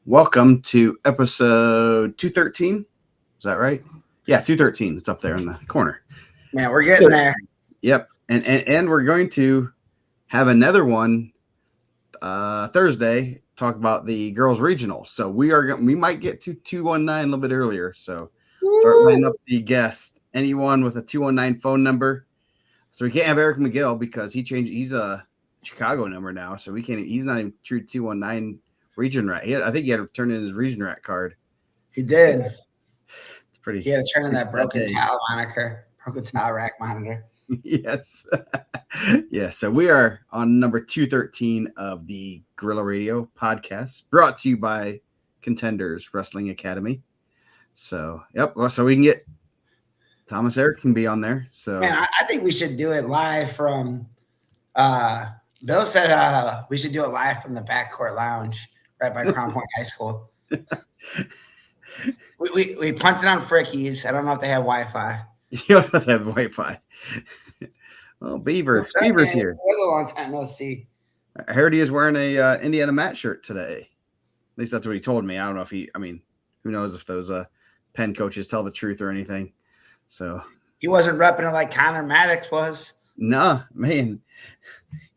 Welcome to episode 213. Is that right? Yeah, 213. It's up there in the corner. Man, we're getting there. Yep. And we're going to have another one Thursday, talk about the girls regional. So we might get to 219 a little bit earlier. So start lining up the guests. Anyone with a 219 phone number. So we can't have Eric McGill because he's a Chicago number now. So he's not even true 219 region rat. I think he had to turn in his region rat card. He did. It's pretty. He had to turn in that broken towel rack monitor. Yes. Yeah. So we are on number 213 of the Gorilla Radio podcast, brought to you by Contenders Wrestling Academy. So, yep. Well, so we can get Thomas Eric can be on there. So, man, I think we should do it live from. Bill said we should do it live from the backcourt lounge right by Crown Point High School. We punted on Frickies. I don't know if they have Wi-Fi. You don't know if they have Wi-Fi. Oh, Beaver's here. It was a long time no see. I heard he is wearing a IndianaMat shirt today. At least that's what he told me. I don't know if who knows if those Penn coaches tell the truth or anything. So he wasn't repping it like Connor Maddox was. Nah, man.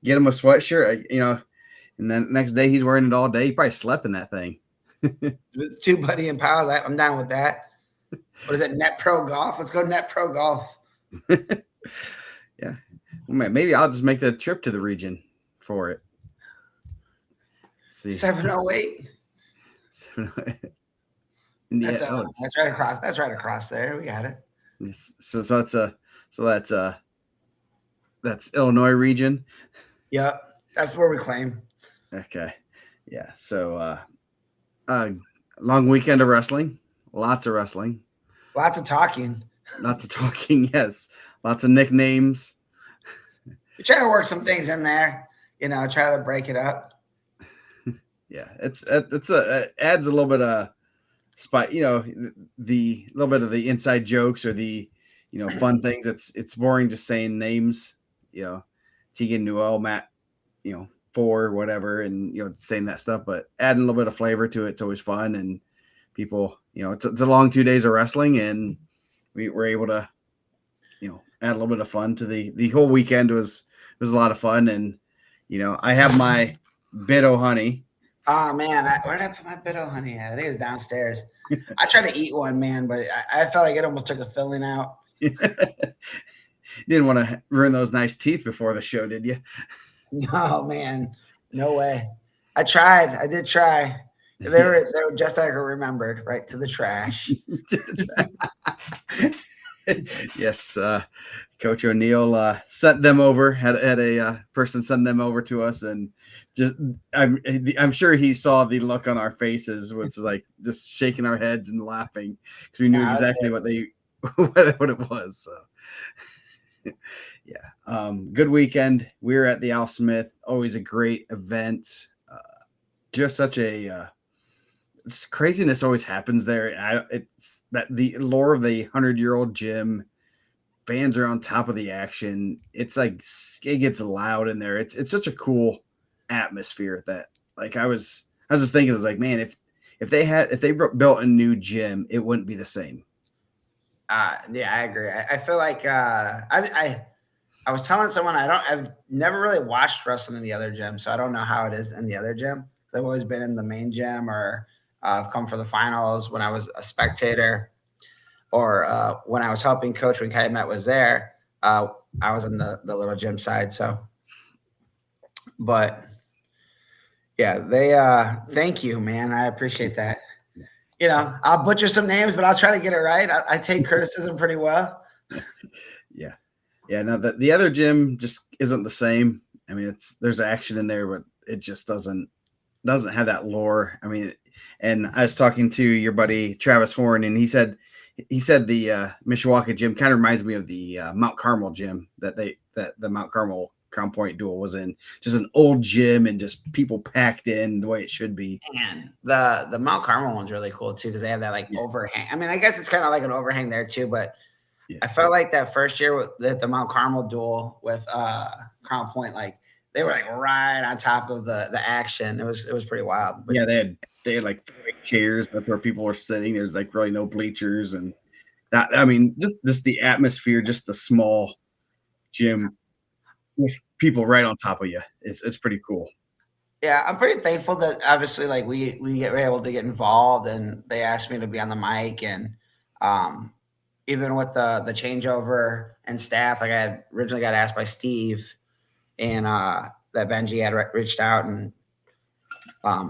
Get him a sweatshirt, and then next day he's wearing it all day. He probably slept in that thing. Two Buddy and Pals. I'm down with that. What is it? Net Pro Golf. Let's go Net Pro Golf. Yeah. Well, maybe I'll just make the trip to the region for it. Let's see. 708. 708. That's right across. That's right across there. We got it. So that's Illinois region. Yep. That's where we claim. Okay. Yeah. So long weekend of wrestling. Lots of wrestling. Lots of talking. Lots of talking, yes. Lots of nicknames. We try to work some things in there, try to break it up. Yeah, it adds a little bit of spot, the little bit of the inside jokes or the fun things. It's boring just saying names, Tegan Newell, Matt, 4, whatever, and saying that stuff, but adding a little bit of flavor to it's always fun. And people, it's a long 2 days of wrestling, and we were able to add a little bit of fun to the whole weekend. Was a lot of fun. And I have my Bit-O honey. Oh man, where did I put my Bit-O honey at? I think it's downstairs. I tried to eat one, man, but I felt like it almost took a filling out. Didn't want to ruin those nice teeth before the show, did you? No, man, no way. I tried. I did try. They were just like I remembered, right to the trash. Yes, Coach O'Neill sent them over. Had a person send them over to us, and just I'm sure he saw the look on our faces, was like just shaking our heads and laughing because we knew exactly what it was. So yeah, good weekend. We were at the Al Smith. Always a great event. Just such a craziness always happens there. It's that the lore of the 100-year-old gym. Fans are on top of the action. It's like it gets loud in there. It's such a cool atmosphere that I was just thinking, it was like, man, if they built a new gym, it wouldn't be the same. Yeah, I agree. I feel like I was telling someone I've never really watched wrestling in the other gym, so I don't know how it is in the other gym. I've always been in the main gym, or I've come for the finals when I was a spectator, or when I was helping coach when IndianaMat was there. I was in the little gym side. So, but yeah, they thank you, man. I appreciate that. I'll butcher some names, but I'll try to get it right. I take criticism pretty well. Yeah. No, the other gym just isn't the same. I mean, there's action in there, but it just doesn't have that lore. I mean, and I was talking to your buddy Travis Horn, and he said the Mishawaka gym kind of reminds me of the Mount Carmel gym that the Mount Carmel Crown Point duel was in. Just an old gym and just people packed in the way it should be. And the Mount Carmel one's really cool too, because they have that overhang. I mean, I guess it's kind of like an overhang there too, but I felt like that first year with the Mount Carmel duel with Crown Point, they were like right on top of the action. It was pretty wild. But Yeah, they had like 3 chairs. That's where people were sitting. There's like really no bleachers, and that, I mean, just the atmosphere, just the small gym with people right on top of you. It's pretty cool. yeah, I'm pretty thankful that obviously like were able to get involved, and they asked me to be on the mic, and um, even with the changeover and staff, like I had originally got asked by Steve, and that Benji had reached out, and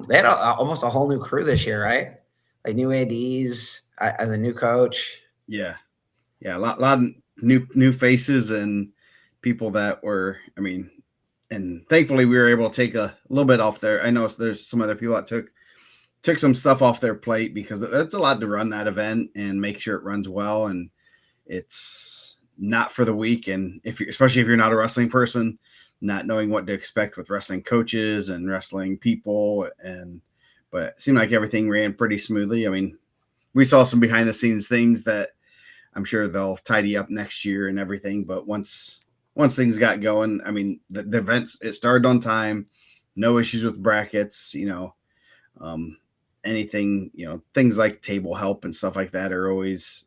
they had almost a whole new crew this year, right? Like new ads, the new coach. Yeah, yeah, a lot of new faces and people that were, I mean, and thankfully we were able to take a little bit off there. I know there's some other people that took some stuff off their plate because that's a lot to run that event and make sure it runs well, and it's not for the week. And especially if you're not a wrestling person, not knowing what to expect with wrestling coaches and wrestling people, but it seemed like everything ran pretty smoothly. I mean, we saw some behind the scenes things that I'm sure they'll tidy up next year and everything. But once things got going, I mean, the events, it started on time, no issues with brackets, anything, things like table help and stuff like that are always,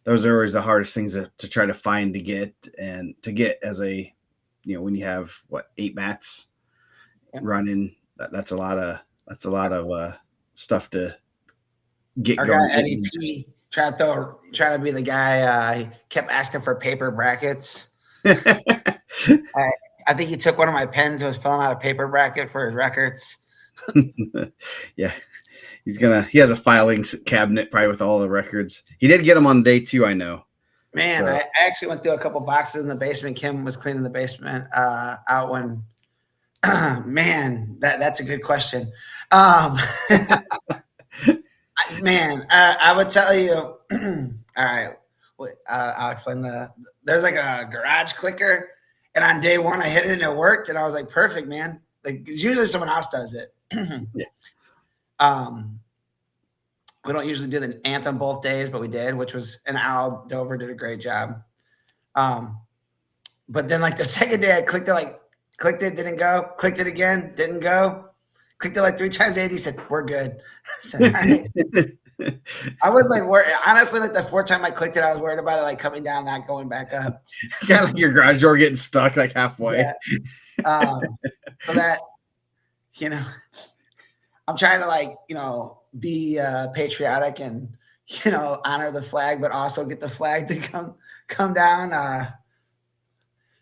those are always the hardest things to try to find to get as a, when you have 8 mats running, that's a lot of stuff to get Our going. guy Eddie P trying to be the guy. He kept asking for paper brackets. I think he took one of my pens and was filling out a paper bracket for his records. Yeah, he has a filing cabinet probably with all the records. He did get them on day 2, I know. Man, so. I actually went through a couple boxes in the basement. Kim was cleaning the basement out when. Man, that's a good question. Man, I would tell you. All right, I'll explain there's like a garage clicker, and on day 1 I hit it and it worked, and I was like, perfect, man. Like usually someone else does it. Yeah. We don't usually do the anthem both days, but we did, which was, and Al Dover did a great job. But then like the second day I clicked it, didn't go, clicked it again, didn't go, clicked it like 3 times. AD said, we're good. I said, all right. I was like, honestly, like the 4th time I clicked it, I was worried about it like coming down, not going back up. Kind of like your garage door getting stuck like halfway. Yeah. So that, I'm trying to be patriotic and, honor the flag, but also get the flag to come down.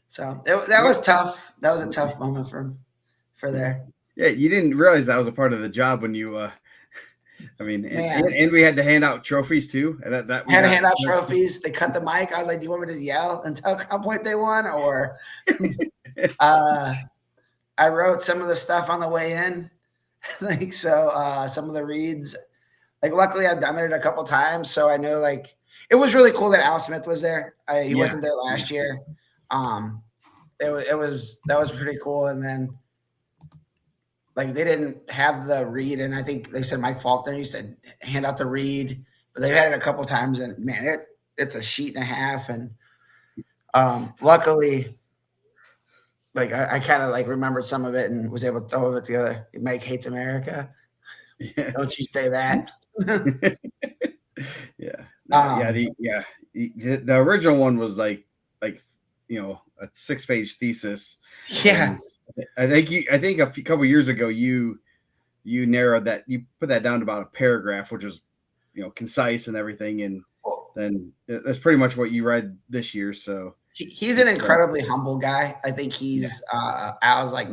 So that was tough. That was a tough moment for there. Yeah, you didn't realize that was a part of the job when you. I mean, and we had to hand out trophies too. We had to hand out trophies. They cut the mic. I was like, "Do you want me to yell and tell how point they won?" Or I wrote some of the stuff on the way in, some of the reads. Like, luckily, I've done it a couple times, so I know. Like, it was really cool that Al Smith was there. He wasn't there last year. That was pretty cool. And then, like, they didn't have the read, and I think they said Mike Faulkner used to hand out the read, but they've had it a couple times, and man, it's a sheet and a half. And luckily, like I kind of like remembered some of it and was able to throw it together. Mike hates America. Yeah. Don't you say that? Yeah. The original one was like a 6-page thesis. Yeah. And I think a couple years ago you narrowed that, you put that down to about a paragraph, which was concise and everything, and then that's pretty much what you read this year. So he's an incredibly humble guy. I think he's Al's like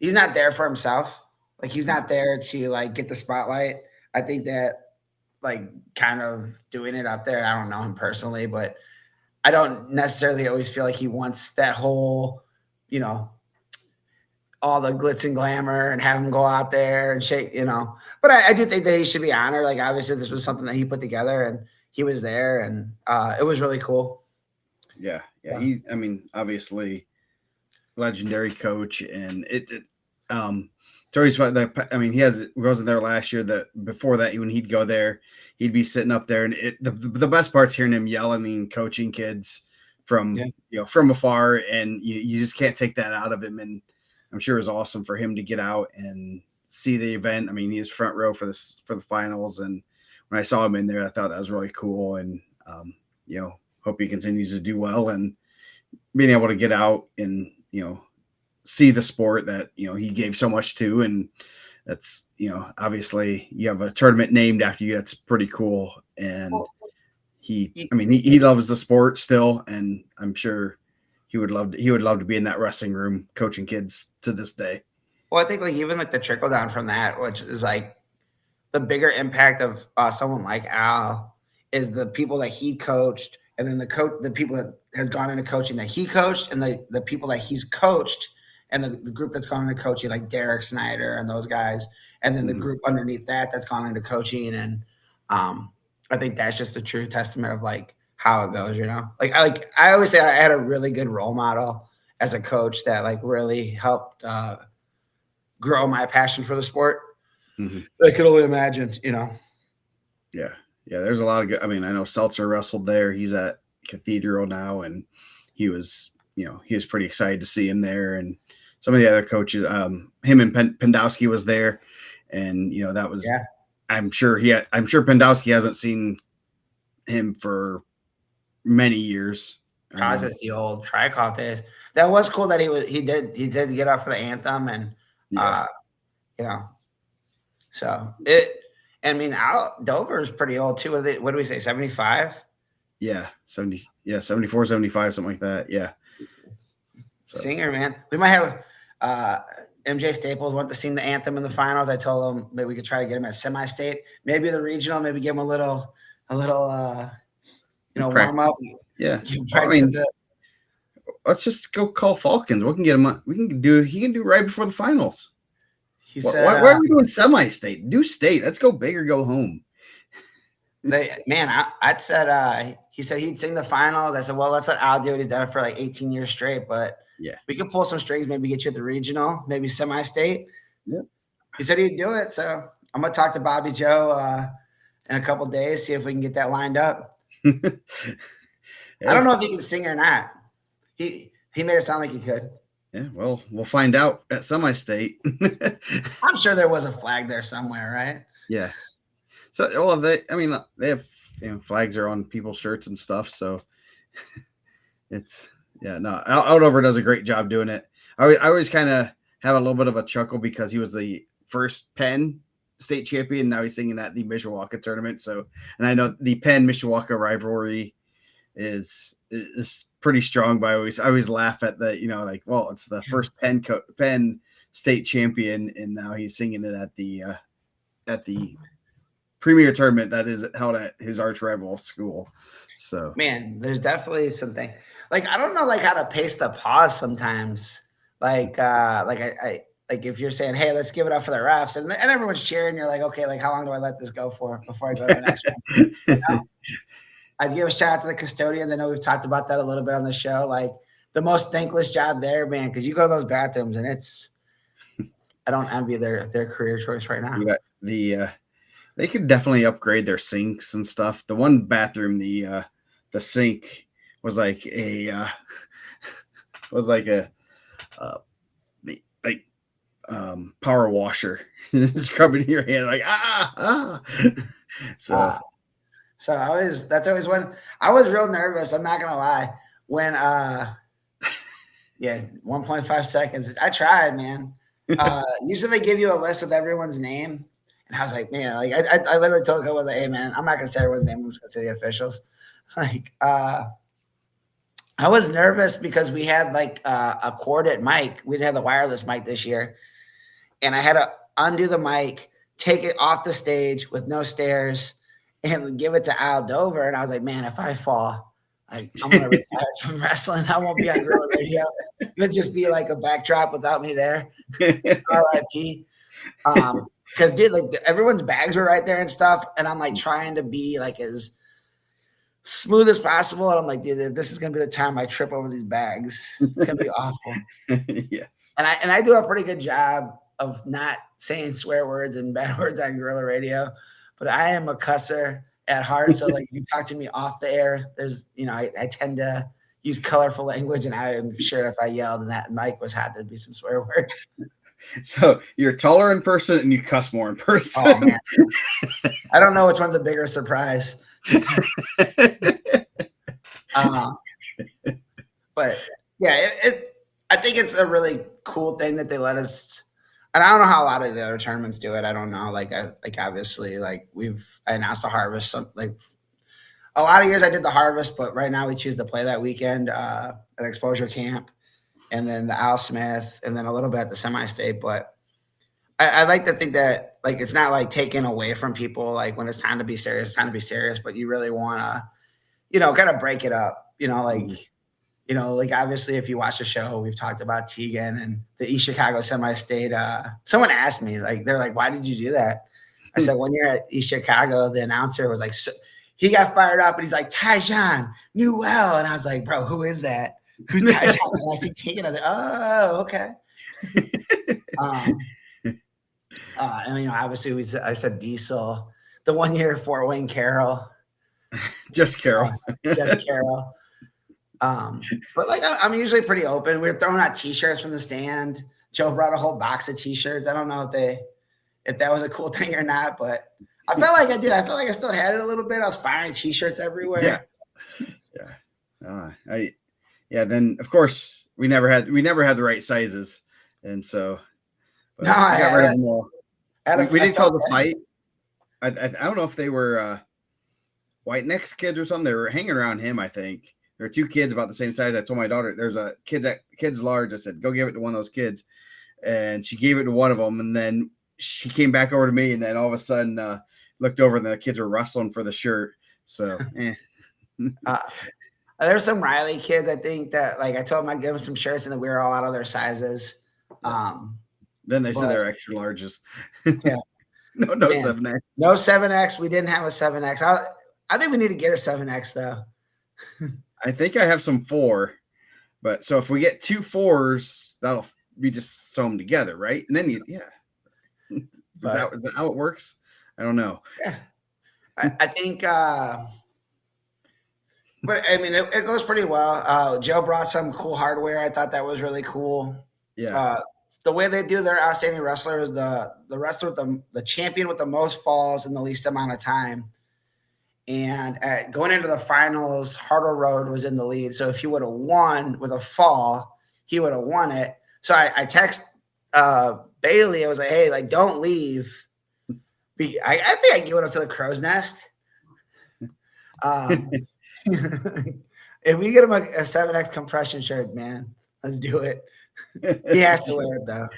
he's not there for himself. Like, he's not there to like get the spotlight. I think that like kind of doing it up there. I don't know him personally, but I don't necessarily always feel like he wants that whole, all the glitz and glamour and have him go out there and shake, But I do think that he should be honored. Like, obviously, this was something that he put together, and he was there, and it was really cool. Yeah. I mean, obviously, legendary coach, and Tori's fun. I mean, he wasn't there last year. That before that, when he'd go there, he'd be sitting up there, and the best part's hearing him yelling and coaching kids from from afar, and you just can't take that out of him. And I'm sure it was awesome for him to get out and see the event. I mean, he was front row for the finals, and when I saw him in there, I thought that was really cool. And hope he continues to do well and being able to get out and see the sport that he gave so much to. And that's obviously you have a tournament named after you. That's pretty cool. And he loves the sport still, and I'm sure he would love to be in that wrestling room coaching kids to this day. Well, I think like even like the trickle down from that, which is like the bigger impact of someone like Al, is the people that he coached, and then the people that has gone into coaching that he coached, and the people that he's coached, and the group that's gone into coaching, like Derek Snyder and those guys, and then the group underneath that's gone into coaching. And I think that's just a true testament of like how it goes, Like I always say I had a really good role model as a coach that like really helped grow my passion for the sport. I could only imagine, Yeah. There's a lot of good. I mean, I know Seltzer wrestled there. He's at Cathedral now, and he was pretty excited to see him there. And some of the other coaches, him and Pendowski was there, and that was. Yeah. I'm sure Pendowski hasn't seen him for many years. It's the old Trikoff days. That was cool that he did get up for the anthem, and so I mean, Dover is pretty old too. What do we say, 75? Yeah, 70. Yeah, 74, 75, something like that. Yeah. So. Singer, man. We might have MJ Staples want to sing the anthem in the finals. I told him maybe we could try to get him at semi-state, maybe the regional, maybe give him a little warm up. Yeah. I mean, let's just go call Falcons. We can get him. He can do right before the finals. He said, why are we doing semi-state? Do state. Let's go big or go home. I said, he said he'd sing the finals. I said, well, let's let Al do it. He's done it for like 18 years straight, but yeah, we could pull some strings, maybe get you at the regional, maybe semi-state. Yep. He said he'd do it. So I'm going to talk to Bobby Joe in a couple of days, see if we can get that lined up. I don't know if he can sing or not. He made it sound like he could. Yeah, well, we'll find out at semi-state. I'm sure there was a flag there somewhere, right? Yeah. So, well, they have, flags are on people's shirts and stuff. So it's, Aldover does a great job doing it. I always kind of have a little bit of a chuckle because he was the first Penn state champion. Now he's singing at the Mishawaka tournament. So, and I know the Penn Mishawaka rivalry is pretty strong, but I always laugh at the, it's the first Penn state champion, and now he's singing it at the premier tournament that is held at his arch rival school. So, man, there's definitely something like I don't know how to pace the pause sometimes. Like if you're saying, hey, let's give it up for the refs, and everyone's cheering, you're like, okay, how long do I let this go for before I go to the next one? I'd give a shout out to the custodians. I know we've talked about that a little bit on the show. Like the most thankless job there, man, because you go to those bathrooms and I don't envy their career choice right now. They could definitely upgrade their sinks and stuff. The one bathroom, the sink was like a power washer, scrubbing your hand like So. So that's always when I was real nervous. I'm not gonna lie. When 1.5 seconds. I tried, man. Usually they give you a list with everyone's name, and I was like, man, I literally told the coach, hey, man, I'm not gonna say everyone's name. I'm just gonna say the officials. I was nervous because we had a corded mic. We didn't have the wireless mic this year, and I had to undo the mic, take it off the stage with no stairs, and give it to Al Dover. And I was like, man, if I fall, I'm going to retire from wrestling. I won't be on Gorilla Radio. It'll just be like a backdrop without me there. RIP. Because, dude, everyone's bags were right there and stuff. And I'm trying to be as smooth as possible. And I'm like, dude, this is going to be the time I trip over these bags. It's going to be awful. Yes. And I do a pretty good job of not saying swear words and bad words on Gorilla Radio. But I am a cusser at heart. So if you talk to me off the air, there's, I tend to use colorful language, and I'm sure if I yelled and that mic was hot, there'd be some swear words. So you're taller in person and you cuss more in person. Oh man, I don't know which one's a bigger surprise. But yeah, I think it's a really cool thing that they let us. And I don't know how a lot of the other tournaments do it. I don't know. Like obviously, like I announced the harvest. Like a lot of years I did the harvest, but right now we choose to play that weekend at exposure camp, and then the Al Smith, and then a little bit at the semi-state. But I like to think that like it's not like taken away from people. Like when it's time to be serious, it's time to be serious. But you really want to, kind of break it up. Like obviously, if you watch the show, we've talked about Tegan and the East Chicago semi-state. Someone asked me, like, they're like, "Why did you do that?" I said, "When you're at East Chicago, the announcer was like, he got fired up, and he's like, Tyjon Newell," and I was like, "Bro, who is that? Who's Tyjon?" And I see Tegan, I was like, "Oh, okay." And obviously, I said Diesel. The 1 year Fort Wayne Carroll, just Carroll, just Carroll. But like I'm usually pretty open. We were throwing out T-shirts from the stand. Joe brought a whole box of T-shirts. I don't know if that was a cool thing or not, but I felt like I did. I felt like I still had it a little bit. I was firing T-shirts everywhere. Yeah. Then of course we never had the right sizes, and so no, I got rid of them all. We didn't call the fight. I don't know if they were White Necks kids or something. They were hanging around him, I think. There were two kids about the same size. I told my daughter, there's a kid's large. I said, go give it to one of those kids. And she gave it to one of them. And then she came back over to me. And then all of a sudden looked over and the kids were wrestling for the shirt. So, there's some Riley kids, I think, that like I told them I'd give them some shirts and then we were all out of their sizes. Then they said they're extra larges. Yeah. No 7X. No 7X. We didn't have a 7X. I think we need to get a 7X though. I think I have some 4, but so if we get 2 4s, that'll be just sew them together, right? And then is that how it works? I don't know. Yeah, I think, but I mean, it goes pretty well. Joe brought some cool hardware. I thought that was really cool. Yeah. The way they do their outstanding wrestler is the wrestler with the champion with the most falls in the least amount of time. And going into the finals, Hardle Road was in the lead. So if he would have won with a fall, he would have won it. So I text Bailey. I was like, hey, like, don't leave. I think I can give it up to the crow's nest. If we get him a 7X compression shirt, man, let's do it. He has to wear it, though.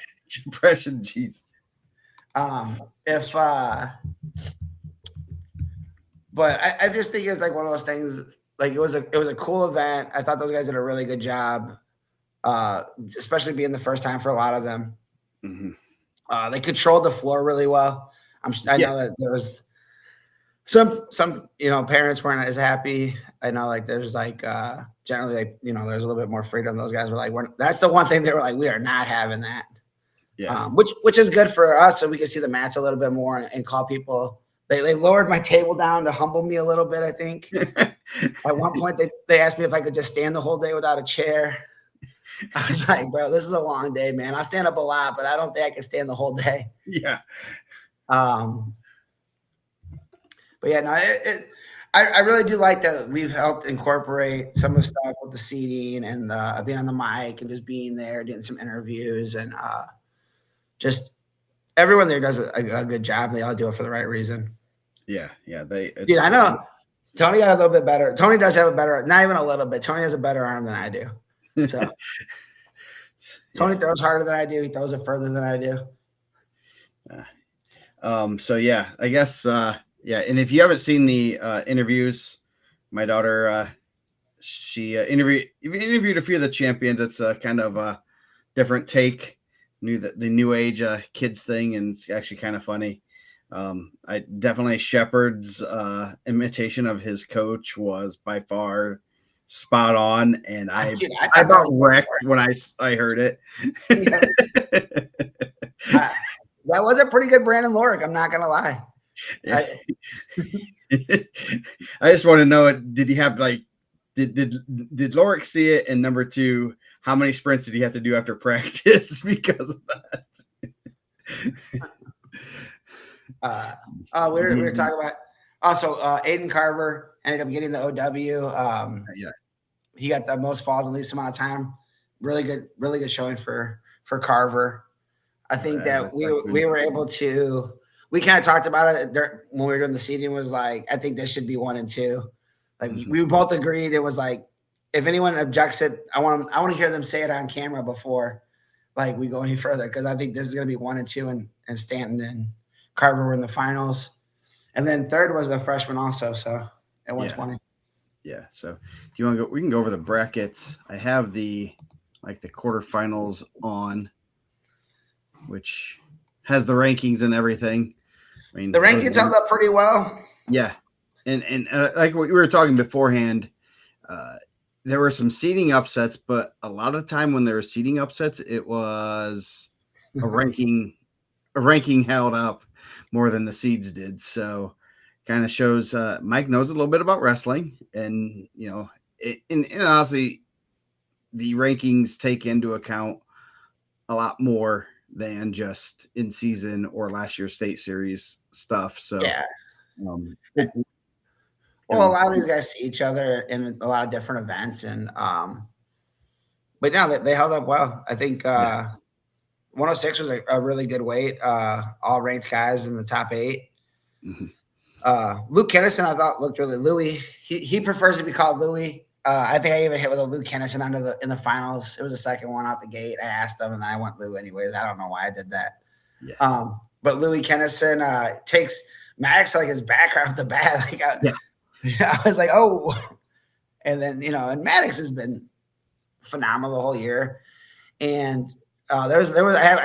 Compression, jeez. But I just think it's like one of those things. Like it was a cool event. I thought those guys did a really good job, especially being the first time for a lot of them. Mm-hmm. They controlled the floor really well. I know that there was some parents weren't as happy. I know like there's like generally like there's a little bit more freedom. Those guys were like, that's the one thing they were like, we are not having that. Yeah. Which is good for us, so we can see the mats a little bit more and call people. They lowered my table down to humble me a little bit, I think. At one point, they asked me if I could just stand the whole day without a chair. I was like, bro, this is a long day, man. I'll stand up a lot, but I don't think I can stand the whole day. Yeah. But yeah, no, I really do like that we've helped incorporate some of the stuff with the seating and being on the mic and just being there, doing some interviews, and just everyone there does a good job. They all do it for the right reason. Yeah. Dude, I know Tony got a little bit better. Tony does have a better, not even a little bit. Tony has a better arm than I do. So Tony throws harder than I do. He throws it further than I do. So yeah, I guess and if you haven't seen the interviews, my daughter she interviewed a few of the champions. It's kind of a different take, the new age kids thing, and it's actually kind of funny. I definitely Shepard's imitation of his coach was by far spot on, and I about wrecked when I heard it. That was a pretty good Brandon Lorick, I'm not gonna lie. Yeah. I just want to know, did he have like did Lorik see it? And number two, how many sprints did he have to do after practice because of that? We were talking about also Aiden Carver ended up getting the OW. Yeah, he got the most falls in the least amount of time. Really good showing for Carver. I think that we were able to. We kind of talked about it when we were doing the seeding. Was like, I think this should be 1 and 2. Like we both agreed. It was like, if anyone objects it, I want to hear them say it on camera before like we go any further, because I think this is going to be 1 and 2, and Stanton and Carver were in the finals, and then third was the freshman also. So at 120. Yeah. So do you want to go? We can go over the brackets. I have the quarterfinals on, which has the rankings and everything. I mean, the rankings held up pretty well. Yeah, and like we were talking beforehand, there were some seeding upsets, but a lot of the time when there were seeding upsets, it was a ranking held up more than the seeds did. So kind of shows Mike knows a little bit about wrestling, and and honestly, the rankings take into account a lot more than just in season or last year's state series stuff. So yeah. Well, a lot of these guys see each other in a lot of different events, and but no, they held up well. I think 106 was a really good weight. All ranked guys in the top 8. Luke Kennison, I thought looked really Louis. He prefers to be called Louis. I think I even hit with a Luke Kennison in the finals. It was the second one out the gate. I asked him, and then I went Lou anyways. I don't know why I did that. Yeah. But Louis Kennison takes Maddox like his back right off the bat. Like I was like, oh, and then and Maddox has been phenomenal the whole year. And I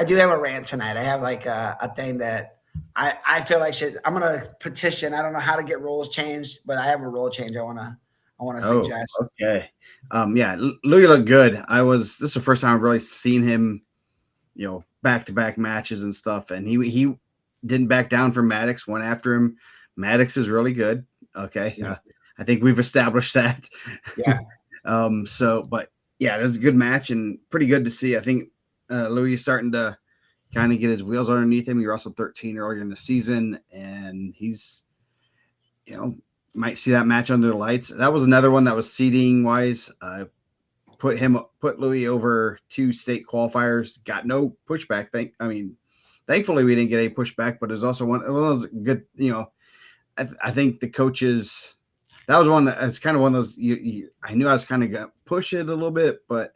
do have a rant tonight. I have like a thing that I feel like I'm gonna petition. I don't know how to get rules changed, but I have a rule change I want to suggest. Okay. Louis looked good. This is the first time I've really seen him, back-to-back matches and stuff. And he didn't back down from Maddox, went after him. Maddox is really good. Okay. Yeah. I think we've established that. Yeah. But yeah, this is a good match and pretty good to see. I think Louis is starting to kind of get his wheels underneath him. He wrestled 13 earlier in the season, and he's, might see that match under the lights. That was another one that was seeding wise. Put Louis over 2 state qualifiers. Got no pushback. Thankfully we didn't get any pushback, but it was also one of those good. I think the coaches. That was one that's kind of one of those. I knew I was kind of gonna push it a little bit, but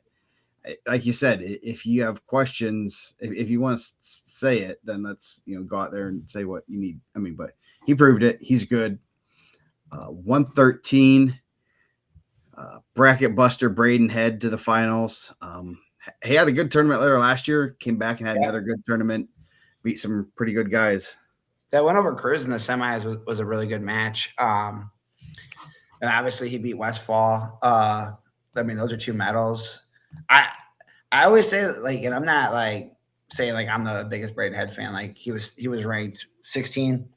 like you said, if you have questions, if you want to say it, then let's go out there and say what you need. But he proved it. He's good. 113 bracket buster Braden Head to the finals. He had a good tournament there last year, came back and had another good tournament, beat some pretty good guys. That went over Cruz in the semis was a really good match. And obviously he beat Westfall. Those are 2 medals. I always say and I'm not saying I'm the biggest Braden Head fan. He was ranked 16.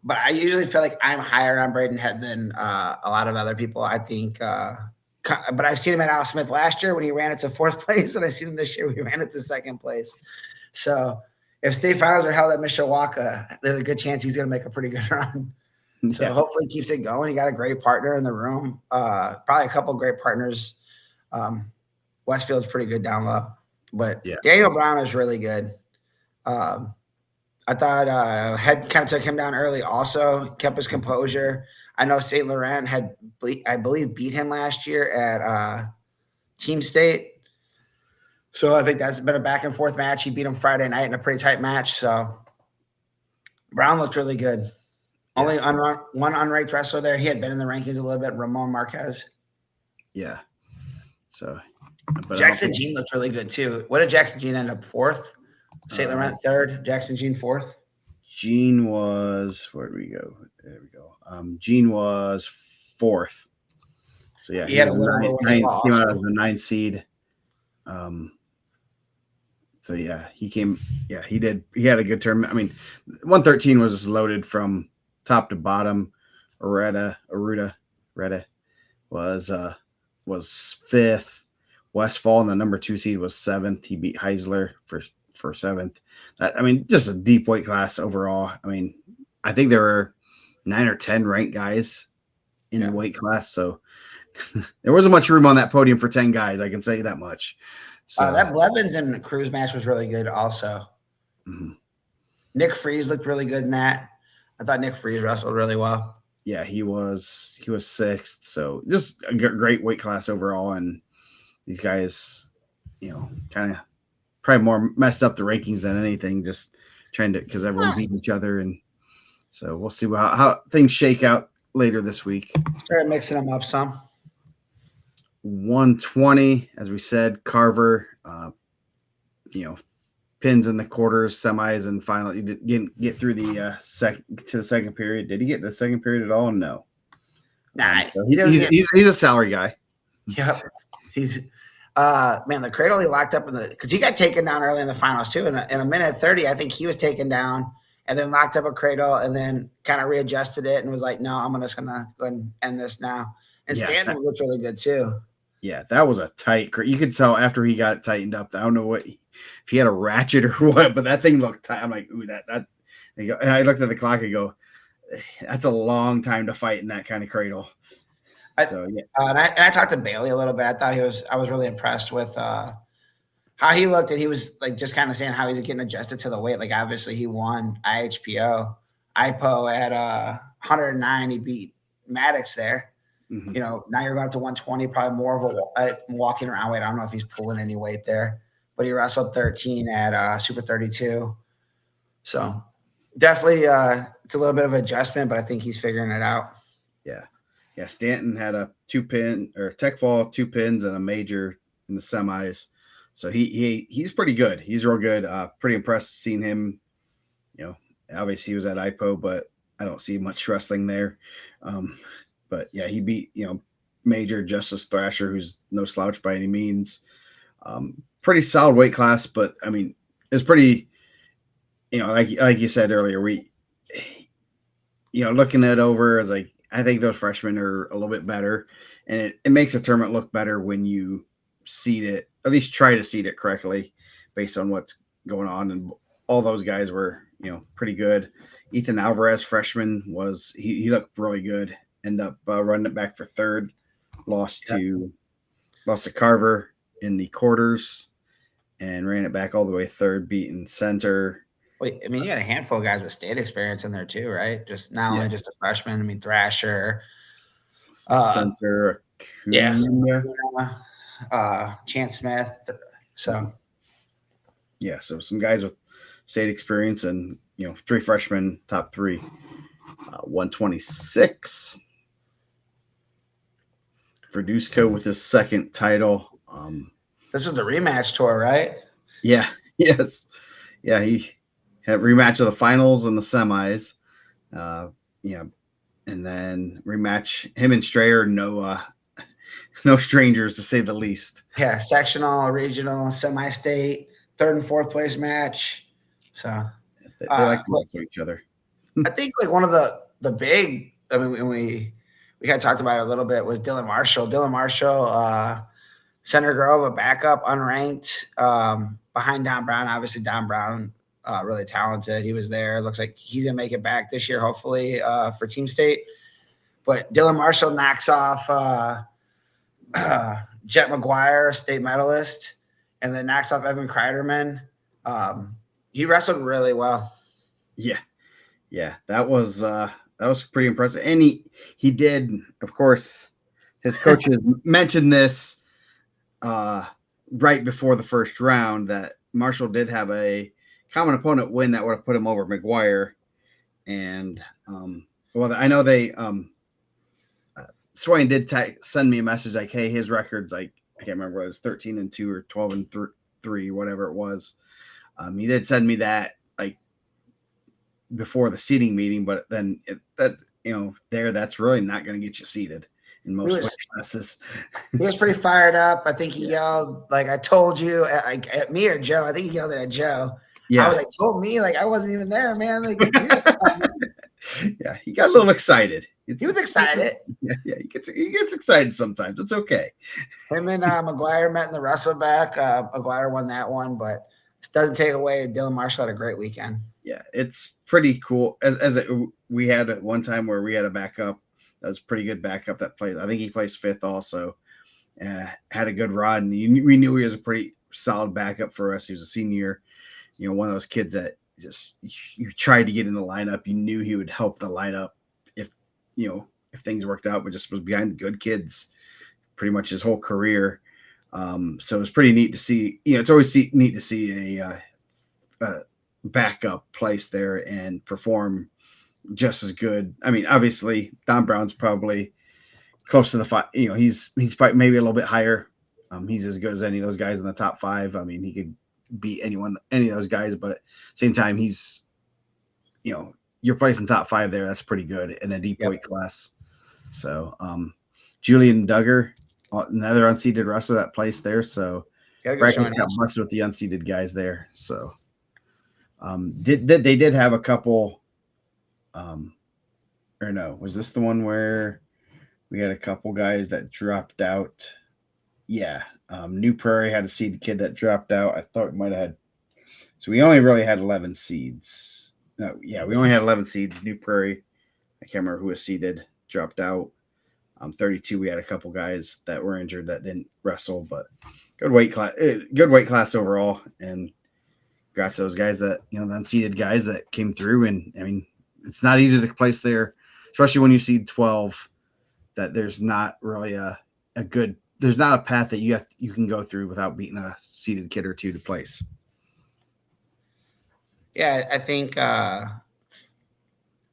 But I usually feel like I'm higher on Braden Head than a lot of other people. I think, but I've seen him at Al Smith last year when he ran it to 4th place, and I seen him this year when he ran it to 2nd place. So if state finals are held at Mishawaka, there's a good chance he's going to make a pretty good run. So hopefully he keeps it going. He got a great partner in the room, probably a couple of great partners. Westfield's pretty good down low, but Daniel Brown is really good. I thought Head kind of took him down early also, kept his composure. I know St. Laurent had, I believe, beat him last year at Team State. So I think that's been a back and forth match. He beat him Friday night in a pretty tight match. So Brown looked really good. Yeah. Only one unranked wrestler there. He had been in the rankings a little bit, Ramon Marquez. Yeah. So Jackson Jean looked really good too. What did Jackson Jean end up 4th? St. Laurent 3rd, Jackson Jean 4th. Jean was, where did we go? There we go. Jean was 4th. So yeah, he had a 9 seed. So yeah, he came. Yeah, he did. He had a good tournament. 113 was loaded from top to bottom. Arruda was was 5th. Westfall, and the number 2 seed, was 7th. He beat Heisler for 7th. I mean, just a deep weight class overall. I mean, I think there were 9 or 10 ranked guys in the weight class, so there wasn't much room on that podium for 10 guys. I can say that much. So that Blevins and Cruz match was really good also. Mm-hmm. Nick Freeze looked really good in that. I thought Nick Freeze wrestled really well. Yeah, he was 6th. So just a great weight class overall. And these guys, kind of probably more messed up the rankings than anything, just trying to, because everyone beat each other. And so we'll see how things shake out later this week. Start mixing them up some. 120, as we said, Carver, pins in the quarters, semis, and finally get through the second period. Did he get the second period at all? No. Nah, so he's a salary guy. Yep. He's the cradle he locked up because he got taken down early in the finals too. In a minute 30, I think he was taken down and then locked up a cradle and then kind of readjusted it and was like, no, I'm just gonna go ahead and end this now. And Stanton looked really good too. Yeah, that was a tight. You could tell after he got tightened up. I don't know if he had a ratchet or what, but that thing looked tight. I'm like, ooh, that. And I looked at the clock and go, that's a long time to fight in that kind of cradle. And I talked to Bailey a little bit. I was really impressed with how he looked, and he was like just kind of saying how he's getting adjusted to the weight. Like obviously he won IHPO at 109. He beat Maddox there. Mm-hmm. Now you're going up to 120, probably more of a walking around weight. I don't know if he's pulling any weight there, but he wrestled 13 at Super 32. So definitely it's a little bit of adjustment, but I think he's figuring it out. Yeah. Yeah, Stanton had a 2-pin or tech fall, 2 pins, and a major in the semis. So he's pretty good. He's real good. Pretty impressed seeing him. Obviously he was at IPO, but I don't see much wrestling there. But yeah, he beat Major Justice Thrasher, who's no slouch by any means. Pretty solid weight class, but I mean, it's pretty. Like you said earlier, we, looking at over as like. I think those freshmen are a little bit better, and it makes a tournament look better when you seed it, at least try to seed it correctly based on what's going on. And all those guys were, pretty good. Ethan Alvarez, freshman, he looked really good. Ended up running it back for 3rd, lost to Carver in the quarters, and ran it back all the way 3rd, beating Center. Wait, I mean, you had a handful of guys with state experience in there too, right? Just not only just a freshman. I mean, Thrasher, Center, Chance Smith. So, so some guys with state experience and 3 freshmen, top 3. 126 for Dusko with his 2nd title. This was the rematch tour, right? Yeah. Yes. Yeah. He had rematch of the finals and the semis. And then rematch him and Strayer. No strangers to say the least. Yeah. Sectional, regional, semi-state, 3rd and 4th place match. So they like to wrestle each other. I think like one of the big, I mean, we kind of talked about it a little bit, was Dylan Marshall. Dylan Marshall, Center Grove, a backup, unranked, behind Don Brown. Obviously, Don Brown, really talented. He was there. Looks like he's going to make it back this year, hopefully, for Team State. But Dylan Marshall knocks off Jet McGuire, state medalist, and then knocks off Evan Kreiderman. He wrestled really well. Yeah, that was pretty impressive. And he did, of course, his coaches mentioned this right before the first round, that Marshall did have a common opponent win that would have put him over McGuire. And I know they Swain did send me a message like, hey, his record's like, I can't remember what it was, 13-2 or 12-3, whatever it was. He did send me that like before the seating meeting, but then that's really not going to get you seated in most weight classes. He was pretty fired up. I think he yelled, like, I told you, at me or Joe. I think he yelled at Joe. Yeah. I was like, told me, like, I wasn't even there, man. Like, yeah, he got a little excited. He was excited. Yeah, he gets excited sometimes. It's okay. Him and McGuire met in the wrestleback. McGuire won that one, but it doesn't take away. Dylan Marshall had a great weekend. Yeah, it's pretty cool. We had at one time where we had a backup that was pretty good backup that played. I think he plays fifth also. Had a good run. We knew he was a pretty solid backup for us. He was a senior. One of those kids that just you tried to get in the lineup. You knew he would help the lineup if things worked out, but just was behind the good kids pretty much his whole career. So it was pretty neat to see. It's always neat to see a backup place there and perform just as good. I mean, obviously, Don Brown's probably close to the five. He's probably maybe a little bit higher. He's as good as any of those guys in the top five. I mean, he could beat any of those guys, but at the same time, he's, you're placing top five there. That's pretty good in a deep weight class. So, Julian Duggar, another unseeded wrestler that placed there. So, Brackett got busted with the unseeded guys there. So, they did have a couple, or no, was this the one where we had a couple guys that dropped out? Yeah. New Prairie had a seed kid that dropped out. I thought we might have had, so we only really had 11 seeds. No, yeah, we only had 11 seeds. New Prairie, I can't remember who was seeded, dropped out. 32, we had a couple guys that were injured that didn't wrestle, but good weight class overall. And congrats to those guys that, the unseeded guys that came through. And I mean, it's not easy to place there, especially when you seed 12, that there's not really there's not a path that you can go through without beating a seeded kid or two to place. Yeah, I think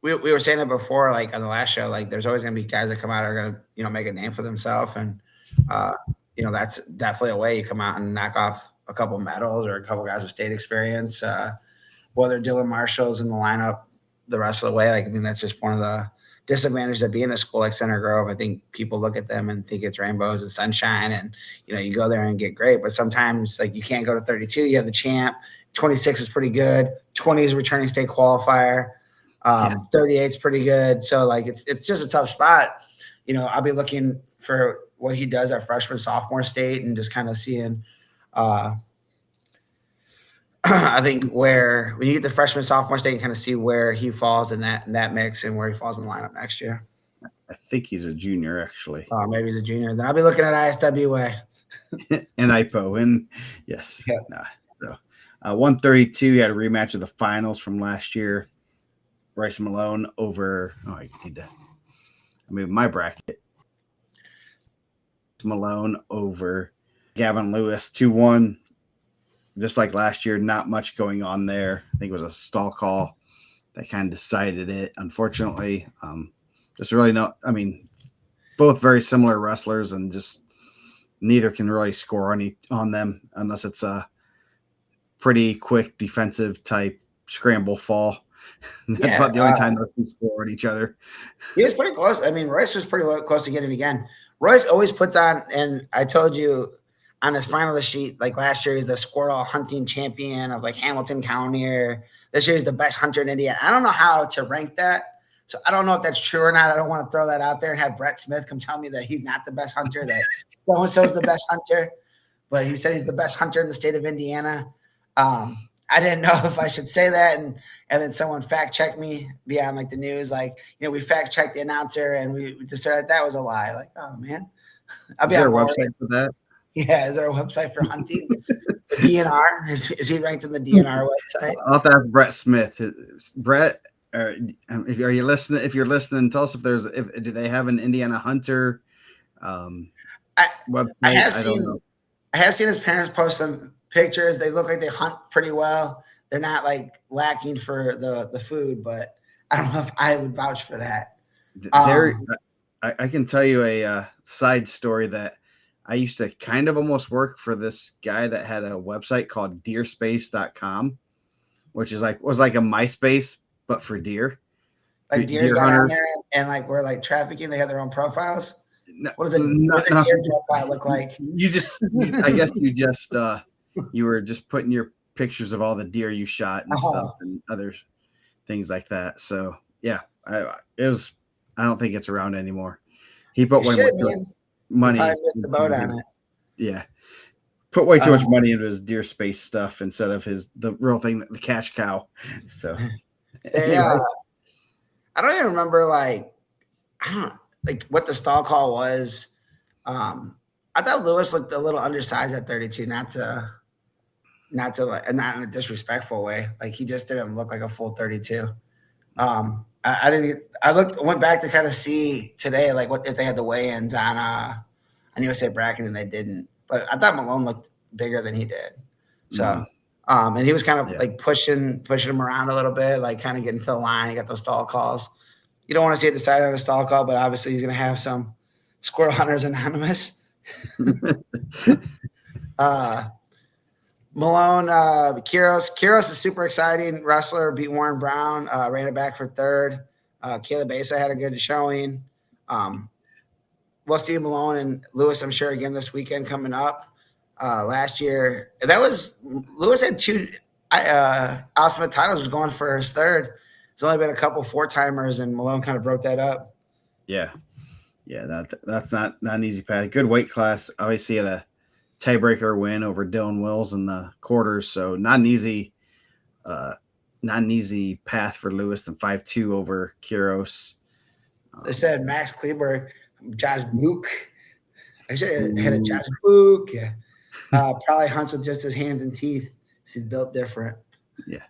we were saying it before, like on the last show, like there's always going to be guys that come out are going to, make a name for themselves. And, that's definitely a way you come out and knock off a couple medals or a couple guys with state experience. Whether Dylan Marshall's in the lineup the rest of the way, that's just one of the disadvantages of being a school like Center Grove. I think people look at them and think it's rainbows and sunshine and, you go there and get great. But sometimes you can't go to 32. You have the champ. 26 is pretty good. 20 is a returning state qualifier. 38 is pretty good. So it's just a tough spot. I'll be looking for what he does at freshman, sophomore state and just kind of seeing, I think when you get the freshman, sophomore state, you kind of see where he falls in that mix and where he falls in the lineup next year. I think he's a junior, actually. Oh, maybe he's a junior. Then I'll be looking at ISWA. And IPO. And yes. Yeah. So 132, he had a rematch of the finals from last year. Bryce Malone over, I move my bracket. Malone over Gavin Lewis, 2-1. Just like last year, not much going on there. I think it was a stall call that kind of decided it. Unfortunately, just really both very similar wrestlers, and just neither can really score on them unless it's a pretty quick defensive type scramble fall. That's about the only time those two score at each other. He was pretty close. Royce was pretty close to getting it again. Royce always puts on, and I told you on his finalist sheet, last year, he's the squirrel hunting champion of Hamilton County. This year, he's the best hunter in Indiana. I don't know how to rank that. So I don't know if that's true or not. I don't want to throw that out there and have Brett Smith come tell me that he's not the best hunter, that so-and-so is the best hunter. But he said he's the best hunter in the state of Indiana. I didn't know if I should say that. And then someone fact checked me beyond the news. We fact checked the announcer and we decided that was a lie. Oh man. Is there a website for that? Yeah. Is there a website for hunting? DNR? Is he ranked in the DNR website? I'll have to ask Brett Smith. Brett, are you listening? If you're listening, tell us if do they have an Indiana Hunter website? I have seen his parents post some pictures. They look like they hunt pretty well. They're not lacking for the food, but I don't know if I would vouch for that. I can tell you a side story that I used to kind of almost work for this guy that had a website called deerspace.com, which was like a MySpace, but for deer. Deer's got on there and we're trafficking. They have their own profiles. No, what does a deer profile look like? I guess you were just putting your pictures of all the deer you shot and stuff and other things like that. So yeah, it was I don't think it's around anymore. He put It way should, more man. You money probably missed the boat on into it. yeah, put way too Uh, much money into his Deer Space stuff instead of the real thing, the cash cow. So they, anyway, I don't even remember I don't like what the stall call was. I thought Lewis looked a little undersized at 32, not in a disrespectful way. Like he just didn't look like a full 32. I didn't. Went back to kind of see today, like what if they had the weigh-ins on USA Bracket, and they didn't. But I thought Malone looked bigger than he did. So, and he was kind of like pushing him around a little bit, like kind of getting to the line. He got those stall calls. You don't want to see it decided on a stall call, but obviously he's going to have some Squirrel Hunters Anonymous. Malone, Kiros is super exciting wrestler. Beat Warren Brown, ran it back for third. Caleb Asa had a good showing. We'll see Malone and Lewis, I'm sure, again this weekend coming up. Last year, Lewis had two Ultimate titles, was going for his third. There's only been a couple 4-timers, and Malone kind of broke that up. Yeah, that's not an easy path. Good weight class. Obviously, had a tiebreaker win over Dylan Wills in the quarters, so not an easy path for Lewis than 5-2 over Kiros. They said Max Kleberg, Josh Book. I should have had a Josh Book. Yeah. Probably hunts with just his hands and teeth. He's built different. Yeah.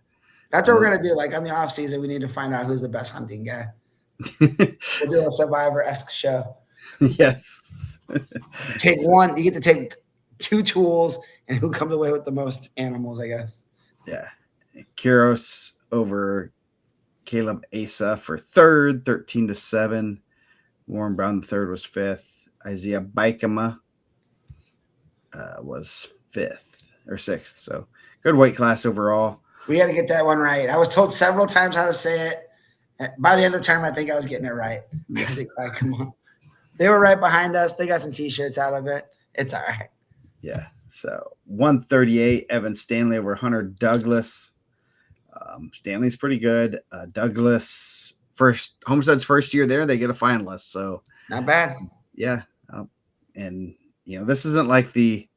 That's what we're going to do. Like on the off season, we need to find out who's the best hunting guy. We'll do a Survivor-esque show. Yes. Take one. You get to take 2 tools, and who comes away with the most animals, I guess. Yeah. Kiros over Caleb Asa for third, 13-7. Warren Brown the third was fifth. Isaiah Bikama was fifth or sixth. So good weight class overall. We had to get that one right. I was told several times how to say it. By the end of the term, I think I was getting it right. Yes. I think, Bikama. They were right behind us. They got some T-shirts out of it. It's all right. Yeah. So 138, Evan Stanley over Hunter Douglas. Stanley's pretty good. Douglas, Homestead's first year there, they get a finalist. So not bad. Yeah. And, this isn't like the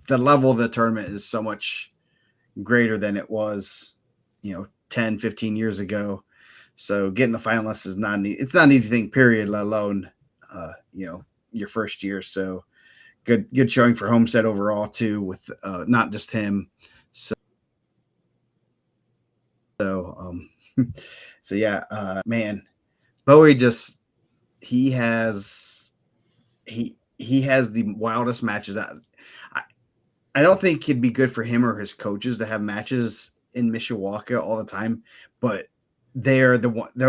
level of the tournament is so much greater than it was, 10, 15 years ago. So getting a finalist is it's not an easy thing, period, let alone, your first year. So good showing for Homestead overall too, with not just him. So yeah, man, Bowie he has the wildest matches. I don't think it'd be good for him or his coaches to have matches in Mishawaka all the time, but they're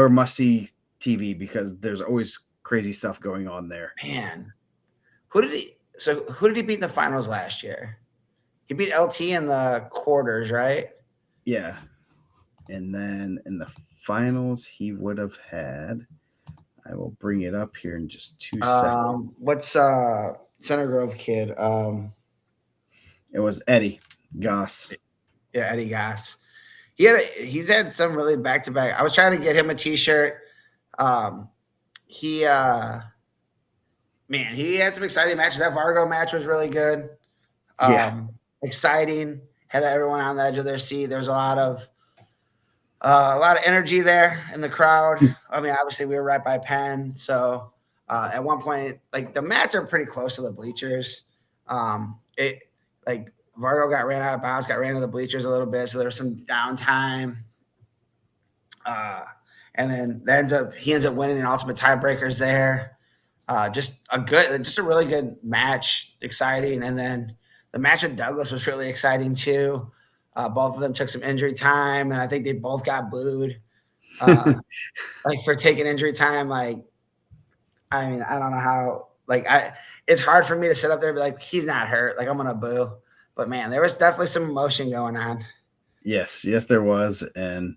must-see TV because there's always crazy stuff going on there. Man, who did he beat in the finals last year? He beat LT in the quarters, right? Yeah. And then in the finals, he would have had, I will bring it up here in just 2 seconds. What's Center Grove kid? It was Eddie Goss. Yeah, Eddie Goss. He's had some really back-to-back. I was trying to get him a T-shirt. He had some exciting matches. That Vargo match was really good. Exciting. Had everyone on the edge of their seat. There was a lot of energy there in the crowd. I mean, obviously we were right by Penn, so at one point, like the mats are pretty close to the bleachers. Vargo got ran out of bounds, got ran to the bleachers a little bit, so there was some downtime. And then he ends up winning in ultimate tiebreakers there. Just a really good match, exciting. And then the match with Douglas was really exciting too. Both of them took some injury time, and I think they both got booed. For taking injury time. I don't know how. It's hard for me to sit up there and be like, he's not hurt. I'm gonna boo. But man, there was definitely some emotion going on. Yes, there was, and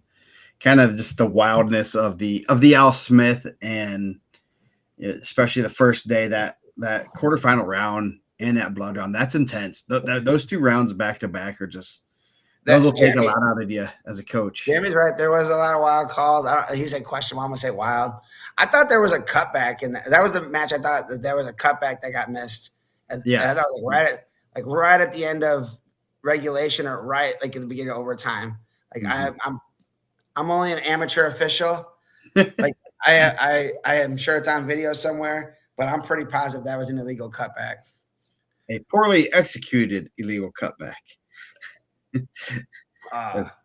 kind of just the wildness of the Al Smith, and especially the first day that quarterfinal round and that blood round. That's intense. Those 2 rounds back to back are just those will take a lot out of you as a coach. Jeremy's right. There was a lot of wild calls. He said question. I'm gonna say wild. I thought there was a cutback, and that was the match. I thought that there was a cutback that got missed. Yeah, right at the end of regulation, or right like at the beginning of overtime. Like I'm only an amateur official. Like I am sure it's on video somewhere, but I'm pretty positive that was an illegal cutback. A poorly executed illegal cutback.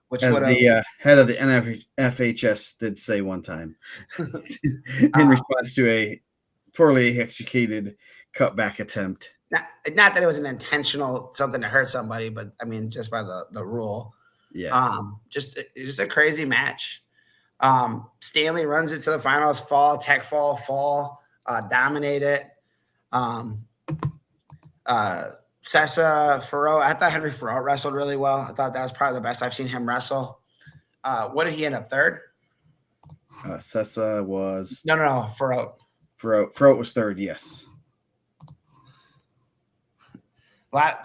Which as the head of the NFHS did say one time in response to a poorly executed cutback attempt. Not that it was an intentional something to hurt somebody, but I mean, just by the rule. Yeah. Just a crazy match. Stanley runs it to the finals, tech fall, dominate it. Sessa, Farrell. I thought Henry Farrell wrestled really well. I thought that was probably the best I've seen him wrestle. What did he end up third? Sessa was no Farrell. Farrell was third. Yes.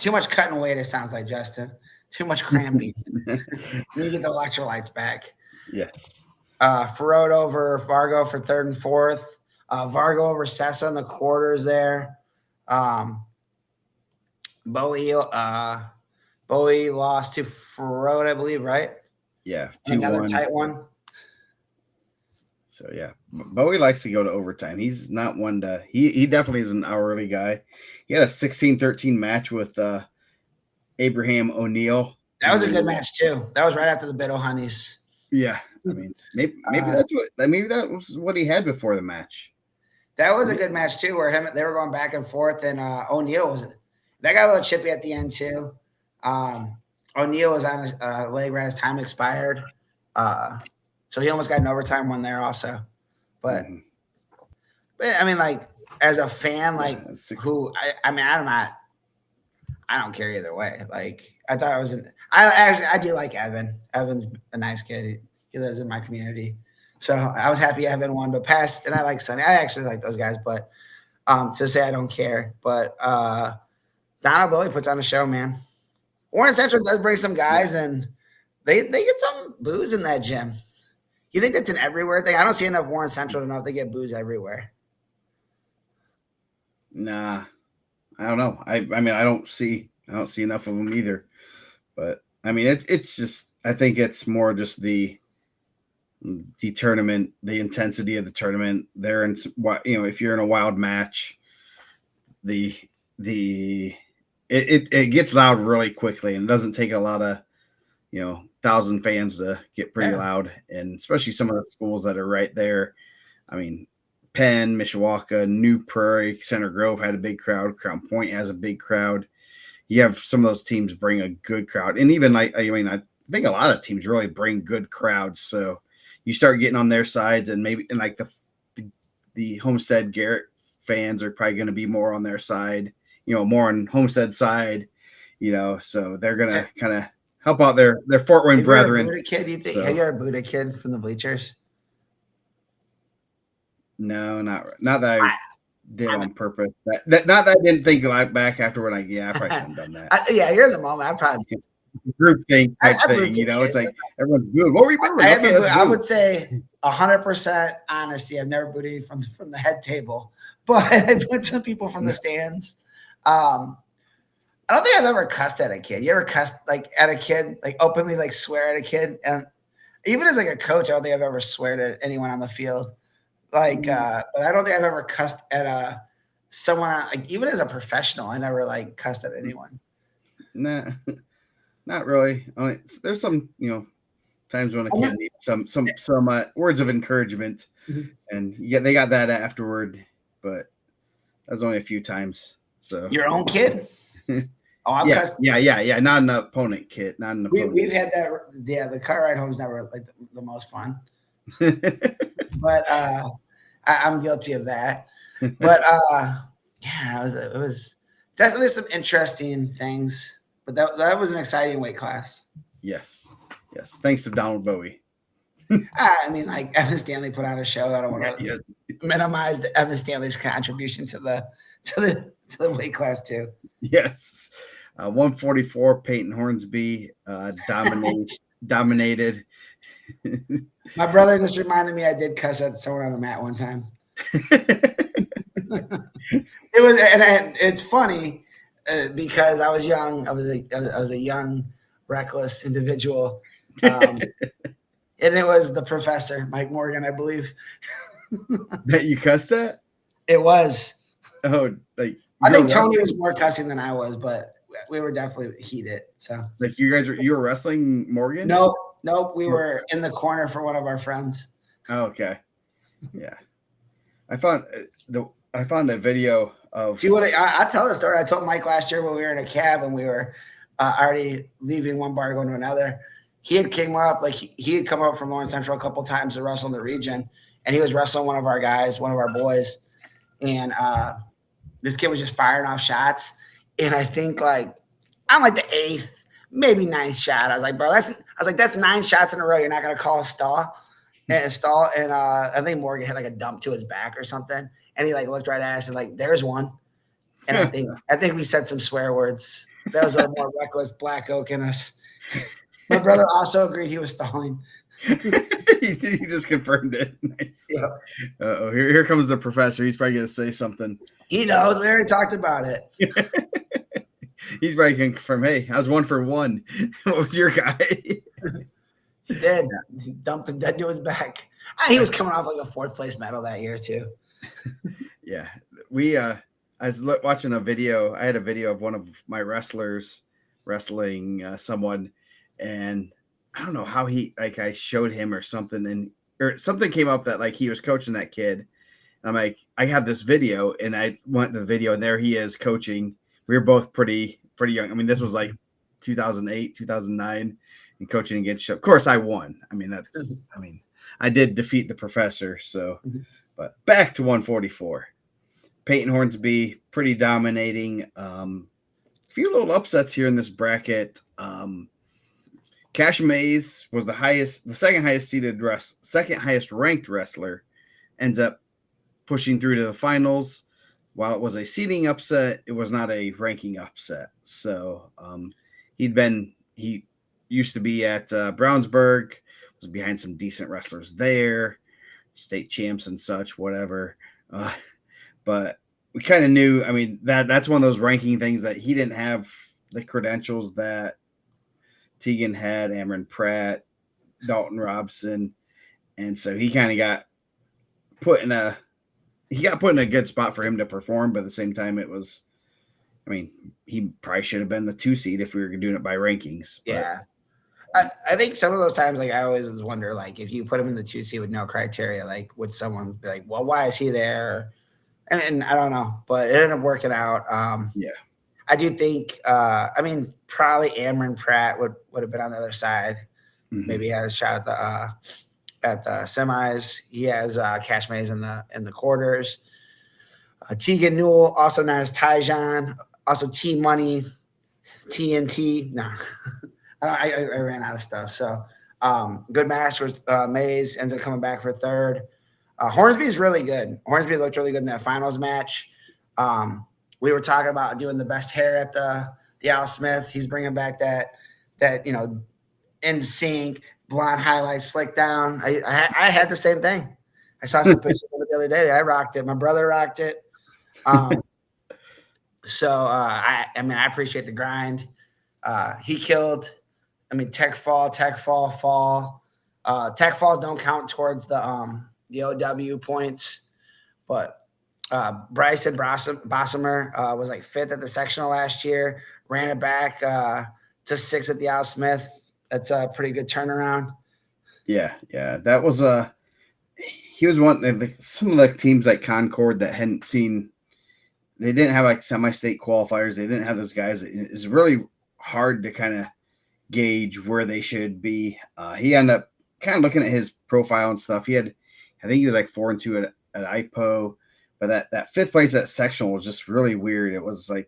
Too much cutting weight. It sounds like, Justin. Too much cramping. You get the electrolytes back. Yes. Farrell over Vargo for third and fourth. Vargo over Sessa in the quarters there. Bowie lost to Farrell, I believe, right? Yeah. 2-1. Another tight one. So yeah, Bowie likes to go to overtime. He's not one to. He definitely is an hourly guy. He had a 16-13 match with Abraham O'Neal. That was a good match too. That was right after the Biddle Honeys. Yeah, I mean, maybe that was what he had before the match. That was a good match too, where they were going back and forth, and O'Neal got a little chippy at the end too. O'Neal was on a leg right as time expired, so he almost got an overtime one there also. But I mean, like as a fan, like I don't care either way. Like I thought it was I do like Evan. Evan's a nice kid. He lives in my community. So I was happy Evan won, but and I like Sonny. I actually like those guys, but to say I don't care. But Donald Bowie puts on a show, man. Warren Central does bring some guys, and they get some booze in that gym. You think that's an everywhere thing? I don't see enough Warren Central to know if they get booze everywhere. Nah, I don't know. I mean, I don't see enough of them either. But I mean, it's just, I think it's more just the tournament, the intensity of the tournament. They're in, if you're in a wild match, it gets loud really quickly, and it doesn't take a lot of 1,000 fans to get pretty loud, and especially some of the schools that are right there. I mean, Penn, Mishawaka, New Prairie, Center Grove had a big crowd. Crown Point has a big crowd. You have some of those teams bring a good crowd, and even I think a lot of teams really bring good crowds. So you start getting on their sides, and like the Homestead Garrett fans are probably going to be more on their side, more on Homestead side, so they're going to kind of help out their Fort Wayne brethren. Have you ever booed a kid from the bleachers? No, not that I did on purpose. Not that I didn't think back afterward. I probably shouldn't have done that. You're in the moment. I probably group thing type thing. It's like everyone's booing. What were you booing? I would say 100% honesty. I've never booed any from the head table, but I've booed some people from the stands. I don't think I've ever cussed at a kid. You ever cussed at a kid, openly swear at a kid? And even as a coach, I don't think I've ever sweared at anyone on the field. But I don't think I've ever cussed at someone even as a professional. I never cussed at anyone. Nah, not really. There's some times when a kid needs some words of encouragement, and they got that afterward. But that was only a few times. So your own kid. Cussed. Yeah. Not an opponent kid. Not an opponent. We've had that. Yeah, the car ride home is never the most fun. But I'm guilty of that. But it was definitely some interesting things. But that was an exciting weight class. Yes. Thanks to Donald Bowie. I mean, Evan Stanley put on a show. I don't want to minimize Evan Stanley's contribution to the weight class too. Yes. 144, Peyton Hornsby dominated. My brother just reminded me I did cuss at someone on the mat one time. It was, and it's funny because I was young. I was a young, reckless individual, and it was the professor, Mike Morgan, I believe. That you cussed at? It was. Oh, like I think Tony was more cussing than I was, but we were definitely heated. So, like you were wrestling Morgan? Nope. We were in the corner for one of our friends. Oh, okay. Yeah, I found a video of. See what I tell the story. I told Mike last year when we were in a cab and we were already leaving one bar going to another. He had came up he had come up from Lawrence Central a couple times to wrestle in the region, and he was wrestling one of our guys, one of our boys, and this kid was just firing off shots. And I think I'm like the 8th, maybe 9th shot. I was like, bro, that's 9 shots in a row. You're not gonna call a stall. And I think Morgan had like a dump to his back or something. And he looked right at us and there's one. And I think we said some swear words. That was a little more reckless black oak in us. My brother also agreed he was stalling. he just confirmed it. Nice. Yeah. Here comes the professor. He's probably gonna say something. He knows. We already talked about it. He's probably gonna confirm. Hey, I was 1 for 1. What was your guy? He did. He dumped him dead to his back. He was coming off like a 4th place medal that year too. Yeah, I was watching a video. I had a video of one of my wrestlers wrestling someone, and I don't know how I showed him or something, or something came up that he was coaching that kid. I'm like, I have this video, and I went to the video, and there he is coaching. We were both pretty young. I mean, this was 2008, 2009, and coaching against. Of course, I won. I mean, I did defeat the professor. So, but back to 144. Peyton Hornsby, pretty dominating. A few little upsets here in this bracket. Cash Mays was the second highest ranked wrestler, ends up pushing through to the finals. While it was a seeding upset, it was not a ranking upset. So he used to be at Brownsburg, was behind some decent wrestlers there, state champs and such, whatever. But we kind of knew, I mean, that's one of those ranking things that he didn't have the credentials that Tegan had, Amron Pratt, Dalton Robson. And so he kind of got put in a good spot for him to perform. But at the same time, he probably should have been the 2 seed if we were doing it by rankings. But. Yeah. I think some of those times, I always wonder, if you put him in the 2 seed with no criteria, would someone be like, well, why is he there? And I don't know, but it ended up working out. Yeah. I do think, probably Amron Pratt would have been on the other side. Mm-hmm. Maybe he had a shot at the semis. He has Cash Mays in the quarters. Tegan Newell, also known as Tyjon, also T Money, TNT. Nah, I ran out of stuff. So good match with Mays, ends up coming back for 3rd. Hornsby is really good. Hornsby looked really good in that finals match. We were talking about doing the best hair at the Al Smith. He's bringing back that in sync blonde highlights slick down. I had the same thing. I saw some pictures of it the other day. I rocked it. My brother rocked it. So I appreciate the grind. He killed. Tech fall. Tech falls don't count towards the OW points, but Bryson Bossomer was 5th at the sectional last year, ran it back to 6th at the Al Smith. That's a pretty good turnaround. Yeah. That was he was one of some of the teams like Concord that hadn't seen. They didn't have semi-state qualifiers. They didn't have those guys. It's really hard to kind of gauge where they should be. He ended up kind of looking at his profile and stuff. I think he was 4-2 at IPO, but that 5th place at sectional was just really weird. It was and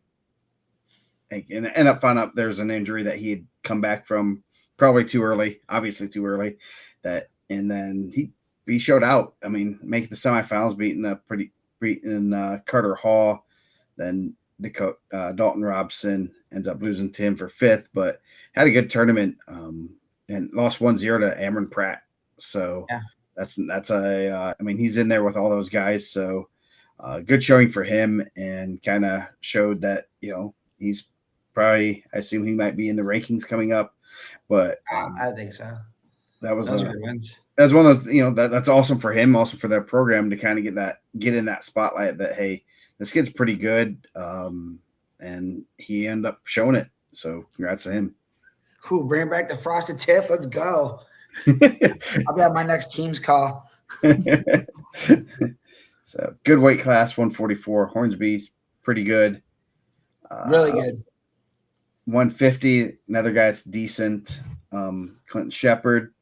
end up finding out there's an injury that he had come back from probably too early, obviously too early. And then he showed out. Making the semifinals, beating Carter Hall, then Dalton Robson, ends up losing to him for 5th, but had a good tournament and lost 1-0 to Amron Pratt. So Yeah. that's I mean, he's in there with all those guys. So good showing for him, and kind of showed that, he's probably, I assume he might be in the rankings coming up, but I think so. that was Those are good wins. That's one of those, that's awesome for him, also for that program to kind of get in that spotlight that, hey, this kid's pretty good, and he ended up showing it. So congrats to him. Who bring back the frosted tips? Let's go. I'll be on my next team's call. So good weight class, 144. Hornsby, pretty good. Really good. 150, another guy that's decent. Clinton Shepard.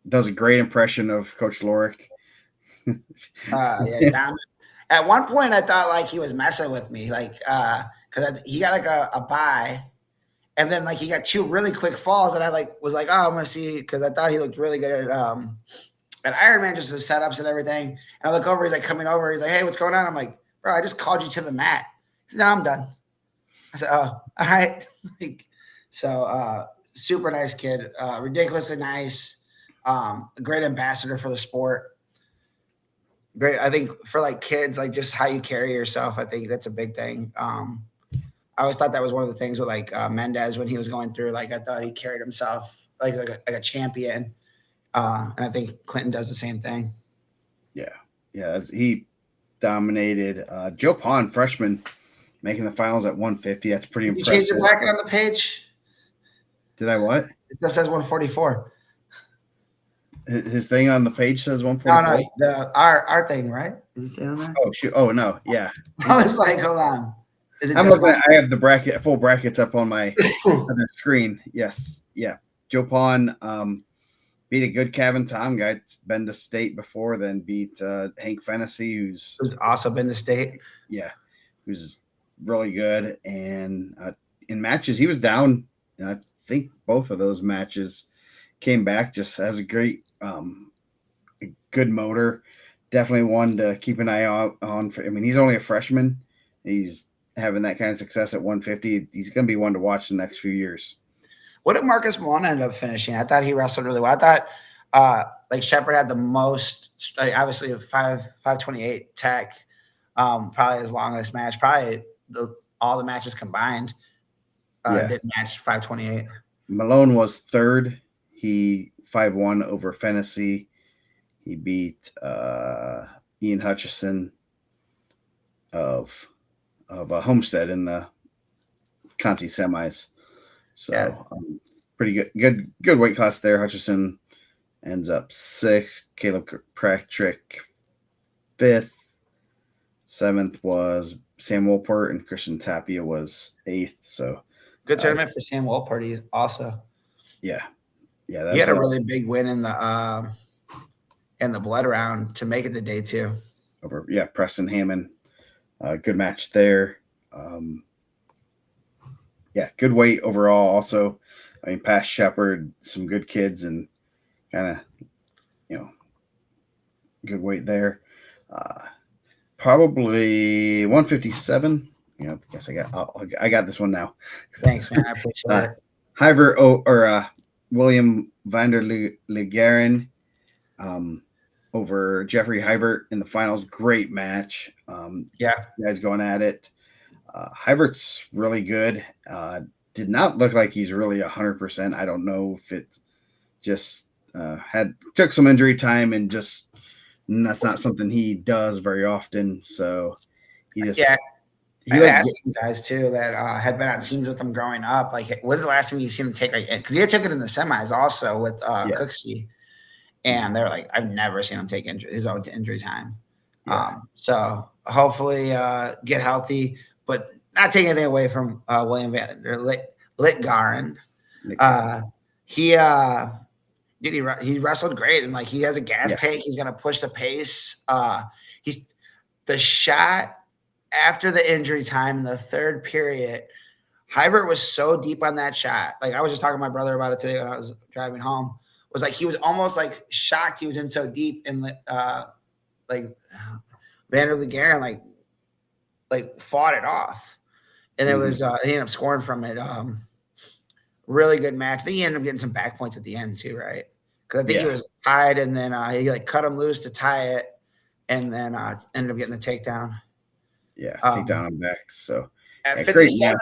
Does a great impression of Coach Lorick. Yeah, at one point I thought like he was messing with me, like because he got like a bye, and then like he got 2 really quick falls, and I like was like, oh, I'm gonna see, because I thought he looked really good at Ironman, just the setups and everything. And I look over, he's like coming over, he's like, hey, what's going on? I'm like, bro, I just called you to the mat. He said, no, I'm done. I said, oh, all right. So super nice kid, ridiculously nice, a great ambassador for the sport. Great. I think for like kids, like just how you carry yourself, I think that's a big thing. I always thought that was one of the things with like Mendez when he was going through. Like I thought he carried himself like a champion, and I think Clinton does the same thing. Yeah, he dominated. Joe Pond, freshman, making the finals at 150. That's pretty impressive. You changed your bracket on the page? Did I what? It just says 144. His thing on the page says 144. No, our thing, right? Is it on there? Oh shoot! Oh no, yeah. I was like, hold on. I'm looking at. I have the full brackets up on my other screen. Yes, yeah. Joe Pond beat a good Kevin Tom guy. It's been to state before. Then beat Hank Fennessy, who's also been to state. Yeah, who's really good. And in matches, he was down. And I think both of those matches came back. Just has a great, good motor. Definitely one to keep an eye out on. I mean, he's only a freshman. He's having that kind of success at 150. He's going to be one to watch the next few years. What did Marcus Malone end up finishing? I thought he wrestled really well. I thought like Shepard had the most, obviously a 528 tech, probably his longest match, probably all the matches combined didn't match 528. Malone was 3rd. He 5-1 over Fennessy. He beat Ian Hutchison of Homestead in the Conti semis. So pretty good weight class there. Hutchison ends up 6th. Caleb Patrick 5th. 7th was Sam Wolpert, and Christian Tapia was 8th. So good tournament for Sam Wolpert also. Yeah. He had a really big win in the blood round to make it to day 2. Over Preston Hammond. Good match there. Good weight overall. Also, I mean, past Shepard, some good kids, and kind of, good weight there. Probably 157. I guess I got this one now. Thanks, man. I appreciate it. Hiver William Vander Legaren over Jeffrey Hivert in the finals. Great match. Guys going at it. Hivert's really good. Did not look like he's really 100%. I don't know if it just took some injury time, and just that's not something he does very often. So he just I asked some guys too that had been on teams with him growing up. Like, when's the last time you seen him take because he took it in the semis also with Cooksey, and they're like, I've never seen him take his own injury time. So hopefully get healthy, but not taking anything away from William Van Litgaren. He wrestled great, and like he has a gas tank. He's gonna push the pace. He's the shot after the injury time in the 3rd period. Hivert was so deep on that shot. Like I was just talking to my brother about it today when I was driving home. Was like he was almost like shocked he was in so deep, and like Vander Legaren like fought it off. and it was he ended up scoring from it. Really good match. I think he ended up getting some back points at the end too, right? Because I think he was tied, and then he like cut him loose to tie it, and then ended up getting the takedown. Yeah, takedown on back. So at 57,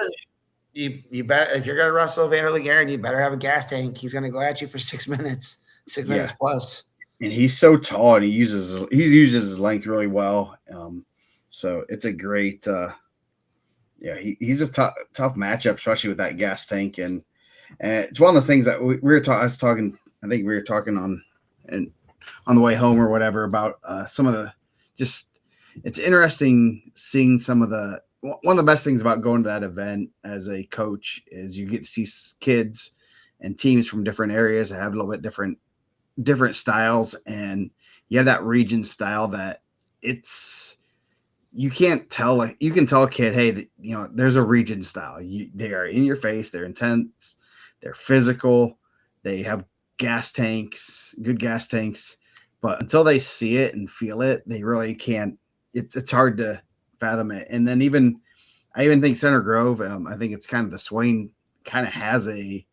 you bet if you're gonna wrestle Vanderlei Garen, you better have a gas tank. He's gonna go at you for 6 minutes, 6 minutes plus. And he's so tall, and he uses his length really well. So it's a great, he's a tough matchup, especially with that gas tank, and it's one of the things that we were talking. I think we were talking on the way home or whatever about some of the just. It's interesting seeing some of the. One of the best things about going to that event as a coach is you get to see kids and teams from different areas that have a little bit different styles, and you have that region style that you can tell a kid, hey, there's a region style. They are in your face, they're intense, they're physical, they have good gas tanks, but until they see it and feel it, they really can't. It's hard to fathom it. And then I even think Center Grove, I think it's kind of the Swain kind of has a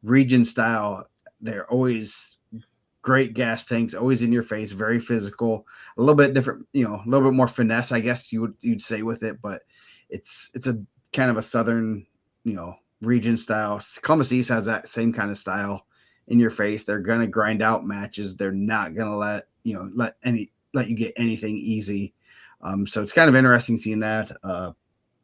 region style. They're always great gas tanks, always in your face, very physical, a little bit different, a little bit more finesse, I guess you'd say with it, but it's a kind of a Southern, region style. Columbus East has that same kind of style in your face. They're going to grind out matches. They're not going to let you get anything easy. So it's kind of interesting seeing that.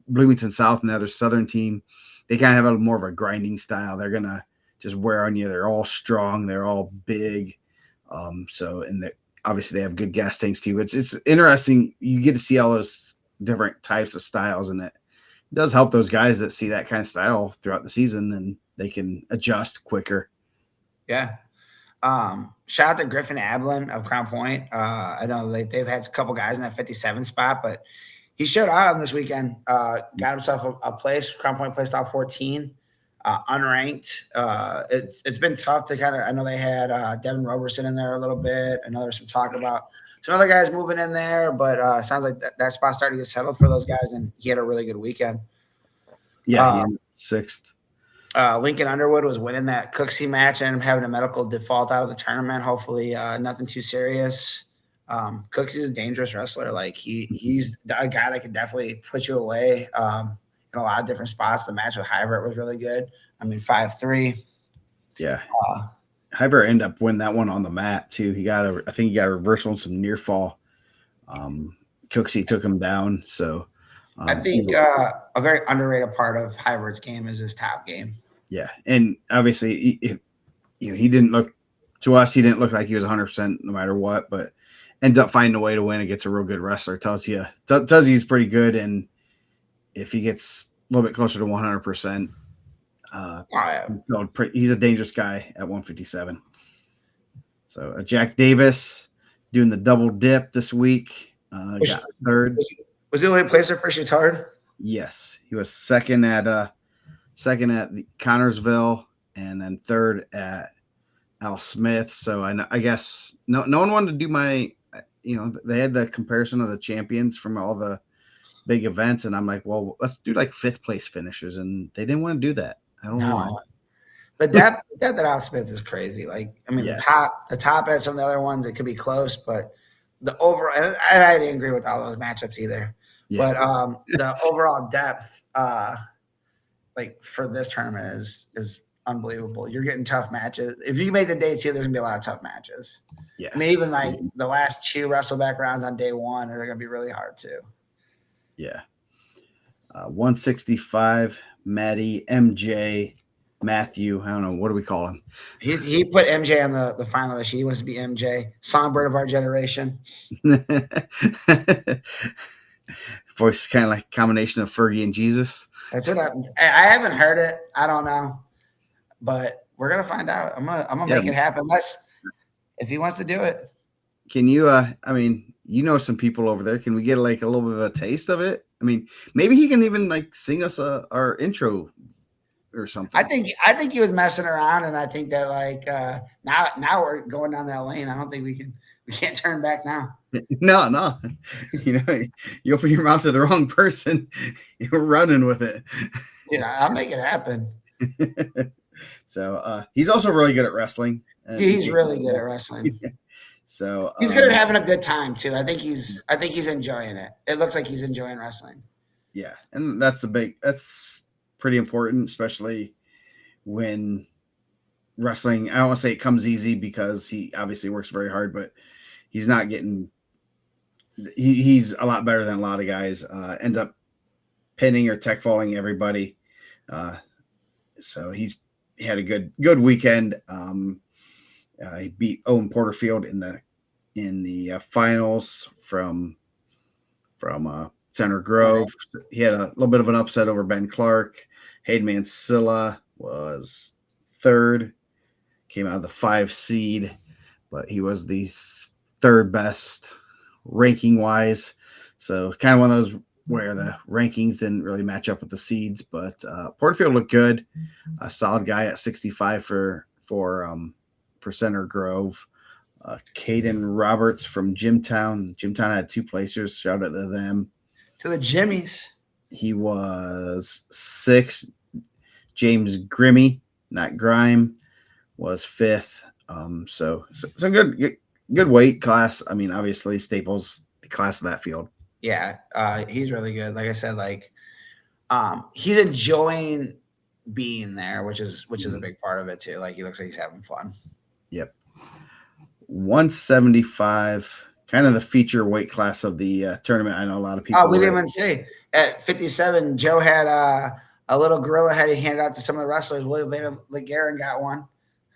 Bloomington South, another Southern team, they kind of have a more of a grinding style. They're going to just wear on you. They're all strong. They're all big. And obviously they have good gas tanks too. It's interesting. You get to see all those different types of styles, and it does help those guys that see that kind of style throughout the season, and they can adjust quicker. Yeah. Shout out to Griffin Ablin of Crown Point. I know they've had a couple guys in that 57 spot, but he showed out on this weekend. Got himself a place. Crown Point placed off 14, unranked. It's been tough to kind of. I know they had Devin Roberson in there a little bit. I know there's some talk about some other guys moving in there, but sounds like that spot's starting to get settled for those guys, and he had a really good weekend. Yeah, sixth. Lincoln Underwood was winning that Cooksey match and having a medical default out of the tournament. Hopefully, nothing too serious. Cooksey's a dangerous wrestler. Like he's a guy that can definitely put you away in a lot of different spots. The match with Hyvert was really good. 5-3. Yeah. Hyvert ended up winning that one on the mat too. I think he got a reversal and some near fall. Cooksey took him down. So I think a very underrated part of Hybert's game is his top game. Yeah, and obviously, he didn't look to us. He didn't look like he was 100% no matter what, but ends up finding a way to win against a real good wrestler. Tells you he's pretty good, and if he gets a little bit closer to 100%, he's a dangerous guy at 157. So Jack Davis doing the double dip this week. Got third. Was he the only placer for Chittard? Yes, he was second at the Connorsville, and then third at Al Smith. So I guess no one wanted to do my. They had the comparison of the champions from all the big events, and I'm like, well, let's do like fifth place finishers, and they didn't want to do that. I don't know why. The depth at Al Smith is crazy. The top at some of the other ones, it could be close, but the overall, and I didn't agree with all those matchups either. Yeah. But the overall depth, for this tournament is unbelievable. You're getting tough matches. If you make the day two, there's gonna be a lot of tough matches. Yeah. Even the last two wrestleback rounds on day one are gonna be really hard too. Yeah. 165, Maddie, MJ, Matthew. I don't know. What do we call him? He put MJ on the final sheet. He wants to be MJ, songbird of our generation. Voice kind of like a combination of Fergie and Jesus. That's what I haven't heard it. I don't know, but we're gonna find out. I'm gonna make it happen. If he wants to do it. Can you? Some people over there. Can we get like a little bit of a taste of it? Maybe he can even sing us our intro or something. I think he was messing around, and I think that now we're going down that lane. I don't think we can We can't turn back now. No. You open your mouth to the wrong person, you're running with it. Dude, I'll make it happen. So he's also really good at wrestling. Dude, he's really good at wrestling. So He's good at having a good time too. I think he's enjoying it. It looks like he's enjoying wrestling. yeah, and that's pretty important, especially when wrestling. I don't want to say it comes easy because he obviously works very hard, but he's not getting. He's a lot better than a lot of guys. End up pinning or tech falling everybody. So he had a good weekend. He beat Owen Porterfield in the finals from Center Grove. He had a little bit of an upset over Ben Clark. Hayden Mansilla was third, came out of the 5 seed, but he was the third best ranking wise. So kind of one of those where the rankings didn't really match up with the seeds, but Porterfield looked good. A solid guy at 65 for Center Grove. Caden Roberts from Jimtown. Jimtown had 2 placers. Shout out to them. To the Jimmies. He was 6th. James Grimmy, not Grime, was 5th. So some good weight class. I mean, obviously Staples, the class of that field. Yeah, he's really good. Like I said, he's enjoying being there, which is a big part of it too. Like he looks like he's having fun. Yep. 175, kind of the feature weight class of the tournament. I know a lot of people. Oh, we didn't even say at 57, Joe had a little gorilla head he handed out to some of the wrestlers. William Van got one.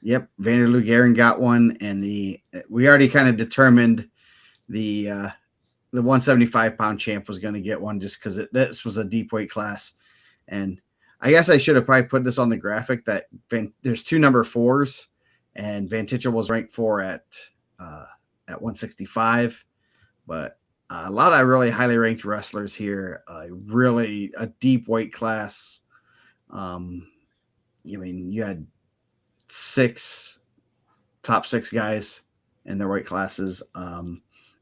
Yep, Vanderloo Garen got one, and we already kind of determined the 175-pound champ was going to get one just because this was a deep weight class. And I guess I should have probably put this on the graphic that there's 2 number 4s, and Van Tichel was ranked 4 at 165. But a lot of really highly ranked wrestlers here, really a deep weight class. I mean, you had top 6 guys in their weight classes.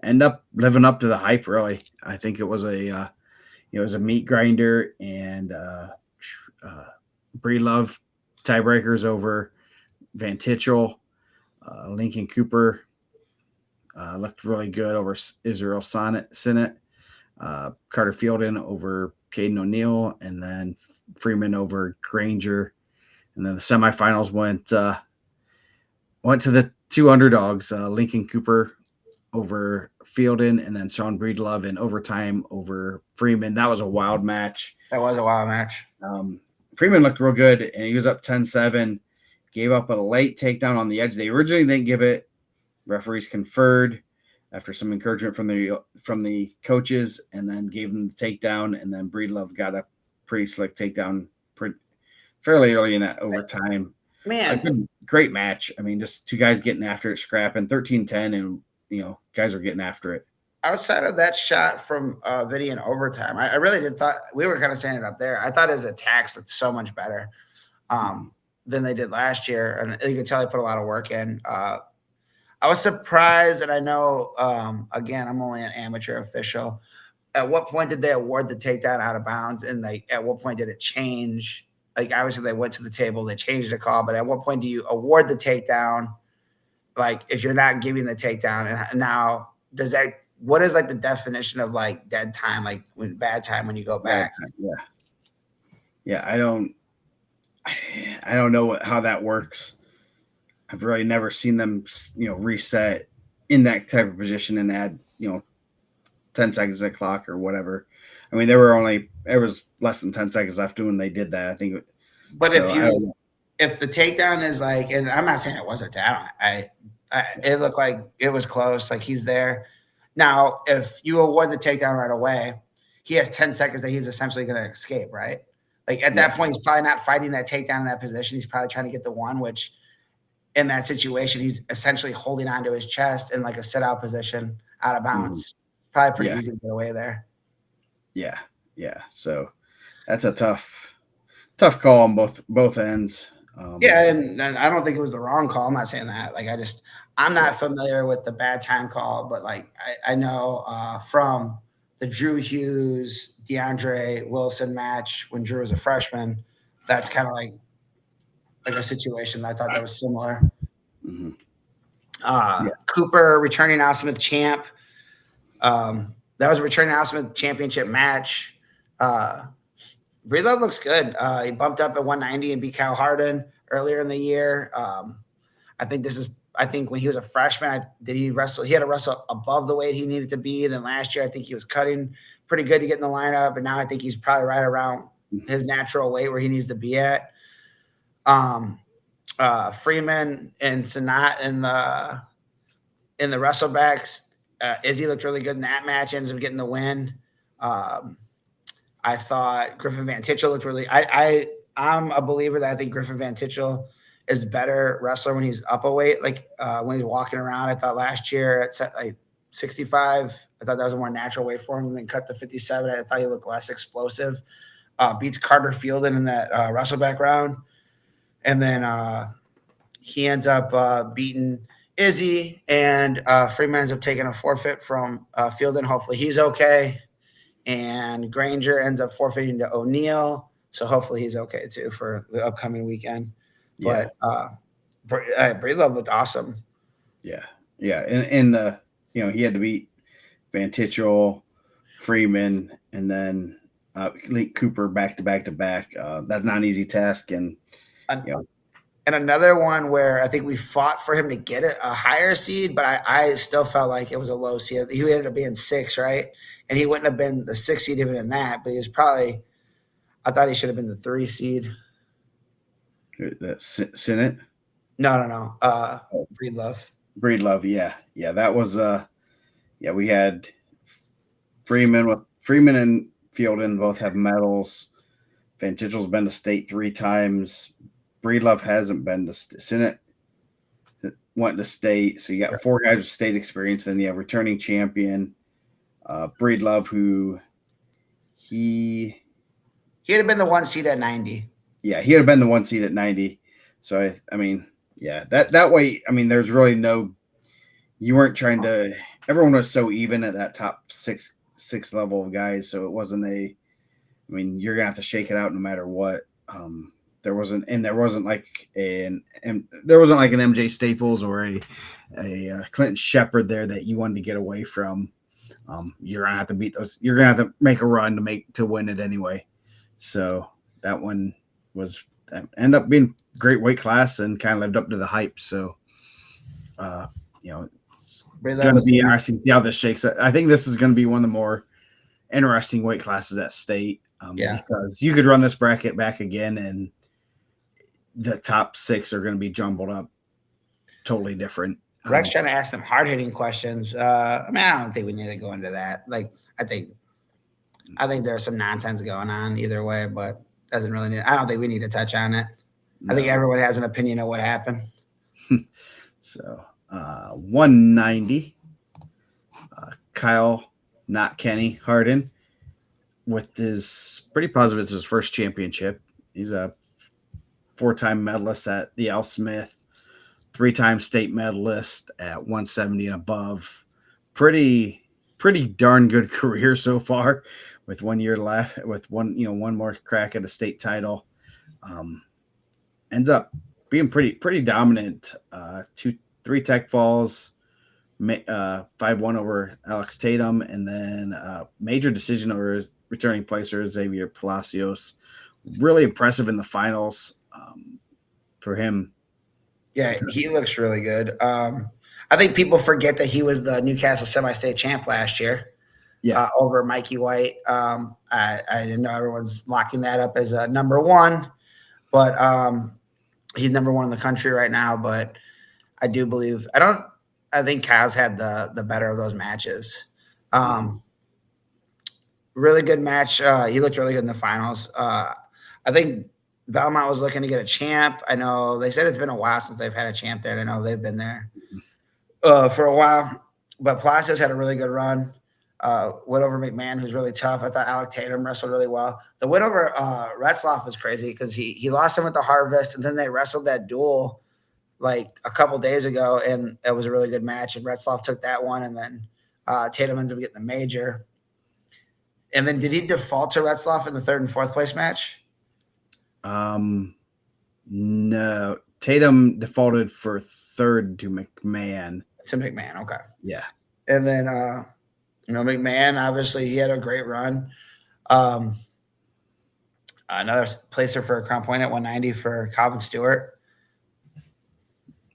End up living up to the hype. Really, I think it was a meat grinder, and Breedlove tiebreakers over Van Tichel. Lincoln Cooper looked really good over Israel Sinnott. Carter Fielden over Caden O'Neill, and then Freeman over Granger. And then the semifinals went to the 2 underdogs, Lincoln Cooper over Fielden, and then Sean Breedlove in overtime over Freeman. That was a wild match. That was a wild match. Freeman looked real good, and he was up 10-7, gave up a late takedown on the edge. They originally didn't give it. Referees conferred after some encouragement from the coaches, and then gave them the takedown, and then Breedlove got a pretty slick takedown fairly early in that overtime. Man, great match. I mean, just 2 guys getting after it, scrapping 13-10, and guys are getting after it. Outside of that shot from Vinny in overtime, I really did thought we were kind of saying it up there. I thought his attacks looked so much better than they did last year, and you could tell he put a lot of work in. I was surprised, and I know again, I'm only an amateur official. At what point did they award the takedown out of bounds, and at what point did it change? Like obviously they went to the table, they changed the call, but at what point do you award the takedown? Like if you're not giving the takedown, and now what is like the definition of like dead time, like bad time when you go back? Yeah. I don't know how that works. I've really never seen them, reset in that type of position and add, 10 seconds of the clock or whatever. I mean, there was less than 10 seconds left when they did that, I think. But so if the takedown is like, and I'm not saying it wasn't down, it looked like it was close, like he's there. Now, if you award the takedown right away, he has 10 seconds that he's essentially going to escape, right? Like at that point, he's probably not fighting that takedown in that position. He's probably trying to get the one, which in that situation, he's essentially holding onto his chest in like a sit-out position out of bounds. Probably pretty easy to get away there. Yeah. So that's a tough call on both ends. Yeah, and I don't think it was the wrong call. I'm not saying that. Like, I'm not familiar with the bad time call, but like I know from the Drew Hughes, DeAndre Wilson match when Drew was a freshman, that's kind of like a situation. I thought that was similar. Mhm. Cooper returning Al Smith champ. That was a returning Al Smith championship match. Breedlove looks good. He bumped up at 190 and beat Kyle Harden earlier in the year. I think when he was a freshman, he wrestle? He had to wrestle above the weight he needed to be. Then last year, I think he was cutting pretty good to get in the lineup, and now I think he's probably right around his natural weight where he needs to be at. Freeman and Sanat in the wrestlebacks. Izzy looked really good in that match, ends up getting the win. I thought Griffin Van Tichel looked really. I'm a believer that I think Griffin Van Tichel is a better wrestler when he's up a weight. Like when he's walking around, I thought last year at like 65, I thought that was a more natural weight for him. And then cut to 57, I thought he looked less explosive. Beats Carter Fielden in that wrestleback round, and then he ends up beating Izzy, and Freeman ends up taking a forfeit from Fielden. Hopefully he's okay. And Granger ends up forfeiting to O'Neal. So hopefully he's okay too for the upcoming weekend. Yeah. But Breedlove looked awesome. Yeah. Yeah. And he had to beat Van Tichel, Freeman, and then Link Cooper back to back. That's not an easy task. And another one where I think we fought for him to get a higher seed, but I still felt like it was a low seed. He ended up being 6, right? And he wouldn't have been the 6 seed even in that, but he was probably – I thought he should have been the 3 seed. That Senate? No. Breedlove, yeah. Yeah, that was we had Freeman and Fielden both have medals. Van Tichel's been to state 3 times. Breedlove hasn't been to Senate. Went to state, so you got 4 guys with state experience. Then you have returning champion Breedlove, who he'd have been the 1 seed at 90. Yeah, he'd have been the 1 seed at 90. So I mean, yeah, that way. I mean, there's really no. You weren't trying to. Everyone was so even at that top six level of guys, so it wasn't a. I mean, you're gonna have to shake it out no matter what. There wasn't like an MJ Staples or a Clinton Shepard there that you wanted to get away from. You're gonna have to beat those. You're gonna have to make a run to win it anyway. So that one ended up being a great weight class and kind of lived up to the hype. So, it's going to be interesting to see how this shakes out. I think this is going to be one of the more interesting weight classes at state. Because you could run this bracket back again and the top 6 are going to be jumbled up totally different. Rex trying to ask them hard-hitting questions. I don't think we need to go into that. Like, I think there's some nonsense going on either way, but doesn't really need. I don't think we need to touch on it. No. I think everyone has an opinion of what happened. So, 190. Kyle, not Kenny Harden, with his pretty positive. It's his first championship. He's a 4-time medalist at the Al Smith, 3-time state medalist at 170 and above. Pretty darn good career so far, with 1 year left, with one more crack at a state title. Ends up being pretty dominant. 3 tech falls, 5-1 over Alex Tatum, and then major decision over his returning placer Xavier Palacios. Really impressive in the finals for him. Yeah, he looks really good. I think people forget that he was the Newcastle semi-state champ last year. Yeah, over Mikey White. I didn't know everyone's locking that up as a number 1, but he's number 1 in the country right now. But I do believe I think Kyle's had the better of those matches. Really good match. He looked really good in the finals. I think Belmont was looking to get a champ. I know they said it's been a while since they've had a champ there. And I know they've been there for a while. But Palacios had a really good run. win over McMahon, who's really tough. I thought Alec Tatum wrestled really well. The win over Retzloff was crazy because he lost him at the Harvest, and then they wrestled that duel like a couple days ago, and it was a really good match. And Retzloff took that one, and then Tatum ends up getting the major. And then did he default to Retzloff in the third and fourth place match? No. Tatum defaulted for third to McMahon. To McMahon, okay. Yeah. And then McMahon, obviously he had a great run. Another placer for a Crown Point at 190 for Calvin Stewart.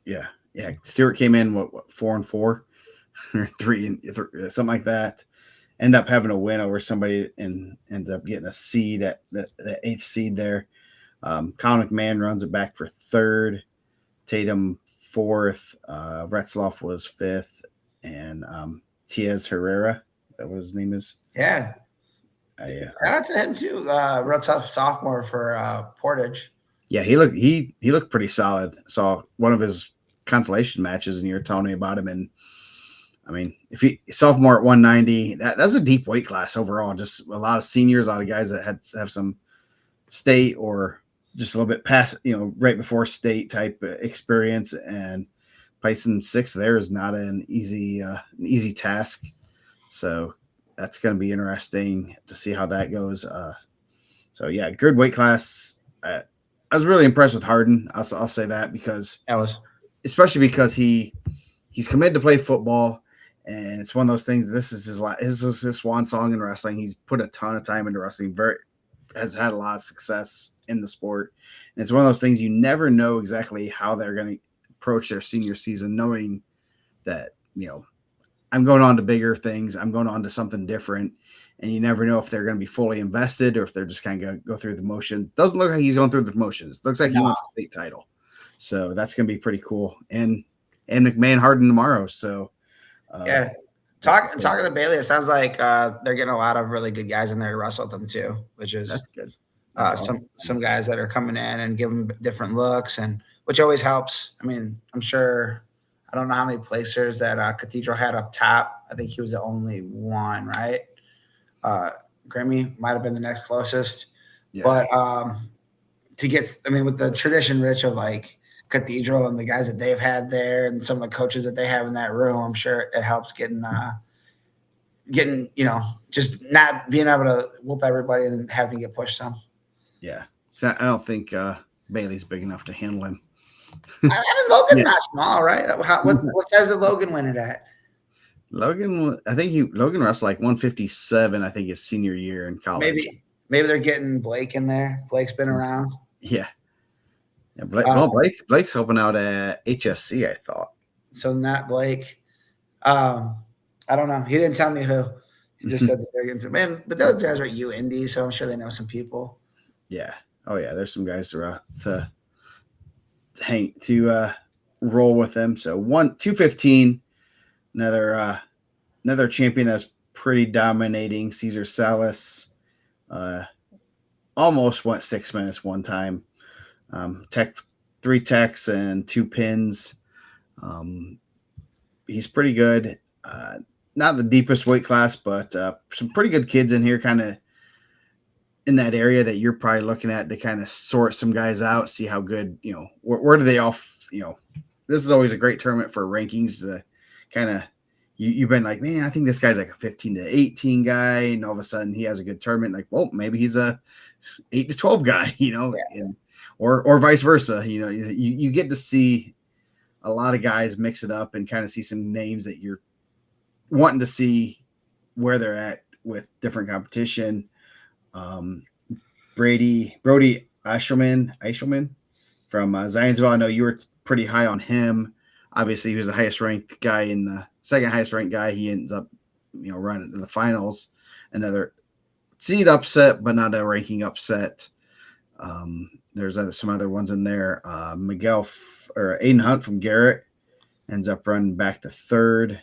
Yeah. Stewart came in what 4-4 or 3 something like that. End up having a win over somebody and ends up getting a seed at the 8th seed there. Colin McMahon runs it back for third. Tatum 4th. Retzloff was 5th, and Tiez Herrera, that was his name is. Yeah. Shout out to him too. Real tough sophomore for Portage. Yeah, he looked pretty solid. Saw one of his consolation matches, and you were telling me about him. And I mean, if he sophomore at 190, that's a deep weight class overall. Just a lot of seniors, a lot of guys that have some state or just a little bit past, right before state type experience, and placing 6th there is not an easy task. So that's going to be interesting to see how that goes. So yeah, good weight class. I was really impressed with Harden. I'll say that especially because he's committed to play football. And it's one of those things. This is his swan song in wrestling. He's put a ton of time into wrestling. Has had a lot of success in the sport. And it's one of those things you never know exactly how they're going to approach their senior season, knowing that I'm going on to bigger things. I'm going on to something different, and you never know if they're going to be fully invested or if they're just kind of go through the motion. Doesn't look like he's going through the motions. Looks like he wants a state title, so that's going to be pretty cool. And McMahon Harden tomorrow. So. Yeah. Talking to Bailey, it sounds like they're getting a lot of really good guys in there to wrestle with them too, which is that's good. Some guys that are coming in and give them different looks, and which always helps. I mean, I'm sure I don't know how many placers that Cathedral had up top. I think he was the only one, right? Grimmy might have been the next closest, but with the tradition rich of like Cathedral and the guys that they've had there and some of the coaches that they have in that room, I'm sure it helps getting just not being able to whoop everybody and having to get pushed some. Yeah. So I don't think Bailey's big enough to handle him. Logan's not small, right? What size did Logan win it at? Logan wrestled like 157, I think, his senior year in college. Maybe they're getting Blake in there. Blake's been around. Yeah. Blake's helping out at HSC, I thought. So not Blake. I don't know. He didn't tell me who. He just said that they're getting some. Man, but those guys are at UIndy, so I'm sure they know some people. Yeah. Oh yeah. There's some guys to roll with them. So 215. Another champion that's pretty dominating. Cesar Salas. Almost went 6 minutes one time. 3 techs and 2 pins. He's pretty good. Not the deepest weight class, but some pretty good kids in here, kind of in that area that you're probably looking at to kind of sort some guys out, see how good, where do they all, this is always a great tournament for rankings to kind of, you've been like, man, I think this guy's like a 15 to 18 guy. And all of a sudden he has a good tournament. Like, well, maybe he's a 8 to 12 guy, or vice versa. You get to see a lot of guys mix it up and kind of see some names that you're wanting to see where they're at with different competition. Brody Eichelman from Zionsville. I know you were pretty high on him. Obviously, he was the highest ranked guy in the second highest ranked guy. He ends up, running to the finals. Another seed upset, but not a ranking upset. There's some other ones in there. Aiden Hunt from Garrett ends up running back to third.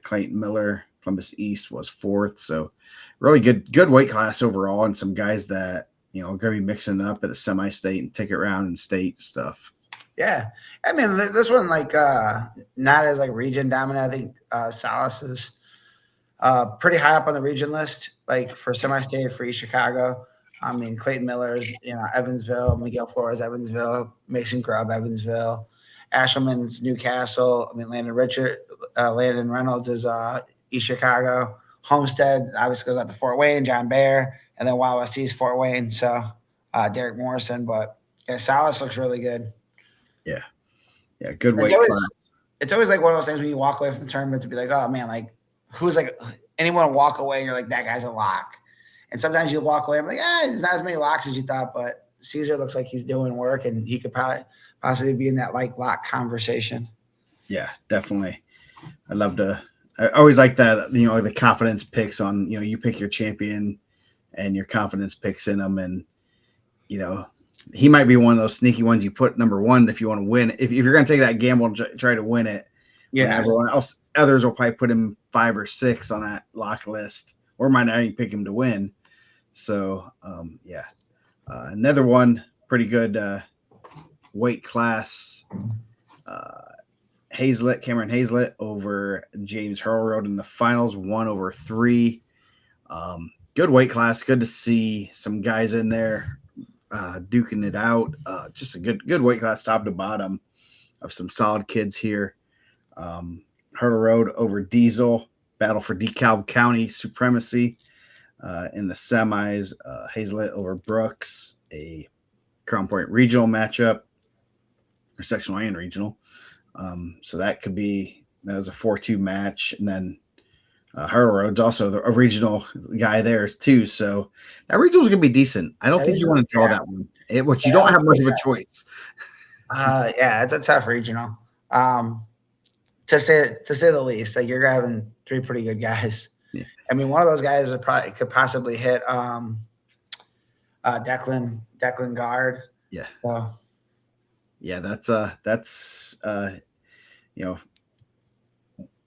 Clayton Miller, Columbus East, was fourth. So really good weight class overall, and some guys that are going to be mixing it up at the semi-state and ticket round and state stuff. Yeah, I mean this one not as like region dominant. I think Salas is Pretty high up on the region list, like for semi-state for East Chicago. I mean, Clayton Miller's, Evansville, Miguel Flores, Evansville, Mason Grubb, Evansville, Ashelman's Newcastle. I mean, Landon Reynolds is East Chicago. Homestead obviously goes out to Fort Wayne, John Bear, and then Wild West East, Fort Wayne. So Derek Morrison, but yeah, Salas looks really good. Yeah, yeah, good It's weight always class. it's always like one of those things when you walk away from the tournament to be like, oh man, like who's like anyone walk away and you're like that guy's a lock. And sometimes you walk away, I'm like, there's not as many locks as you thought, but Caesar looks like he's doing work and he could probably possibly be in that like lock conversation. Yeah, definitely. I always like that, the confidence picks on, you pick your champion and your confidence picks in them. And, he might be one of those sneaky ones you put number one if you want to win. If you're going to take that gamble and try to win it, Yeah. Others will probably put him 5 or 6 on that lock list, or might not even pick him to win. So, another one pretty good weight class. Cameron Hazlett over James Hurlroad in the finals, 1/3. Good weight class. Good to see some guys in there duking it out. Just a good weight class, top to bottom, of some solid kids here. Hurlroad over Diesel, battle for DeKalb County supremacy in the semis. Hazlett over Brooks, a Crown Point regional matchup, or sectional and regional. So that was a 4-2 match. And then Hurlroad's also a regional guy there too. So that regional is going to be decent. I don't think you want to draw that one, which you don't have much of a choice. Yeah, it's a tough regional. To say the least. Like you're having 3 pretty good guys. Yeah. I mean, one of those guys could possibly hit Declan Guard. Yeah. So. Yeah, that's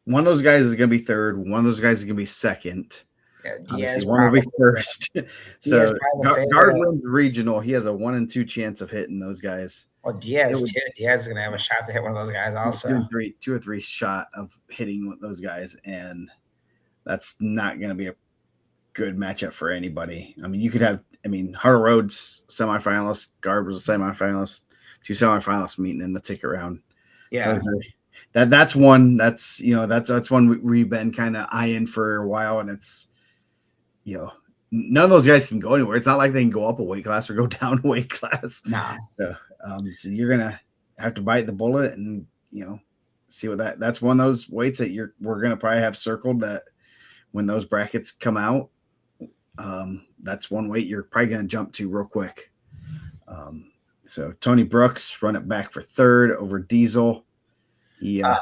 one of those guys is going to be third. One of those guys is going to be second. Yeah, Diaz one will be first. So Guard wins regional. He has a 1 in 2 chance of hitting those guys. Well, Diaz is going to have a shot to hit one of those guys also. 2 or 3 shot of hitting those guys, and that's not going to be a good matchup for anybody. I mean, you could have. I mean, Hurlroad's semifinalist. Guard was a semifinalist. 2 semifinalists meeting in the ticket round. Yeah. That's one that's one we've been kind of eyeing for a while, and it's none of those guys can go anywhere. It's not like they can go up a weight class or go down a weight class. No. So you're gonna have to bite the bullet and see what that's one of those weights that we're gonna probably have circled, that when those brackets come out, that's one weight you're probably gonna jump to real quick. So Tony Brooks run it back for third over Diesel. Yeah,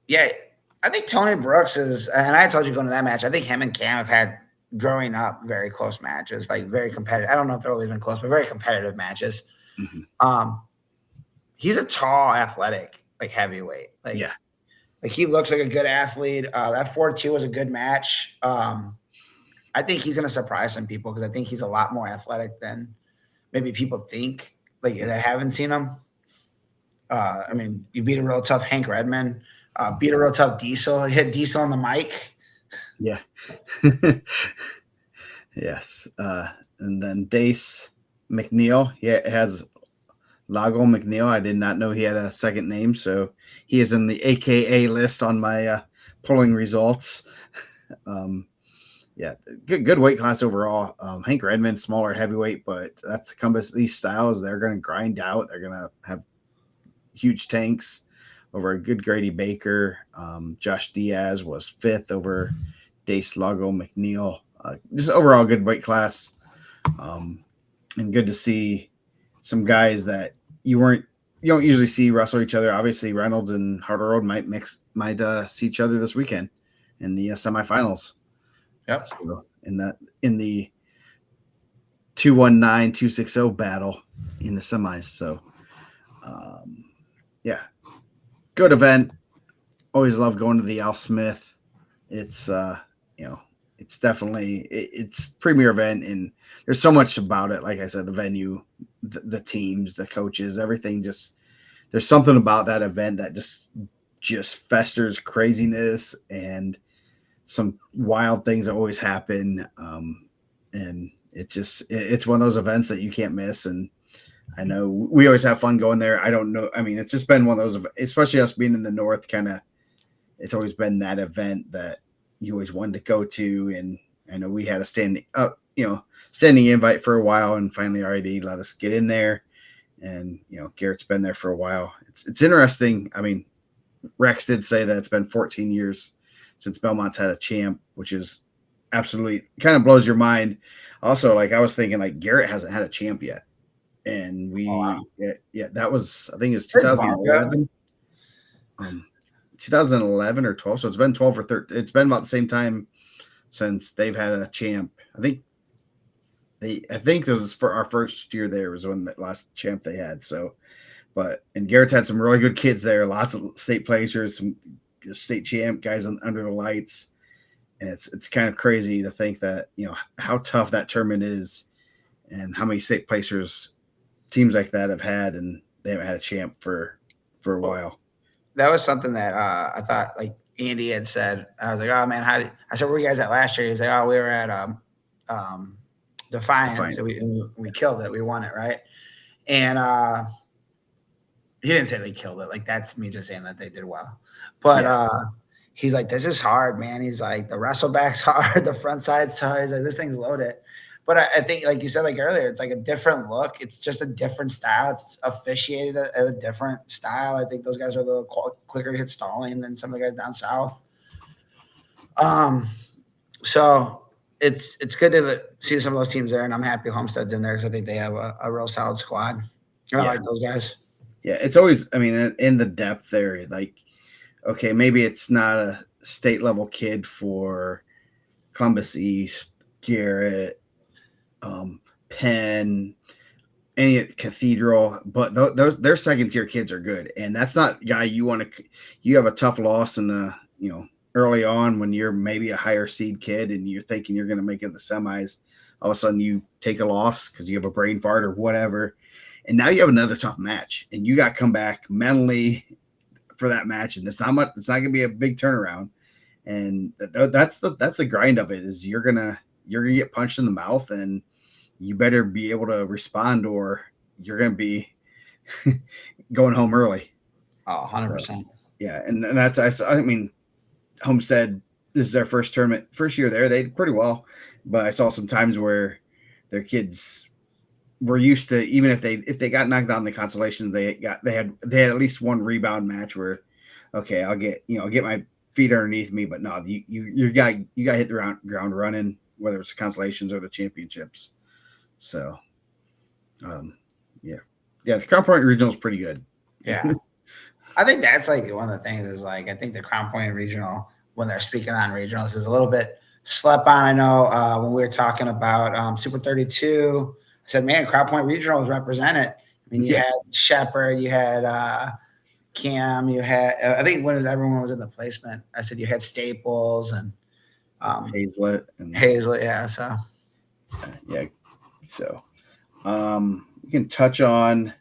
I think Tony Brooks is, and I told you going to that match, I think him and Cam have had growing up very close matches, like very competitive. I don't know if they've always been close, but very competitive matches. Mm-hmm. He's a tall, athletic, like heavyweight. Like he looks like a good athlete. That 4-2 was a good match. I think he's going to surprise some people because I think he's a lot more athletic than maybe people think, like that haven't seen him. I mean, you beat a real tough Hank Redmond, beat a real tough Diesel, hit Diesel on the mic. Yeah. Yes. And then Dace McNeil. Yeah, it has Lago McNeil. I did not know he had a second name, so he is in the AKA list on my polling results. Yeah, good weight class overall. Hank Redmond, smaller heavyweight, but that's Compass. These styles, they're going to grind out. They're going to have huge tanks over a good Grady Baker. Josh Diaz was 5th over Dace Lago McNeil. Just overall good weight class. And good to see some guys that you don't usually see wrestle each other. Obviously, Reynolds and Hurlroad might see each other this weekend in the semifinals. Yep. So in the 219-260 battle in the semis. So yeah, good event. Always love going to the Al Smith. It's it's definitely it's premier event, and there's so much about it. Like I said, the venue, the teams, the coaches, everything. Just there's something about that event that just festers craziness and some wild things that always happen. And it's one of those events that you can't miss. And I know we always have fun going there. I don't know. I mean, it's just been one of those, especially us being in the North, kind of, it's always been that event that you always wanted to go to. And I know we had a standing invite for a while, and finally RID let us get in there. And, Garrett's been there for a while. It's interesting. I mean, Rex did say that it's been 14 years since Belmont's had a champ, which is absolutely kind of blows your mind. Also, like I was thinking, like Garrett hasn't had a champ yet, and that was, I think it's 2011, 2011 or 12. So it's been 12 or 13. It's been about the same time since they've had a champ. I think this is for our first year there was when the last champ they had. So, and Garrett's had some really good kids there, lots of state placers, some state champ guys under the lights. And it's kind of crazy to think that, how tough that tournament is and how many state placers teams like that have had, and they haven't had a champ for a while. That was something that I thought like Andy had said. I was like, oh man, I said, where were you guys at last year? He's like, oh, we were at Defiance. So we killed it. We won it, right? And he didn't say they killed it. Like that's me just saying that they did well. But he's like, this is hard, man. He's like, the wrestle back's hard, the front side's tough. He's like, this thing's loaded. But I think, like you said, like earlier, it's like a different look. It's just a different style. It's officiated at a different style. I think those guys are a little quicker to hit stalling than some of the guys down south. So it's good to see some of those teams there, and I'm happy Homestead's in there because I think they have a real solid squad. I like those guys. Yeah, it's always, I mean, in the depth there, like, okay, maybe it's not a state level kid for Columbus East, Garrett, Penn, any Cathedral, but their second tier kids are good, and that's not guy you have a tough loss in the early on when you're maybe a higher seed kid and you're thinking you're going to make it the semis. All of a sudden you take a loss because you have a brain fart or whatever, and now you have another tough match, and you got to come back mentally for that match, and it's not going to be a big turnaround, and that's the grind of it. Is you're gonna get punched in the mouth, and you better be able to respond, or you're going to be going home early. Oh, 100%. Yeah. And that's, I mean, Homestead, this is their first year there. They did pretty well, but I saw some times where their kids were used to, even if they got knocked out in the consolations, they had at least one rebound match where, okay, I'll get my feet underneath me, but no, you got to hit the ground running, whether it's the consolations or the championships. So, the Crown Point Regional is pretty good. Yeah. I think that's like one of the things is like, I think the Crown Point Regional, when they're speaking on regionals, is a little bit slept on. I know when we were talking about Super 32, I said, man, Crown Point Regional was represented. I mean, you had Shepherd, you had Cam, you had, I think everyone was in the placement, I said you had Staples and Hazlett. Yeah. So, yeah. So, we can touch on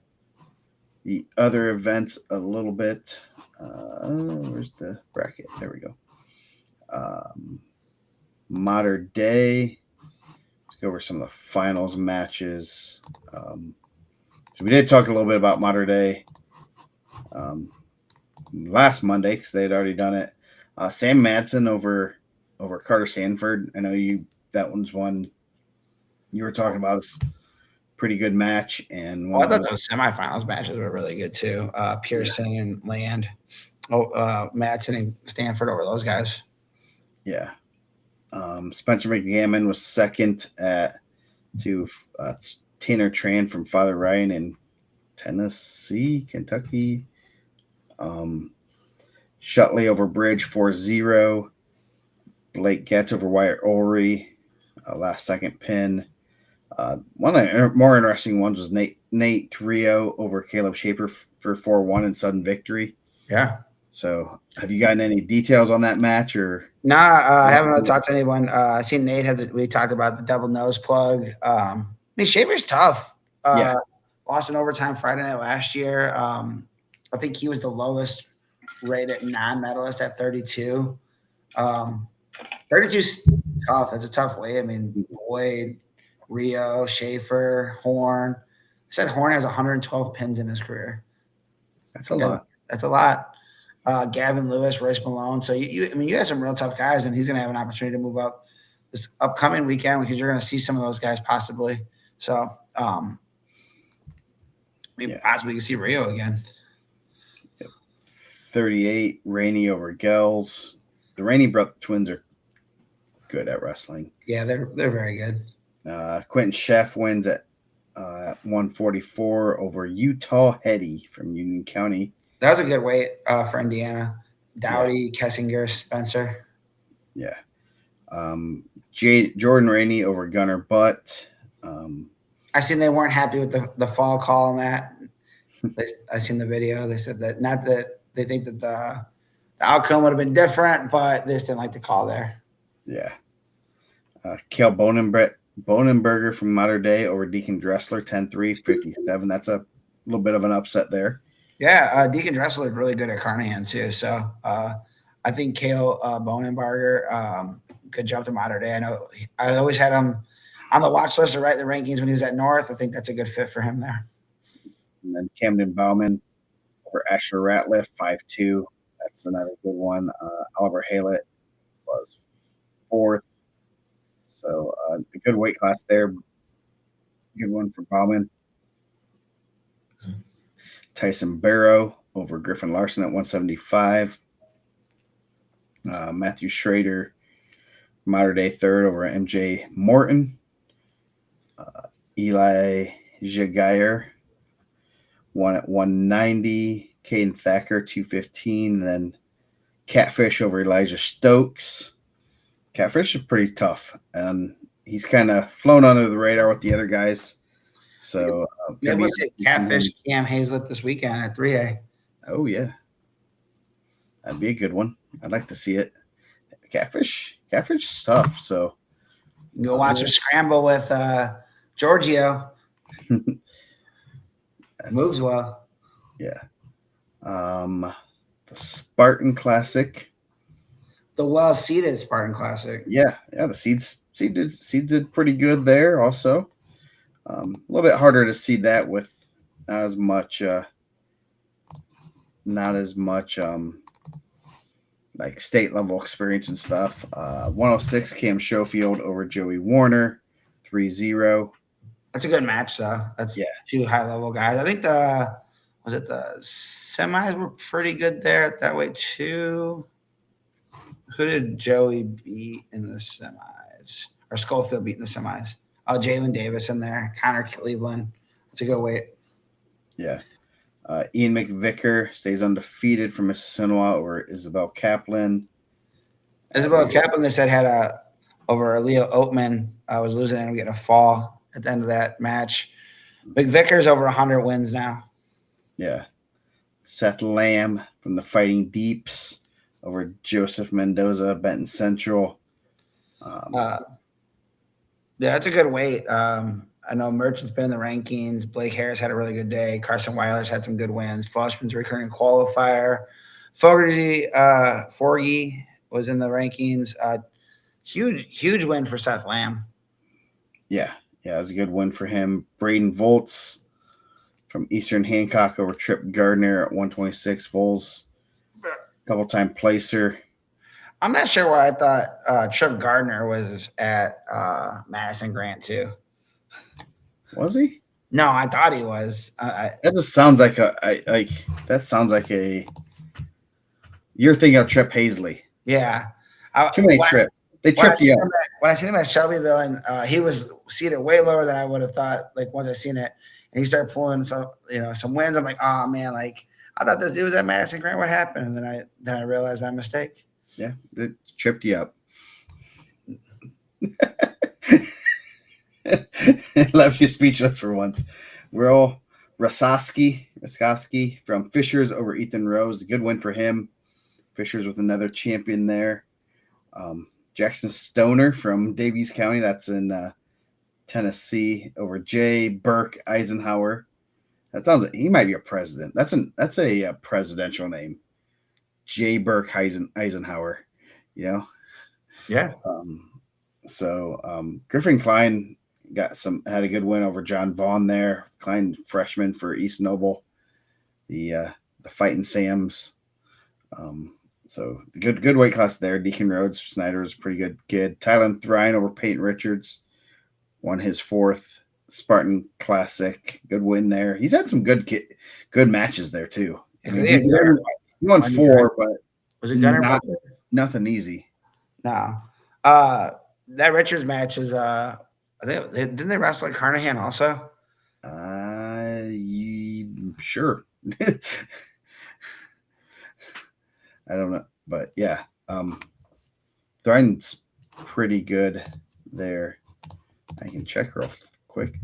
the other events a little bit. Where's the bracket? There we go. Modern Day. Let's go over some of the finals matches. So we did talk a little bit about Modern Day last Monday because they had already done it. Sam Madsen over Carter Sanford. I know that one's one you were talking about. This pretty good match, and I thought those semifinals matches were really good too. Pearson and Land, Madsen and Stanford over those guys. Yeah. Spencer McGammon was second to Tanner Tran from Father Ryan in Kentucky. Shutley over Bridge 4-0. Blake Getz over Wyatt Ulrey. Last second pin. One of the more interesting ones was Nate Rio over Caleb Shaper for 4-1 and sudden victory. Yeah. So, have you gotten any details on that match or? Nah, I haven't talked to anyone. I seen Nate we talked about the double nose plug. I mean, Shaper's tough. Lost in overtime Friday night last year. I think he was the lowest rated non-medalist at 32. 32 is tough. That's a tough weight. I mean, Boyd, Rio, Schaefer, Horn. I said Horn has 112 pins in his career. That's a lot. That's a lot. Gavin Lewis, Royce Malone. So I mean, you have some real tough guys, and he's going to have an opportunity to move up this upcoming weekend because you're going to see some of those guys possibly. So, possibly you can see Rio again. 38, Rainey over Gels. The Rainey twins are good at wrestling. Yeah, they're very good. Quentin Sheff wins at 144 over Utah Hetty from Union County. That was a good weight for Indiana. Dowdy, Kessinger, Spencer. Yeah. Jordan Rainey over Gunnar Butt. I seen they weren't happy with the fall call on that. I seen the video. They said that not that they think that the outcome would have been different, but they just didn't like the call there. Yeah. Kale Bonenberger from Mater Dei over Deacon Dressler, 10-3, 57. That's a little bit of an upset there. Yeah, Deacon Dressler is really good at Carnahan too. So I think Kale Bonenberger could jump to Mater Dei. I know I always had him on the watch list or right in the rankings when he was at North. I think that's a good fit for him there. And then Camden Bauman over Asher Ratliff, 5-2. That's another good one. Oliver Haylett was 4th. So a good weight class there. Good one for Bauman. Tyson Barrow over Griffin Larson at 175. Matthew Schrader, Mater Dei 3rd over MJ Morton. Eli Jagier won at 190. Caden Thacker, 215. And then Catfish over Elijah Stokes. Catfish is pretty tough, and he's kind of flown under the radar with the other guys. So we'll see Catfish Cam Hazlett this weekend at 3A. Oh yeah, that'd be a good one. I'd like to see it. Catfish is tough. So you go watch him scramble with Giorgio. Moves well. Yeah. The Spartan Classic. The well-seeded Spartan Classic. Yeah. The seeds did pretty good there also. A little bit harder to seed that with not as much like state level experience and stuff. 106 Cam Schofield over Joey Warner, 3-0. That's a good match though. That's two high level guys. I think the semis were pretty good there at that weight too. Who did Joey beat in the semis? Or Schofield beat in the semis? Oh, Jalen Davis in there. Connor Cleveland. That's a good weight. Yeah. Ian McVicker stays undefeated from Mississinawa over Isabel Kaplan. Isabel Kaplan, they said, had over Leo Oatman. Was losing and getting a fall at the end of that match. McVicker's over 100 wins now. Yeah. Seth Lamb from the Fighting Deeps over Joseph Mendoza, Benton Central. Yeah, that's a good weight. I know Merchant's been in the rankings. Blake Harris had a really good day. Carson Weiler's had some good wins. Flushman's a recurring qualifier. Forgy was in the rankings. Huge win for Seth Lamb. Yeah, it was a good win for him. Braden Volts from Eastern Hancock over Trip Gardner at 126. Volts, couple-time placer. I'm not sure why I thought Trip Gardner was at Madison Grant too. Was he? No, I thought he was. That just sounds like you're thinking of Trip Hazley. Yeah. Too many Trip. They tripped you up. When I seen him at Shelbyville, and he was seated way lower than I would have thought. Like once I seen it, and he started pulling some wins. I'm like, oh man, like I thought this dude was at Madison Grant. What happened? And then I realized my mistake. Yeah, it tripped you up. Left you speechless for once. Will Raskoski from Fishers over Ethan Rose. Good win for him. Fishers with another champion there. Jackson Stoner from Davies County. That's in Tennessee over Jay Burke Eisenhower. That sounds like he might be a president. That's a presidential name. Jay Burke Eisenhower. You know, Yeah. Griffin Klein had a good win over John Vaughn there. Klein freshman for East Noble, the Fighting Sams. So good weight class there. Deacon Rhodes Snyder was a pretty good kid. Tylen Thrine over Peyton Richards won his 4th Spartan Classic. Good win there. He's had some good matches there too. I mean, he won 4, but was it Gunner? Nothing easy. No. That Richards match is didn't they wrestle at Carnahan also? Sure. I don't know, but yeah, Thrine's pretty good there. I can check real quick.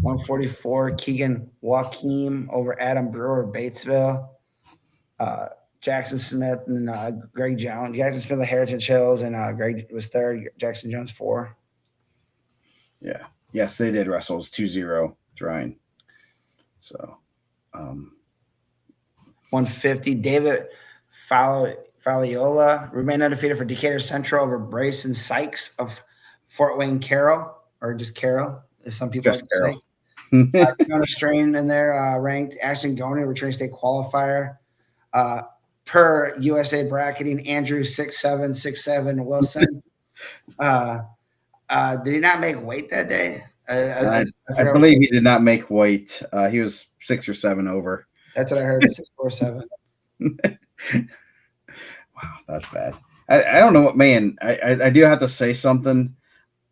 144 Keegan Joaquim over Adam Brewer Batesville. Jackson Smith and Greg Jones. Jackson Smith of Heritage Hills, and Greg was 3rd. Jackson Jones 4. Yeah. Yes, they did wrestle. It was 2-0 Thrine. So 150 David Faliola remained undefeated for Decatur Central over Brayson Sykes of Fort Wayne Carroll, or just Carroll, as some people like to say. Strain in there, ranked. Ashton Goni, returning state qualifier. Per USA bracketing, Andrew 6'7", Wilson. Did he not make weight that day? I believe he did not make weight. He was 6 or 7 over. That's what I heard. 6 or 7. Wow, that's bad. I don't know what, man. I do have to say something.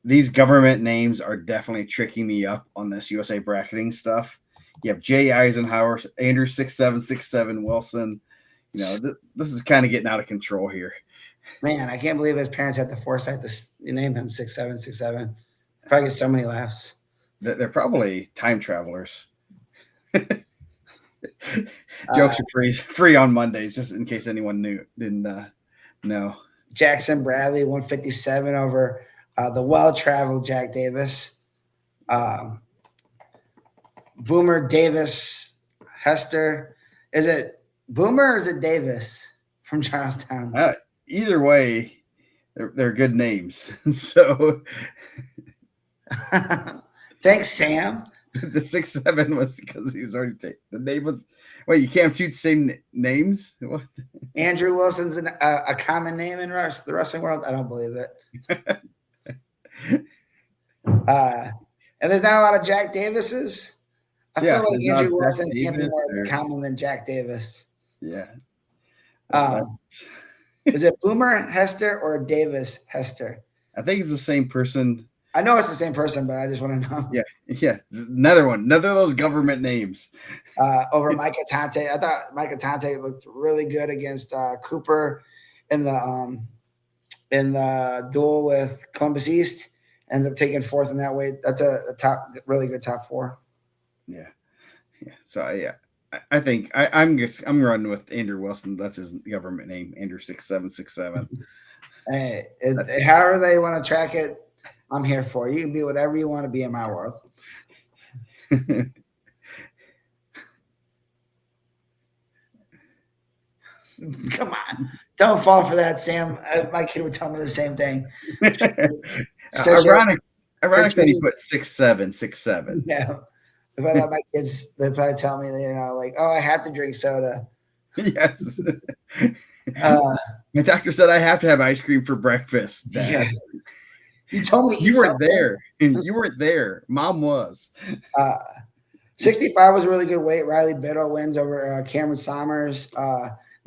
These government names are definitely tricking me up on this USA bracketing stuff. You have Jay Eisenhower, Andrew 6'7", Wilson. You know, this is kind of getting out of control here. Man, I can't believe his parents had the foresight to name him 6'7". Probably gets so many laughs. They're probably time travelers. Jokes are free on Mondays, just in case anyone didn't know. Jackson Bradley, 157 over the well-traveled Jack Davis. Boomer Davis Hester. Is it Boomer or is it Davis from Charlestown? Either way, they're good names. So thanks, Sam. The 6'7" was because he was already the name was. Wait, you can't shoot the same names? What? Andrew Wilson's a common name in the wrestling world. I don't believe it. And there's not a lot of Jack Davises. I feel like Andrew Wilson can't be more common than Jack Davis. Yeah. Is it Boomer Hester or Davis Hester? I think it's the same person. I know it's the same person, but I just want to know. Yeah. Another one. Another of those government names. Over Micah Tante. I thought Micah Tante looked really good against Cooper in the duel with Columbus East. Ends up taking 4th in that weight. That's a really good top 4. Yeah. So I think I'm running with Andrew Wilson. That's his government name, Andrew 6'7". Hey, however they want to track it, I'm here for it. You can be whatever you want to be in my world. Come on. Don't fall for that, Sam. My kid would tell me the same thing. Ironic that he put 6'7". Yeah. If I let my kids, they'd probably tell me, like, oh, I have to drink soda. Yes. My doctor said I have to have ice cream for breakfast. Dad. Yeah. You told me you weren't there. You weren't there. Mom was. 65 was a really good weight. Riley Biddle wins over Cameron Sommers.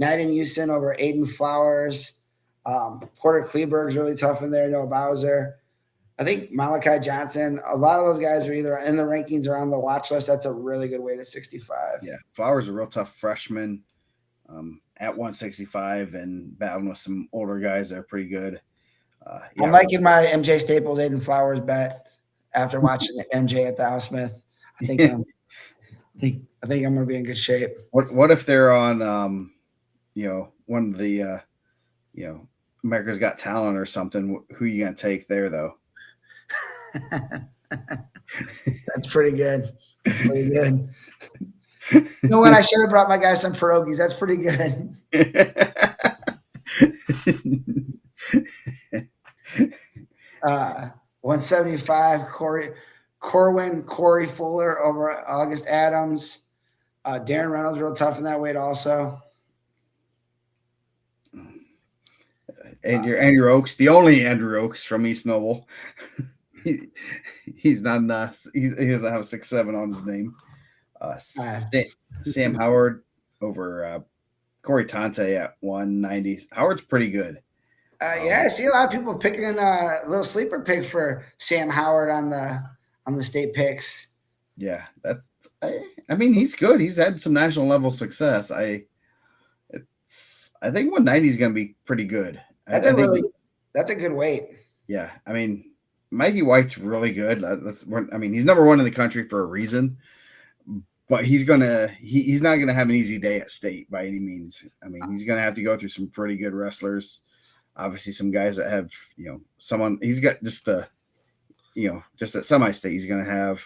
Nyden Houston over Aiden Flowers. Porter Kleberg's really tough in there. Noah Bowser. I think Malachi Johnson. A lot of those guys are either in the rankings or on the watch list. That's a really good weight at 65. Yeah, Flowers a real tough freshman at 165 and battling with some older guys that are pretty good. I'm liking my MJ Staples, Aiden Flowers bet after watching MJ at the Al Smith. I think I'm going to be in good shape. What if they're on, one of the, America's Got Talent or something? Who are you going to take there, though? That's pretty good. You know what? I should have brought my guy some pierogies. That's pretty good. 175, Corey Fuller over August Adams. Darren Reynolds real tough in that weight also. And your Andrew Oaks, the only Andrew Oaks from East Noble. He's not he doesn't have a 6'7" on his name. Sam Howard over Corey Tante at 190. Howard's pretty good. Yeah, I see a lot of people picking a little sleeper pick for Sam Howard on the state picks. Yeah, I mean, he's good. He's had some national level success. I think 190 is going to be pretty good. That's a good weight. Yeah, I mean, Mikey White's really good. He's number one in the country for a reason. But he's not gonna have an easy day at state by any means. I mean, he's gonna have to go through some pretty good wrestlers. Obviously, some guys that have someone. He's got just at semi-state. He's gonna have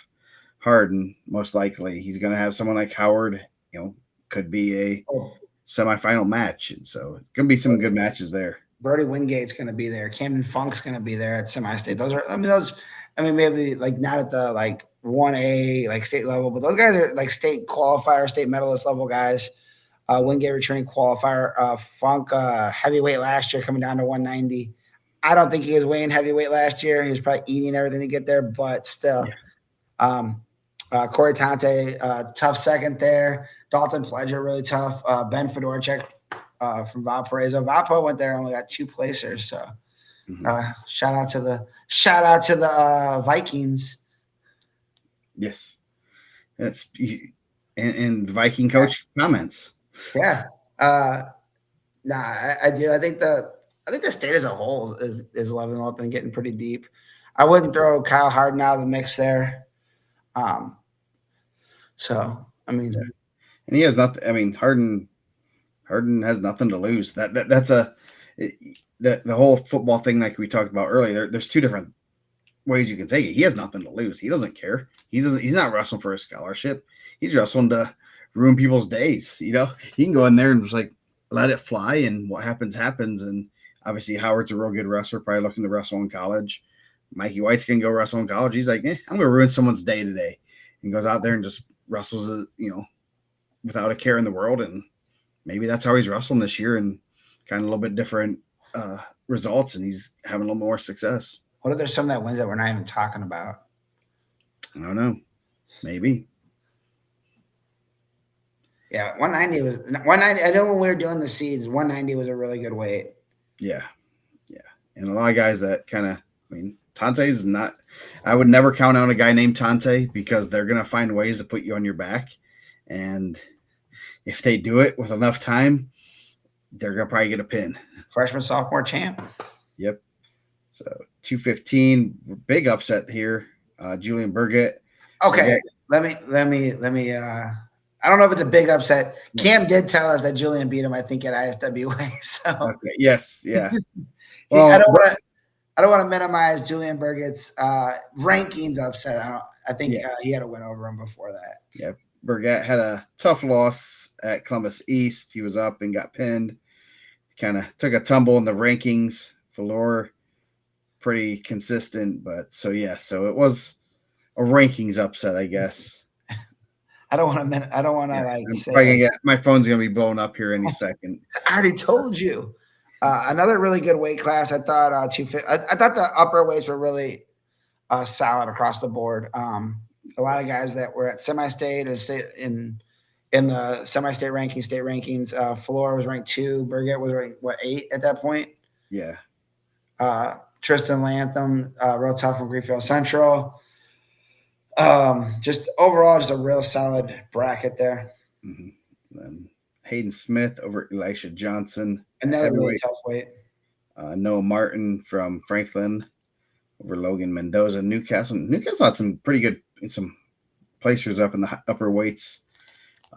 Harden most likely. He's gonna have someone like Howard. Could be a semifinal match, and so it's gonna be some good matches there. Brody Wingate's gonna be there. Camden Funk's gonna be there at semi-state. Maybe like not at the 1A like state level, but those guys are like state qualifier, state medalist level guys. Wingate returning qualifier. Funk heavyweight last year, coming down to 190. I don't think he was weighing heavyweight last year. He was probably eating everything to get there, but still. Yeah. Corey Tante, tough second there. Dalton Pledger, really tough. Ben Fedorchuk from Valparaiso. Valpo went there, only got 2 placers. So shout out to the Vikings. Yes, that's and Viking coach comments. Yeah, I do. I think the state as a whole is leveling up and getting pretty deep. I wouldn't throw Kyle Harden out of the mix there. So I mean, and he has nothing. I mean, Harden has nothing to lose. That's the whole football thing like we talked about earlier. There's 2 different ways you can take it. He has nothing to lose. He doesn't care. He's not wrestling for a scholarship. He's wrestling to ruin people's days. He can go in there and just let it fly, and what happens. And obviously Howard's a real good wrestler, probably looking to wrestle in college. Mikey White's gonna go wrestle in college. He's like, I'm gonna ruin someone's day today, and goes out there and just wrestles without a care in the world. And maybe that's how he's wrestling this year, and kind of a little bit different results, and he's having a little more success. What if there's some that wins that we're not even talking about? I don't know. Maybe. Yeah, 190 was 190. I know when we were doing the seeds, 190 was a really good weight. Yeah. And a lot of guys that Tante's not. I would never count out a guy named Tante, because they're gonna find ways to put you on your back, and if they do it with enough time, they're gonna probably get a pin. Freshman, sophomore champ. Yep. So 215, big upset here. Julian Burgett. Okay, let me. I don't know if it's a big upset. Cam did tell us that Julian beat him, I think, at ISWA. So okay. Yes, yeah. Well, I don't want to minimize Julian Burgett's rankings upset. I think he had a win over him before that. Yeah, Burgett had a tough loss at Columbus East. He was up and got pinned. Kind of took a tumble in the rankings. Valor pretty consistent, but so it was a rankings upset, I guess. I don't want to say my phone's gonna be blown up here any second. I already told you. Another really good weight class. I thought I thought the upper weights were really solid across the board. A lot of guys that were at semi-state or state in the semi-state rankings, state rankings. Floor was ranked 2. Burgett was ranked 8 at that point. Yeah. Tristan Lantham, real tough from Greenfield Central. Just overall, just a real solid bracket there. Mm-hmm. Then Hayden Smith over Elisha Johnson. Another really tough weight. Noah Martin from Franklin over Logan Mendoza. Newcastle had some pretty good some placers up in the upper weights.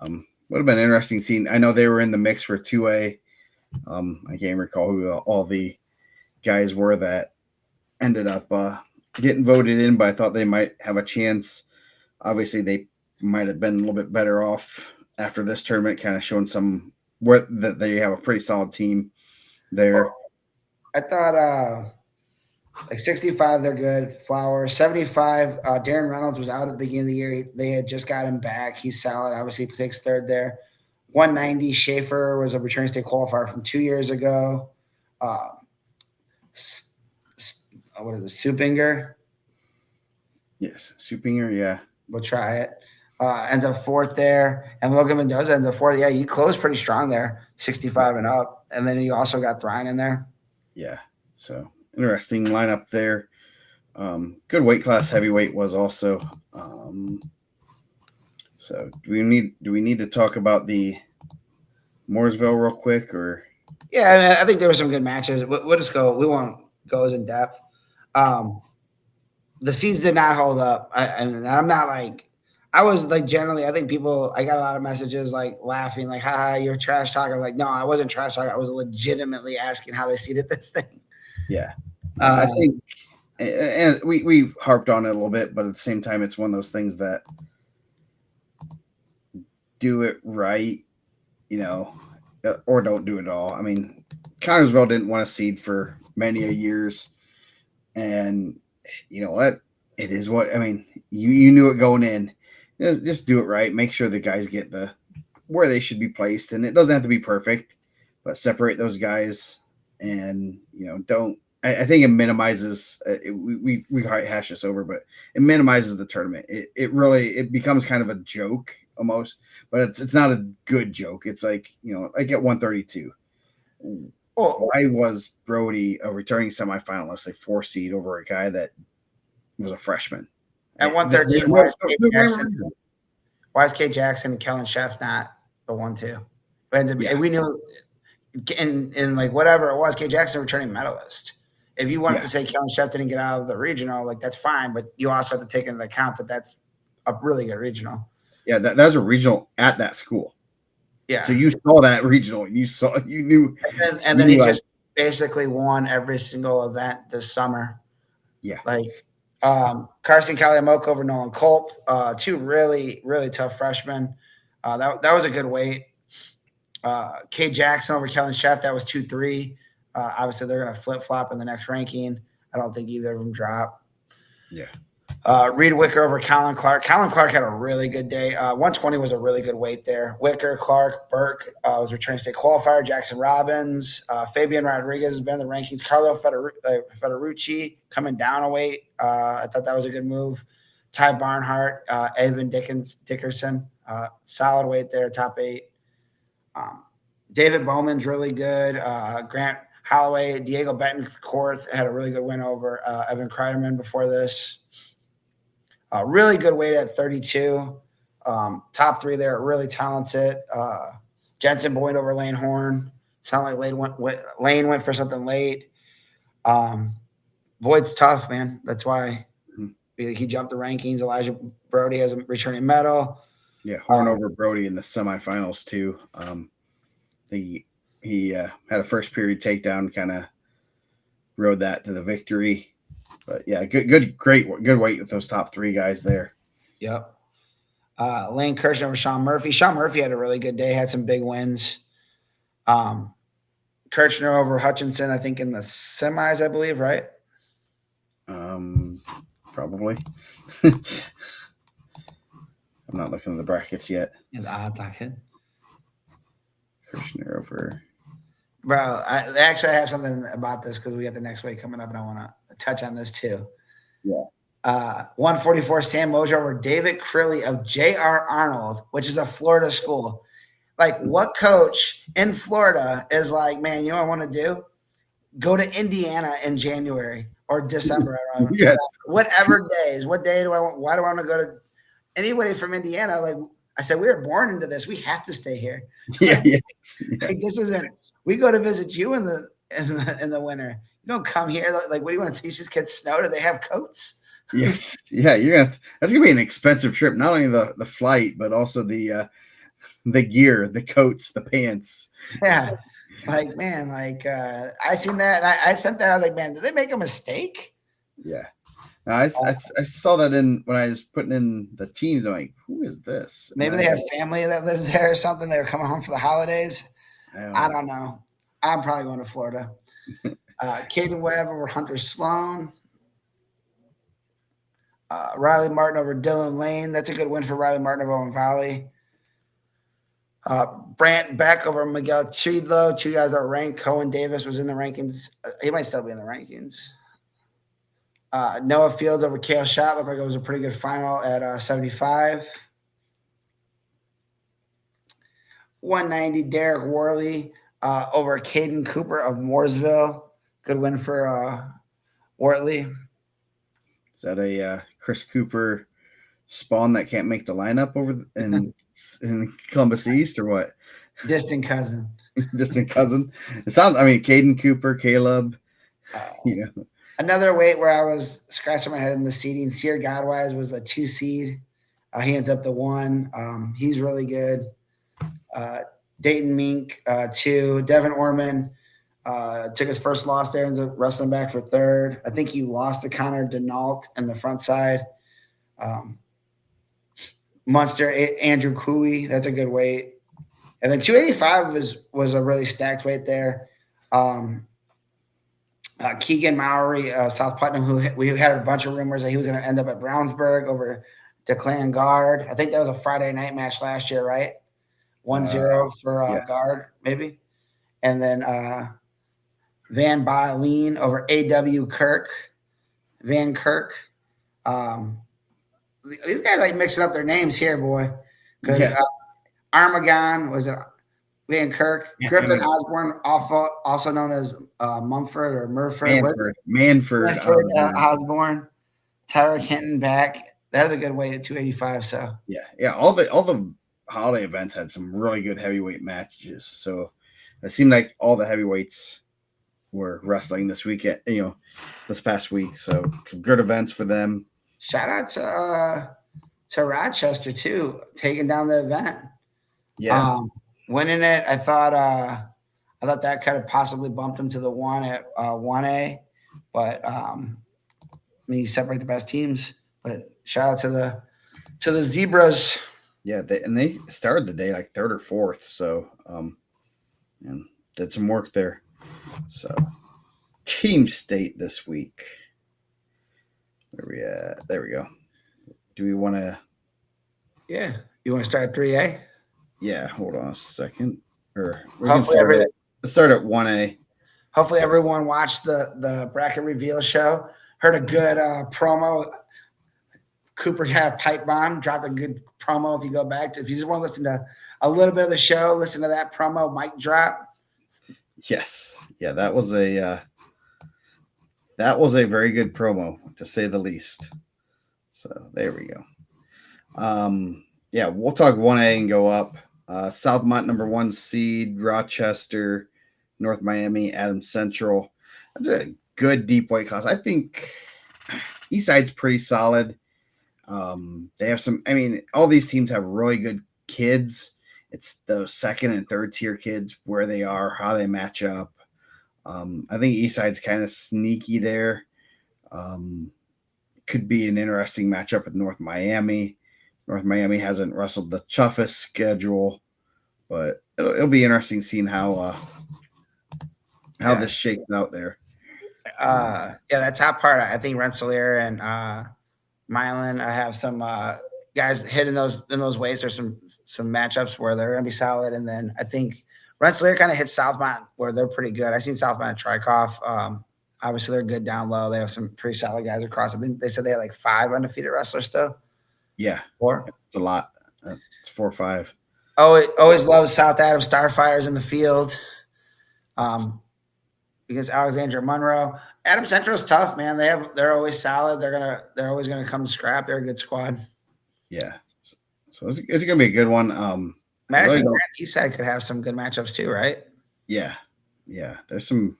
Would have been interesting seeing. I know they were in the mix for 2A. I can't recall who all the guys were that ended up getting voted in, but I thought they might have a chance. Obviously, they might have been a little bit better off after this tournament, kind of showing that they have a pretty solid team there. I thought like 65, they're good. Flower 75. Darren Reynolds was out at the beginning of the year. They had just got him back. He's solid. Obviously, he takes third there. 190. Schaefer was a returning state qualifier from 2 years ago. Uh, what is it? Supinger. Yes, Supinger. Yeah, We'll try it. Ends up fourth there, and Logan Mendoza ends up fourth. Yeah, you closed pretty strong there, 65 and up, and then you also got Thryne in there. Yeah, so interesting lineup there. Good weight class heavyweight was also. So do we need to talk about the Mooresville real quick, or? Yeah, I mean, I think there were some good matches. We'll just go. We won't go as in depth. The seeds did not hold up. I'm not like I was like generally. I think people. I got a lot of messages like laughing, like "haha, you're trash talking." I'm like, no, I wasn't trash talking. I was legitimately asking how they seeded this thing. Yeah, I think, and we harped on it a little bit, but at the same time, it's one of those things that do it right, or don't do it at all. I mean, Connersville didn't want to seed for many a years, and you know what? It is what I mean. You knew it going in. Just do it right. Make sure the guys get where they should be placed, and it doesn't have to be perfect, but separate those guys, and don't. I think it minimizes. We hash this over, but it minimizes the tournament. It really becomes kind of a joke almost, but it's not a good joke. It's like like at 132. Why was Brody a returning semifinalist, a 4 seed over a guy that was a freshman? At 113, why is Kate Jackson and Kellen Sheff not the 1-2? We knew in like whatever it was, Kate Jackson returning medalist. If you wanted to say Kellen Sheff didn't get out of the regional, like that's fine, but you also have to take into account that that's a really good regional. Yeah, that was a regional at that school. Yeah. So you saw that regional. You knew. And then he just basically won every single event this summer. Yeah. Like Carson Kaliamoko over Nolan Culp, two really, really tough freshmen. That was a good weight. Kate Jackson over Kellen Sheff, that was 2-3. Obviously, they're going to flip-flop in the next ranking. I don't think either of them drop. Yeah. Reed Wicker over Colin Clark. Colin Clark had a really good day. 120 was a really good weight there. Wicker, Clark, Burke was returning state qualifier. Jackson Robbins. Fabian Rodriguez has been in the rankings. Carlo Federucci coming down a weight. I thought that was a good move. Ty Barnhart, Evan Dickerson. Solid weight there, top 8. David Bowman's really good. Grant Holloway, Diego Betancourt had a really good win over Evan Kreiderman before this. Really good weight at 32. Top 3 there, really talented. Jensen Boyd over Lane Horn. Sound like Lane went for something late. Boyd's tough, man. That's why he jumped the rankings. Elijah Brody has a returning medal. Yeah, Horn over Brody in the semifinals too. He had a first period takedown, kind of rode that to the victory. But yeah, good weight with those top 3 guys there. Yep. Lane Kirshner over Sean Murphy. Sean Murphy had a really good day, had some big wins. Kirchner over Hutchinson, I think in the semis, I believe, right? Probably. I'm not looking at the brackets yet. Yeah, the odds I can. Kirchner over. Bro, I have something about this because we got the next week coming up, and I want to touch on this too. Yeah. 144, Sam Mosier over David Crilly of J.R. Arnold, which is a Florida school. Like, what coach in Florida is like, man, you know what I want to do? Go to Indiana in January or December. Yes. Whatever days. What day do I want? Why do I want to go to anybody from Indiana? Like, I said, we were born into this. We have to stay here. Yeah. Like, this isn't. We go to visit you in the winter. You don't come here. Like, what do you want to teach these kids snow? Do they have coats? Yes. Yeah. That's gonna be an expensive trip. Not only the flight, but also the gear, the coats, the pants. Yeah. Like, man, I seen that and I sent that. I was like, man, did they make a mistake? Yeah. I saw that when I was putting in the teams. I'm like, who is this? Maybe they have family that lives there or something. They were coming home for the holidays. I don't know. I'm probably going to Florida. Caden Webb over Hunter Sloan. Riley Martin over Dylan Lane. That's a good win for Riley Martin over Owen Valley. Brant Beck over Miguel Cheadlow. Two guys that are ranked. Cohen Davis was in the rankings. He might still be in the rankings. Noah Fields over Kale Shot. Looked like it was a pretty good final at 75. 190, Derek Worley over Caden Cooper of Mooresville. Good win for Worley. Is that a Chris Cooper spawn that can't make the lineup over in Columbus East or what? Distant cousin. Distant cousin. It sounds. I mean, Caden Cooper, Caleb. Another weight where I was scratching my head in the seeding. Sear Godwise was the 2 seed. He ends up the 1. He's really good. Dayton Mink, 2. Devin Orman took his first loss there and wrestling back for 3rd. I think he lost to Connor Denault in the front side. Munster, Andrew Cooey, that's a good weight. And then 285 was a really stacked weight there. Keegan Mowry, South Putnam, who we had a bunch of rumors that he was going to end up at Brownsburg over Declan Guard. I think that was a Friday night match last year, right? 1-0 for Guard, maybe. And then Van Baaleen over A.W. Kirk, Van Kirk. These guys like mixing up their names here, boy. Because Armagon was it Van Kirk, Griffin Osborne, also known as Mumford or Murford. Manford Osborne, Tyler Hinton back. That was a good weight at 285. So yeah. All the holiday events had some really good heavyweight matches. So it seemed like all the heavyweights were wrestling this weekend. This past week. So some good events for them. Shout out to Rochester too, taking down the event. Yeah. Winning it, I thought that could have possibly bumped him to the 1 at 1A, but you separate the best teams. But shout out to the Zebras. Yeah, they started the day like 3rd or 4th, so and did some work there. So team state this week. Where we at? There we go. Do we want to? Yeah, you want to start at 3A? Yeah, hold on a second. Or we can start at 1A. Hopefully everyone watched the bracket reveal show. Heard a good promo. Cooper had a pipe bomb, dropped a good promo. If you go back if you just want to listen to a little bit of the show, listen to that promo mic drop. Yes. Yeah, that was a very good promo, to say the least. So there we go. Yeah, we'll talk 1A and go up. Southmont, number 1 seed, Rochester, North Miami, Adams Central. That's a good deep weight class. I think Eastside's pretty solid. They have some, all these teams have really good kids. It's those 2nd and 3rd tier kids, where they are, how they match up. I think Eastside's kind of sneaky there. Could be an interesting matchup with North Miami. North Miami hasn't wrestled the toughest schedule, but it'll be interesting seeing how this shakes out there. That top part, I think Rensselaer and Milan, I have some guys hitting those weights. There's some matchups where they're gonna be solid, and then I think Rensselaer kind of hits Southmont where they're pretty good. I've seen Southmont at Trikoff. Obviously, they're good down low. They have some pretty solid guys across. I think they said they had like 5 undefeated wrestlers still. Yeah, 4. It's a lot. It's 4 or 5. Always love South Adams Starfires in the field. Against Alexandria Monroe. Adams Central is tough, man. They're always solid. They're always gonna come to scrap. They're a good squad. Yeah, so it's gonna be a good one. Madison Grant Eastside could have some good matchups too, right? Yeah. There's some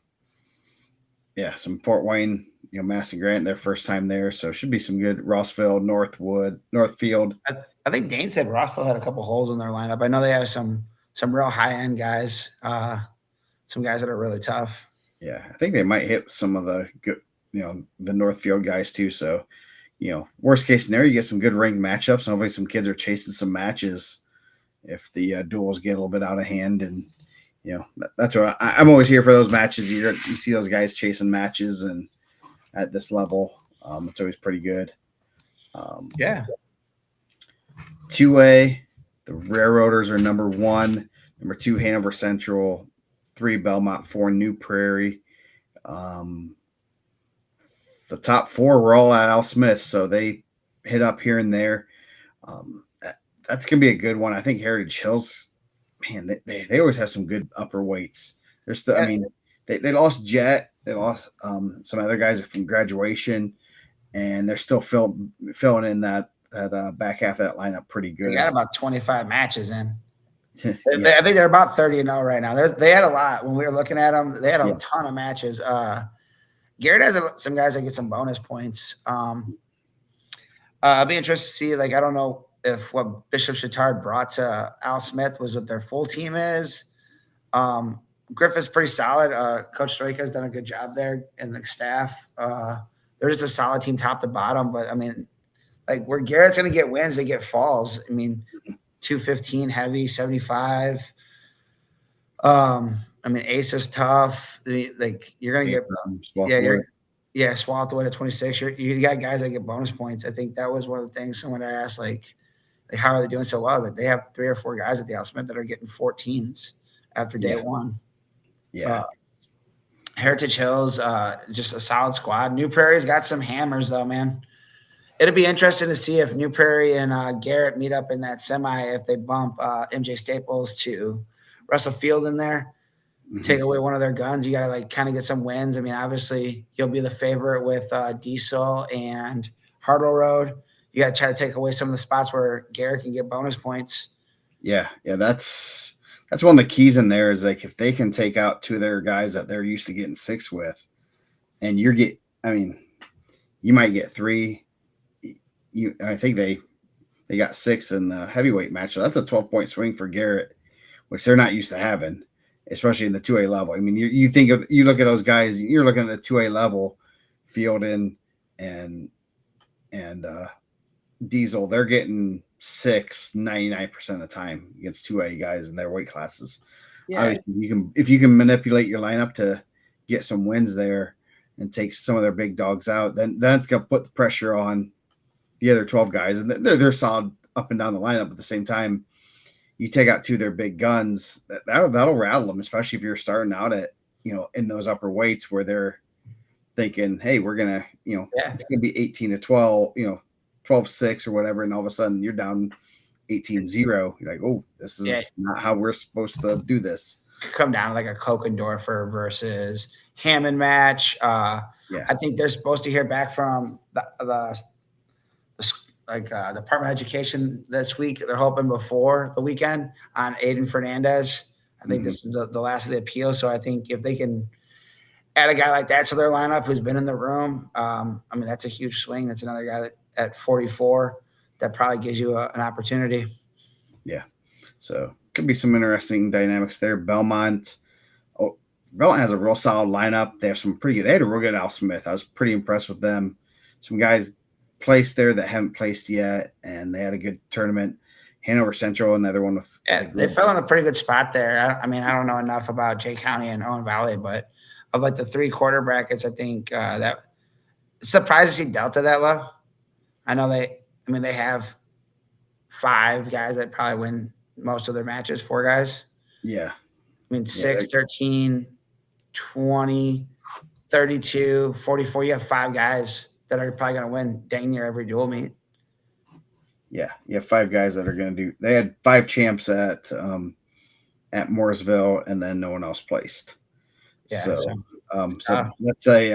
Fort Wayne, Madison Grant, their first time there, so should be some good. Rossville, Northfield. I think Dane said Rossville had a couple holes in their lineup. I know they have some real high end guys, some guys that are really tough. Yeah, I think they might hit some of the good, the Northfield guys too. So, worst case scenario, you get some good ranked matchups, and hopefully some kids are chasing some matches if the duels get a little bit out of hand, and that's what I'm always here for those matches. You see those guys chasing matches, and at this level, it's always pretty good. Yeah. 2A, the Railroaders are number 1, number 2 Hanover Central, 3 Belmont, 4 New Prairie. The top 4 were all at Al Smith, so they hit up here and there. That's gonna be a good one. I think Heritage Hills, man, they always have some good upper weights. There's still, I mean, they lost Jet, they lost some other guys from graduation, and they're still filling in that back half of that lineup pretty good. They got about 25 matches in. Yeah. I think they're about 30-0 right now. They had a lot when we were looking at them. They had a ton of matches. Garrett has some guys that get some bonus points. I'll be interested to see. Like, I don't know if what Bishop Chittard brought to Al Smith was what their full team is. Griffith's pretty solid. Coach Stoika's done a good job there, and the staff. They're just a solid team, top to bottom. But I mean, like where Garrett's going to get wins, they get falls. I mean, 215 heavy, 75. I mean, Ace is tough. Like you're gonna get, Swallow at 26. You got guys that get bonus points. I think that was one of the things someone asked, like how are they doing so well? Like they have 3 or 4 guys at the Al Smith that are getting 14s after day one. Yeah. Heritage Hills, just a solid squad. New Prairie's got some hammers though, man. It'll be interesting to see if New Prairie and Garrett meet up in that semi, if they bump MJ Staples to Russell Field in there, take away one of their guns. You got to like kind of get some wins. I mean, obviously you'll be the favorite with Diesel and Hartle Road. You got to try to take away some of the spots where Garrett can get bonus points. Yeah. That's one of the keys in there is like if they can take out 2 of their guys that they're used to getting 6 with, and you might get 3. I think they got 6 in the heavyweight match. So that's a 12-point swing for Garrett, which they're not used to having, especially in the 2A level. I mean, you look at those guys, you're looking at the 2A level, Fielden and Diesel, they're getting 6 99% of the time against 2A guys in their weight classes. Yeah. Obviously, if you can manipulate your lineup to get some wins there and take some of their big dogs out, then that's gonna put the pressure on the other 12 guys, and they're solid up and down the lineup. At the same time, you take out 2 of their big guns, that'll rattle them, especially if you're starting out at in those upper weights where they're thinking, hey, we're gonna it's gonna be 18 to 12, 12-6 or whatever, and all of a sudden you're down 18-0. You're like, oh, this is not how we're supposed to do this. Come down to like a Kokendorfer versus Hammond match. I think they're supposed to hear back from the Department of Education this week. They're hoping before the weekend on Aiden Fernandez. I think this is the last of the appeal. So I think if they can add a guy like that to their lineup who's been in the room, I mean, that's a huge swing. That's another guy that at 44 that probably gives you an opportunity. Yeah. So could be some interesting dynamics there. Belmont has a real solid lineup. They have some pretty good. They had a real good Al Smith. I was pretty impressed with them. Some guys placed there that haven't placed yet, and they had a good tournament. Hanover Central, another one with they fell in a pretty good spot there. I mean, I don't know enough about Jay County and Owen Valley, but of like the 3 quarter brackets, I think that it's surprised to see Delta that low. I know they have 5 guys that probably win most of their matches, 4 guys. Yeah. I mean, 6, 13, 20, 32, 44. You have 5 guys that are probably going to win dang near every dual meet. Yeah. You have 5 guys that are going to do. They had 5 champs at Mooresville, and then no one else placed. Yeah. So let's say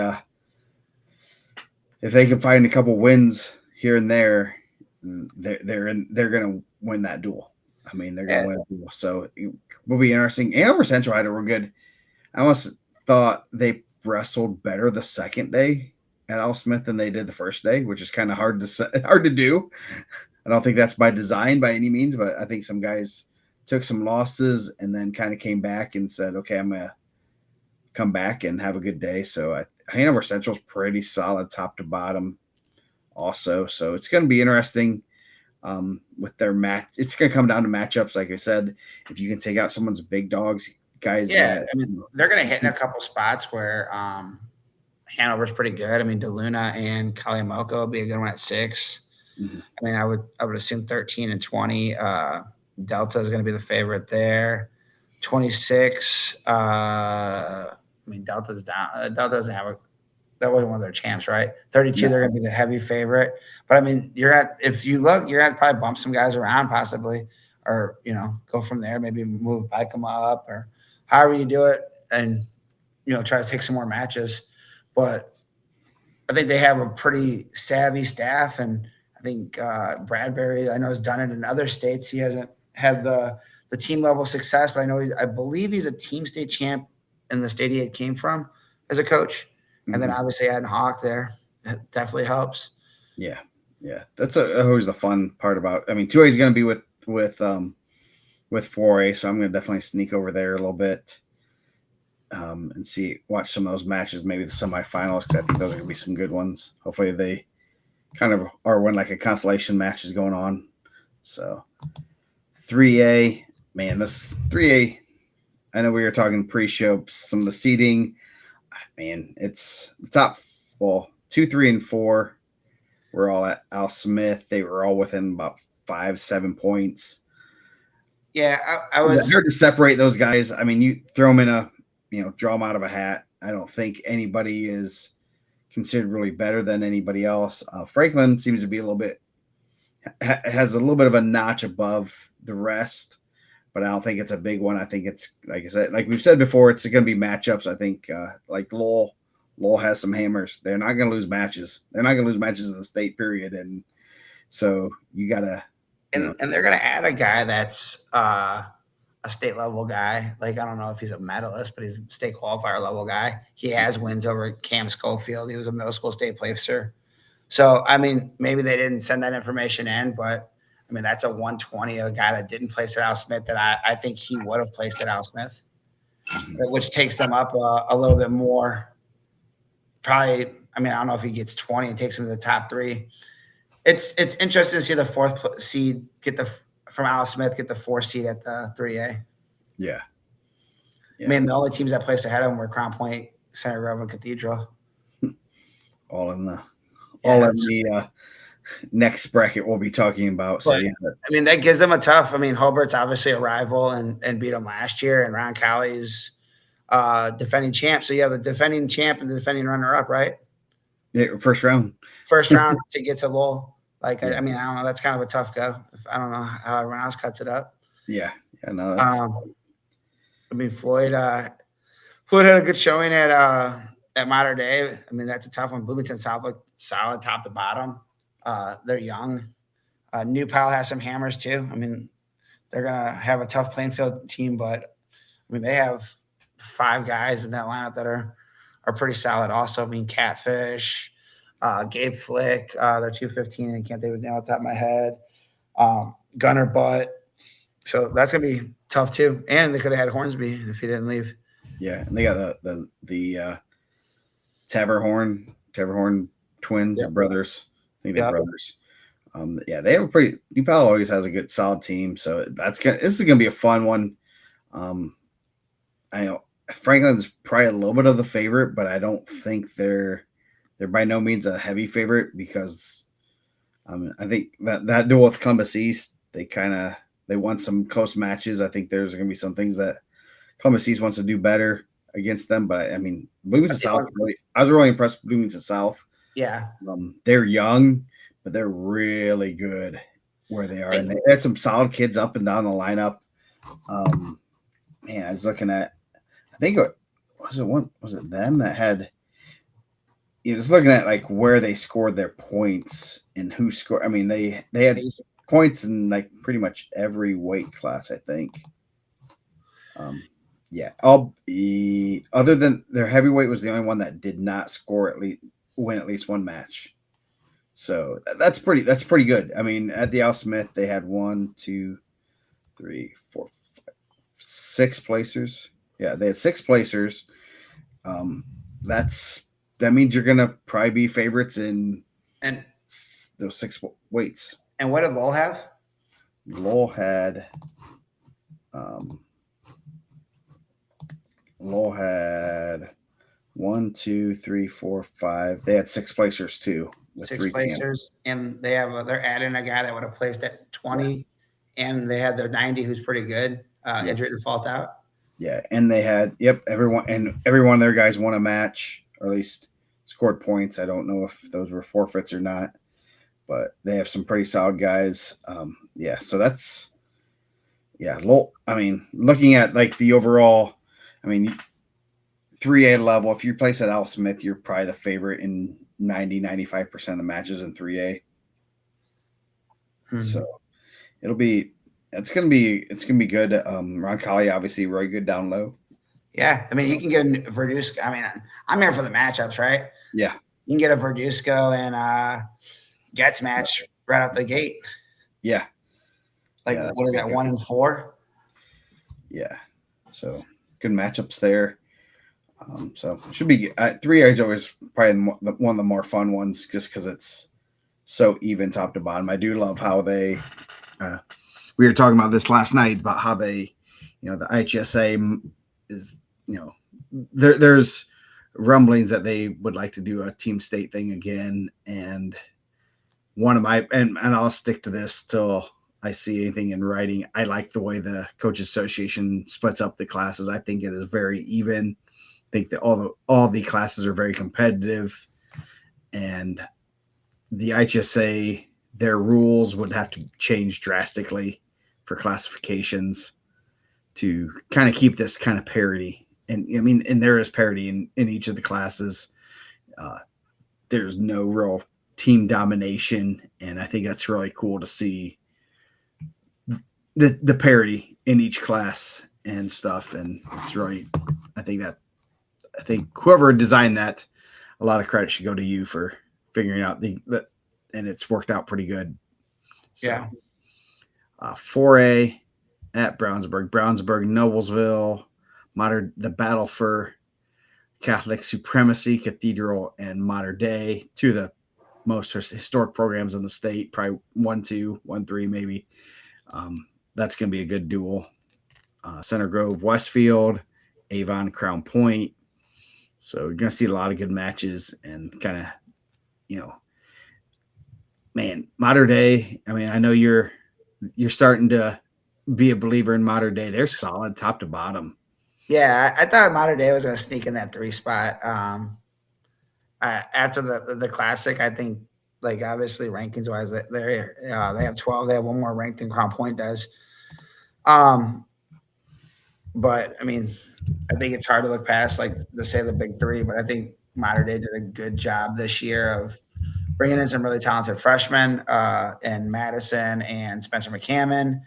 if they can find a couple wins here and there, they're going to win that duel. I mean, they're going to win a duel. So it will be interesting. Hanover Central had a real good. I almost thought they wrestled better the second day at Al Smith than they did the first day, which is kind of hard to do. I don't think that's by design by any means, but I think some guys took some losses and then kind of came back and said, okay, I'm going to come back and have a good day. So Hanover Central's pretty solid top to bottom also. So it's going to be interesting with their match. It's going to come down to matchups. Like I said, if you can take out someone's big dogs, guys Yeah, that I mean, they're going to hit in a couple spots where Hanover's pretty good. I mean, DeLuna and Kalimoko would be a good one at 6. Mhm. I mean, I would assume 13 and 20. Delta is going to be the favorite there. 26. I mean, Delta's down. Delta doesn't have a. That wasn't one of their champs, right? 32. No, They're going to be the heavy favorite. But I mean, if you look, you're going to probably bump some guys around possibly, or go from there. Maybe move Bikema up, or however you do it, and try to take some more matches. But I think they have a pretty savvy staff, and I think Bradbury, I know, has done it in other states. He hasn't had the team level success, but I believe he's a team state champ in the state he came from as a coach. And then mhm. obviously adding Hawk there definitely helps. Yeah, yeah. That's always the fun part about. I mean, 2A is going to be with 4A, so I'm going to definitely sneak over there a little bit and watch some of those matches, maybe the semifinals, because I think those are going to be some good ones. Hopefully, they kind of are when like a consolation match is going on. So 3A, man, this 3A. I know we were talking pre-show, some of the seating. Man, it's the top. Well, 2, 3, and 4 were all at Al Smith. They were all within about 5-7 points. Yeah, I was hard to separate those guys. I mean, you throw them draw them out of a hat. I don't think anybody is considered really better than anybody else. Franklin seems to be a little bit has a little bit of a notch above the rest, but I don't think it's a big one. I think it's, like I said, like we've said before, it's going to be matchups. I think like Lowell has some hammers. They're not going to lose matches. They're not going to lose matches in the state period, and so you got to. and they're going to add a guy that's a state level guy. Like, I don't know if he's a medalist, but he's a state qualifier level guy. He has wins over Cam Schofield. He was a middle school state placer. So, I mean, maybe they didn't send that information in, but I mean, that's a 120, a guy that didn't place at Al Smith that I think he would have placed at Al Smith, which takes them up a little bit more. Probably, I mean, I don't know if he gets 20 and takes him to the top 3. It's interesting to see the 4th seed from Al Smith get the 4th seed at the 3A. Yeah. I mean, the only teams that placed ahead of him were Crown Point, Center Grove, and Cathedral. All in the next bracket we'll be talking about. So, I mean, that gives them a tough. I mean, Hobart's obviously a rival and beat them last year, and Ron Callie's defending champ. So you have the defending champ and the defending runner-up, right? Yeah, first round to get to Lowell. Like, yeah. I mean, I don't know. That's kind of a tough go. I don't know how everyone else cuts it up. Yeah, no. That's... I mean, Floyd had a good showing at Mater Dei. I mean, that's a tough one. Bloomington South looked solid top to bottom. They're young. New Pal has some hammers too. I mean, they're gonna have a tough playing field team, but I mean, they have 5 guys in that lineup that are pretty solid. Also, I mean, Catfish, Gabe Flick, they're 215. I can't think of his name off the top of my head. Gunner Butt. So that's gonna be tough too. And they could have had Hornsby if he didn't leave. Yeah, and they got the Taverhorn twins or brothers. I think they're brothers. Yeah, they have a pretty. DePaul always has a good, solid team, so this is gonna be a fun one. I know Franklin's probably a little bit of the favorite, but I don't think they're by no means a heavy favorite because I think that duel with Columbus East, they won some close matches. I think there's gonna be some things that Columbus East wants to do better against them, but I mean, Bloomington South. I was really impressed with Bloomington South. Yeah, they're young, but they're really good where they are, and they had some solid kids up and down the lineup. Man, I was looking at, I think was it them that had? You just looking at like where they scored their points and who scored. I mean, they had points in like pretty much every weight class, I think. Yeah, other than their heavyweight was the only one that did not win at least one match. So that's pretty good. I mean, at the Al Smith, they had 1, 2, 3, 4, 5, 6 placers. Yeah, they had 6 placers. That means you're gonna probably be favorites in those 6 weights. And what did Lowell have? Lowell had Lowell had 1, 2, 3, 4, 5. They had 6 placers too, with Six 3 camp. placers, and they're adding a guy that would have placed at 20, and they had their 90, who's pretty good, Yep. injured and fault out. Yeah, and they had every one of their guys won a match, or at least scored points. I don't know if those were forfeits or not, but they have some pretty solid guys. Yeah, so that's I mean, looking at like the overall, I mean, 3A level, if you place at Al Smith, you're probably the favorite in 95% of the matches in 3A. Hmm. So it's gonna be good. Roncalli obviously really good down low. Yeah, I mean, you can get a Verduzco. I mean, I'm here for the matchups, right? Yeah, You can get a Verduzco and Getz match right out the gate. yeah, Like, yeah, what is that, 1 and 4? yeah. So good matchups there. So it should be 3A is always probably one of the more fun ones, just because it's so even top to bottom. I do love how they. We were talking about this last night about how they, the IHSA is, there's rumblings that they would like to do a team state thing again, and one of my and I'll stick to this till I see anything in writing. I like the way the Coaches Association splits up the classes. I think it is very even. I think that all the classes are very competitive, and the IHSA, their rules would have to change drastically for classifications to kind of keep this kind of parity. And I mean, and there is parity in each of the classes. There's no real team domination, and I think that's really cool to see the parity in each class and stuff. And it's really, I think whoever designed that, a lot of credit should go to you for figuring out and it's worked out pretty good. So, Yeah. 4A at Brownsburg, Noblesville, the battle for Catholic supremacy, Cathedral, and Modern Day, two of the most historic programs in the state, probably 1-2, 1-3 maybe. That's going to be a good duel. Center Grove, Westfield, Avon, Crown Point. So you're going to see a lot of good matches, and kind of, man, Modern Day. I mean, I know you're starting to be a believer in Modern Day. They're solid top to bottom. Yeah, I thought Modern Day was going to sneak in that 3 spot. After the Classic, I think, like, obviously rankings wise, they have 12. They have one more ranked than Crown Point does. But I mean, I think it's hard to look past, like, the big 3. But I think Modern Day did a good job this year of bringing in some really talented freshmen, and Madison and Spencer McCammon.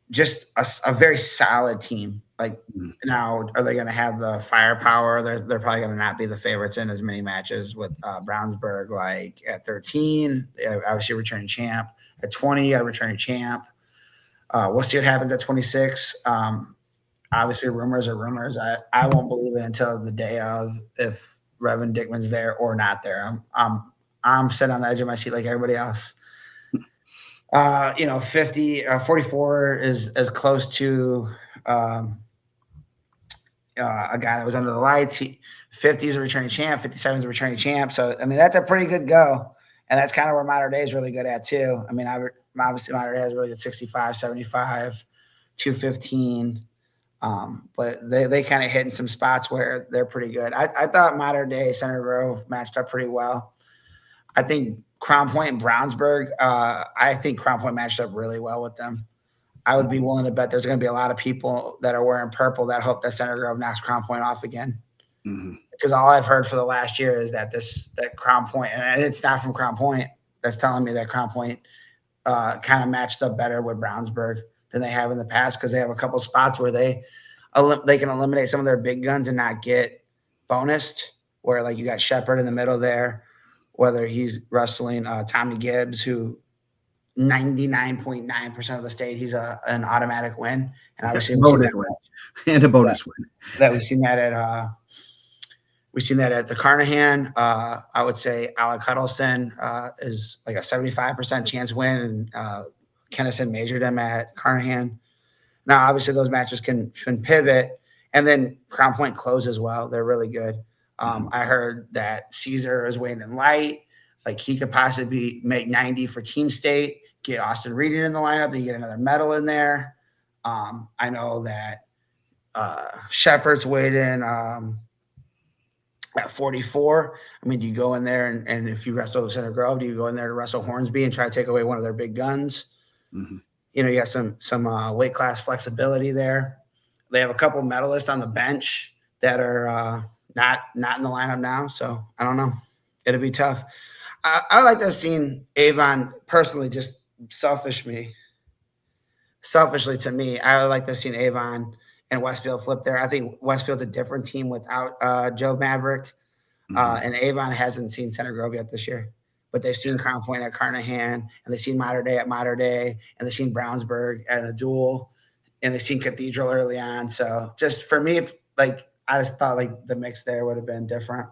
Just a very solid team. Like, now, are they going to have the firepower? They're probably going to not be the favorites in as many matches with Brownsburg. Like, at 13, obviously returning champ. At 20, a returning champ. We'll see what happens at 26. Obviously, rumors are rumors. I won't believe it until the day of, if Reverend Dickman's there or not there. I'm sitting on the edge of my seat like everybody else. 44 is as close to a guy that was under the lights. 50 is a returning champ. 57 is a returning champ. So, I mean, that's a pretty good go. And that's kind of where Modern Day is really good at too. I mean, obviously Modern Day has really good 65, 75, 215. But they kind of hit in some spots where they're pretty good. I thought Modern Day, Center Grove matched up pretty well. I think Crown Point and Brownsburg, I think Crown Point matched up really well with them. I would be willing to bet there's going to be a lot of people that are wearing purple that hope that Center Grove knocks Crown Point off again. Mm-hmm. Because all I've heard for the last year is that Crown Point, and it's not from Crown Point, that's telling me that Crown Point kind of matched up better with Brownsburg than they have in the past, because they have a couple spots where they can eliminate some of their big guns and not get bonused, where, like, you got Shepard in the middle there, whether he's wrestling Tommy Gibbs, who 99.9% of the state, he's an automatic win. And obviously a bonus win. That we've seen that at the Carnahan. I would say Alec Huddleston is like a 75% chance win, and Kennison majored him at Carnahan. Now, obviously, those matches can pivot, And then Crown Point closed as well. They're really good. I heard that Caesar is waiting in light. Like he could possibly make 90 for Team State, get Austin Reading in the lineup, then get another medal in there. I know that Shepard's waiting at 44. I mean, do you go in there and if you wrestle Center Grove, do you go in there to wrestle Hornsby and try to take away one of their big guns? Mm-hmm. You know, you got some weight class flexibility there. They have a couple medalists on the bench that are not in the lineup now, so I don't know. It'll be tough. I like to have seen Avon personally, just selfishly to me. I would like to have seen Avon and Westfield flip there. I think Westfield's a different team without Joe Maverick, and Avon hasn't seen Center Grove yet this year, but they've seen Crown Point at Carnahan, and they've seen Mater Dei at Mater Dei, and they've seen Brownsburg at a duel, and they've seen Cathedral early on. So just for me, like I just thought like the mix there would have been different.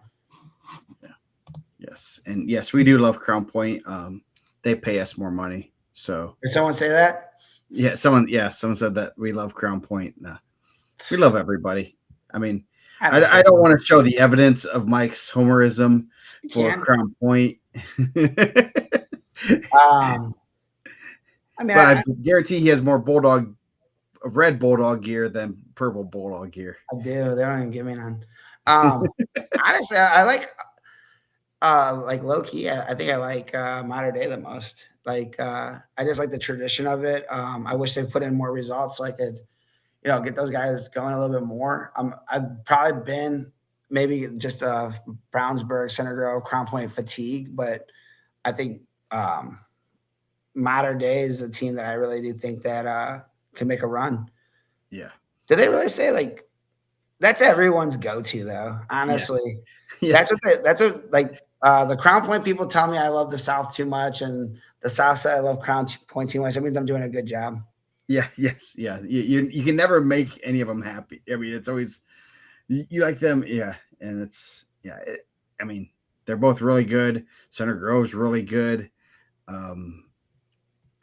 Yeah. Yes, and yes, we do love Crown Point. They pay us more money, so. Did someone say that? Yeah, someone said that we love Crown Point. Nah, we love everybody. I mean, I don't want to show the evidence of Mike's homerism for Crown Point. I mean, but I guarantee he has more red Bulldog gear than purple Bulldog gear. I do. They don't even give me none. Honestly, I like low key. I think I like Mater Dei the most. Like I just like the tradition of it. I wish they put in more results so I could, you know, get those guys going a little bit more. I've probably been maybe just Brownsburg, Center Grove, Crown Point fatigue, but I think Mater Dei is a team that I really do think that can make a run. Yeah. Did they really say like that's everyone's go-to though? Honestly, yes. That's what like the Crown Point people tell me I love the South too much, and the South side I love Crown Point too much. That means I'm doing a good job. Yeah. Yes. Yeah. You can never make any of them happy. I mean, it's always you like them. Yeah. And it's I mean, they're both really good. Center Grove's really good.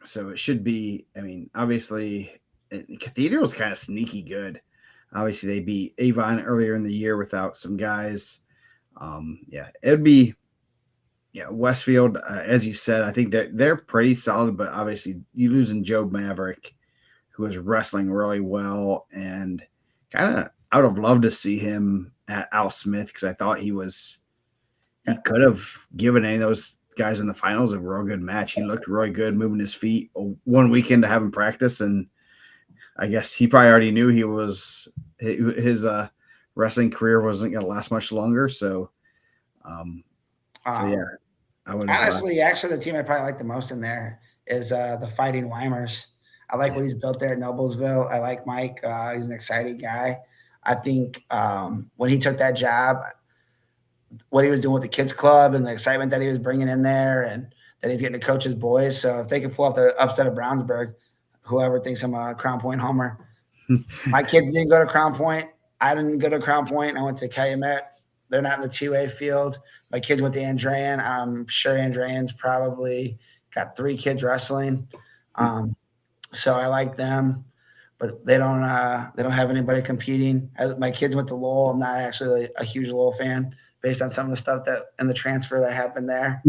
So it should be. I mean, obviously, Cathedral's kind of sneaky good. Obviously, they beat Avon earlier in the year without some guys. It'd be. Yeah, Westfield, as you said, I think that they're pretty solid, but obviously you losing Joe Maverick, who was wrestling really well, and kind of I would have loved to see him at Al Smith because I thought he could have given any of those guys in the finals a real good match. He looked really good moving his feet one weekend to have him practice, and I guess he probably already knew his wrestling career wasn't going to last much longer. So yeah, I would honestly, actually, the team I probably like the most in there is the Fighting Weimers. I like what he's built there at Noblesville. I like Mike. He's an exciting guy. I think when he took that job, what he was doing with the kids club and the excitement that he was bringing in there, and that he's getting to coach his boys. So if they can pull off the upset of Brownsburg, whoever thinks I'm a Crown Point homer, my kids didn't go to Crown Point. I didn't go to Crown Point. I went to Calumet. They're not in the 2A field. My kids went to Andrean. I'm sure Andrean's probably got 3 kids wrestling. So I like them, but they don't have anybody competing. My kids went to Lowell. I'm not actually a huge Lowell fan based on some of the stuff that and the transfer that happened there.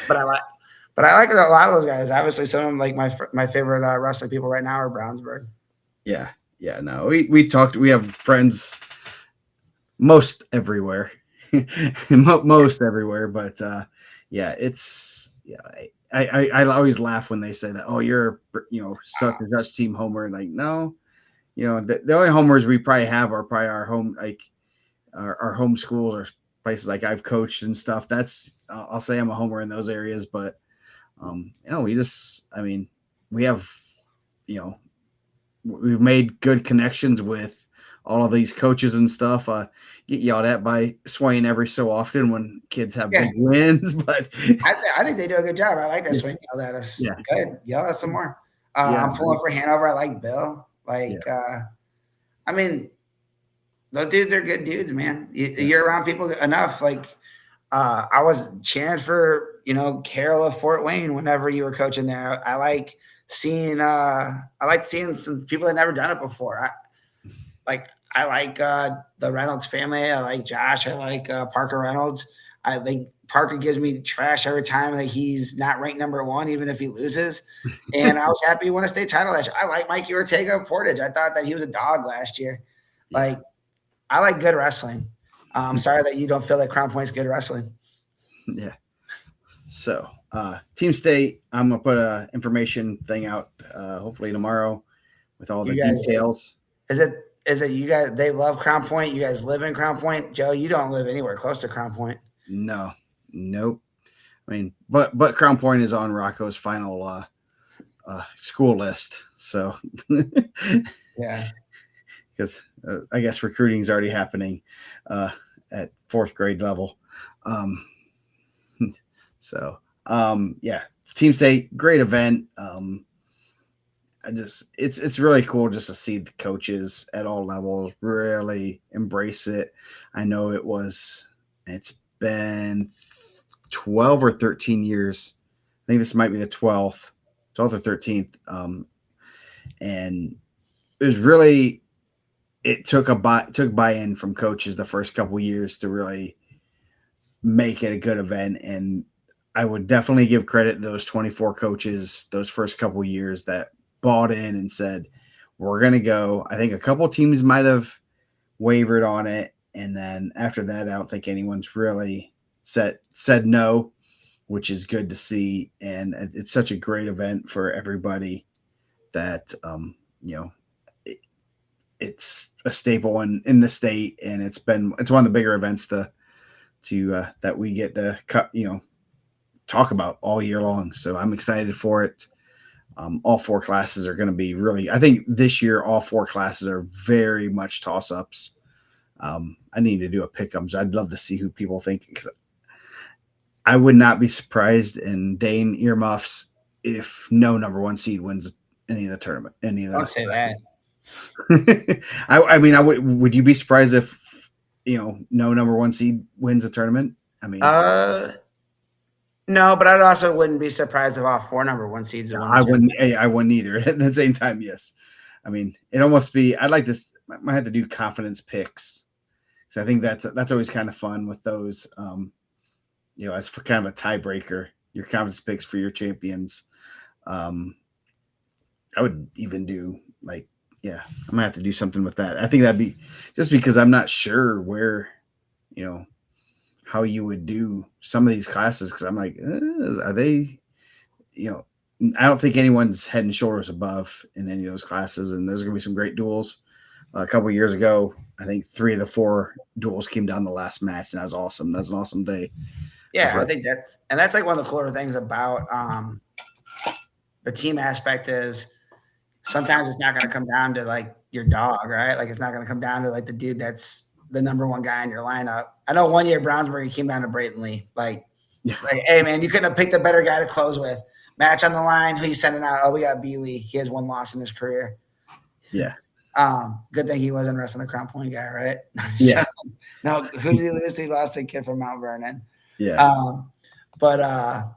but I like a lot of those guys. Obviously, some of them, like my favorite wrestling people right now are Brownsburg. Yeah. No, we talked. We have friends most everywhere, most everywhere. But it's I always laugh when they say that. Oh, you're such a Dutch team homer. Like no, the only homers we probably have are probably our home our home schools or places like I've coached and stuff. That's I'll say I'm a homer in those areas, but we have we've made good connections with all of these coaches and stuff. Get yelled at by Swain every so often when kids have big wins, but I think they do a good job. I like that Swain yelled at us. Yeah, good. Yell at us some more. I'm pulling for Hanover. I like Bill. I mean, those dudes are good dudes, man. You're around people enough. Like I was cheering for Carroll of Fort Wayne whenever you were coaching there. I like seeing some people that never done it before. I like the Reynolds family. I like Josh. I like Parker Reynolds. I think Parker gives me trash every time that he's not ranked number one, even if he loses. And I was happy he won a state title last year. I like Mikey Ortega Portage. I thought that he was a dog last year. Yeah. Like, I like good wrestling. I'm sorry that you don't feel that Crown Point's good wrestling. Yeah. So, Team State, I'm gonna put a information thing out hopefully tomorrow with all the details. Is it you guys? They love Crown Point. You guys live in Crown Point, Joe. You don't live anywhere close to Crown Point. No, nope. I mean, but Crown Point is on Rocco's final school list. So, yeah, because I guess recruiting is already happening at fourth grade level. So, yeah, Team State, great event. It's really cool just to see the coaches at all levels really embrace it. I know it's been 12 or 13 years. I think this might be the 12th or 13th. And it was really, it took buy-in from coaches the first couple years to really make it a good event. And I would definitely give credit to those 24 coaches those first couple years that bought in and said, we're going to go. I think a couple teams might have wavered on it. And then after that, I don't think anyone's really said no, which is good to see. And it's such a great event for everybody that, it's a staple in the state. And it's one of the bigger events to that we get to talk about all year long. So I'm excited for it. All four classes are going to be really, I think this year, all four classes are very much toss ups. I need to do a pick'ems. I'd love to see who people think, because I would not be surprised in Dane earmuffs if no number one seed wins any of the tournament. Don't say that. I mean, would you be surprised if, no number one seed wins a tournament? I mean, no, but I also wouldn't be surprised if all four number one seeds are. I wouldn't either. At the same time, yes. I mean, it almost be. I'd like to. I might have to do confidence picks, so I think that's always kind of fun with those. As for kind of a tiebreaker, your confidence picks for your champions. I would even do I might have to do something with that. I think that'd be just because I'm not sure where, how you would do some of these classes, because I'm like, are they, I don't think anyone's head and shoulders above in any of those classes, and there's going to be some great duels. A couple of years ago, I think 3 of the 4 duels came down the last match, and that was awesome. That's an awesome day. Yeah, I think that's like one of the cooler things about the team aspect is sometimes it's not going to come down to like your dog, right? Like it's not going to come down to like the dude that's the number one guy in your lineup. I know one year Brownsburg, he came down to Brayton Lee. Like, hey man, you couldn't have picked a better guy to close with. Match on the line. Who you sending out? Oh, we got B Lee. He has 1 loss in his career. Yeah. Good thing he wasn't wrestling the Crown Point guy, right? Yeah. No, who did he lose? He lost to a kid from Mount Vernon. Yeah. But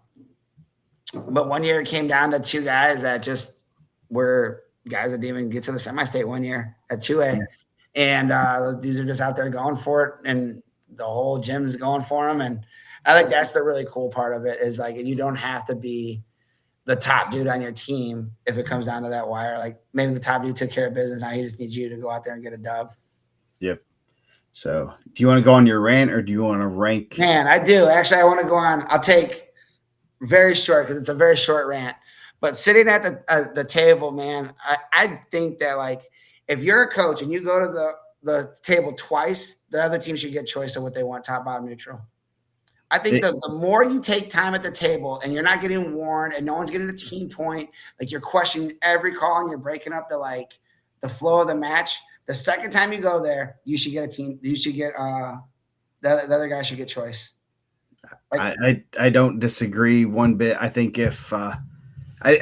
one year it came down to 2 guys that just were guys that didn't even get to the semi-state one year at 2A. Yeah. And those dudes are just out there going for it, and the whole gym is going for them. And I think that's the really cool part of it is like you don't have to be the top dude on your team if it comes down to that wire. Like maybe the top dude took care of business. Now he just needs you to go out there and get a dub. Yep. So do you want to go on your rant, or do you want to rank? Man, I do. Actually, I want to go on. I'll take very short because it's a very short rant. But sitting at the table, man, I think that like if you're a coach and you go to the table twice, the other team should get choice of what they want, top, bottom, neutral. I think the more you take time at the table and you're not getting warned and no one's getting a team point, like you're questioning every call and you're breaking up the flow of the match. The second time you go there, you should get a team. You should get the other guy should get choice. Like, I don't disagree one bit. I think if I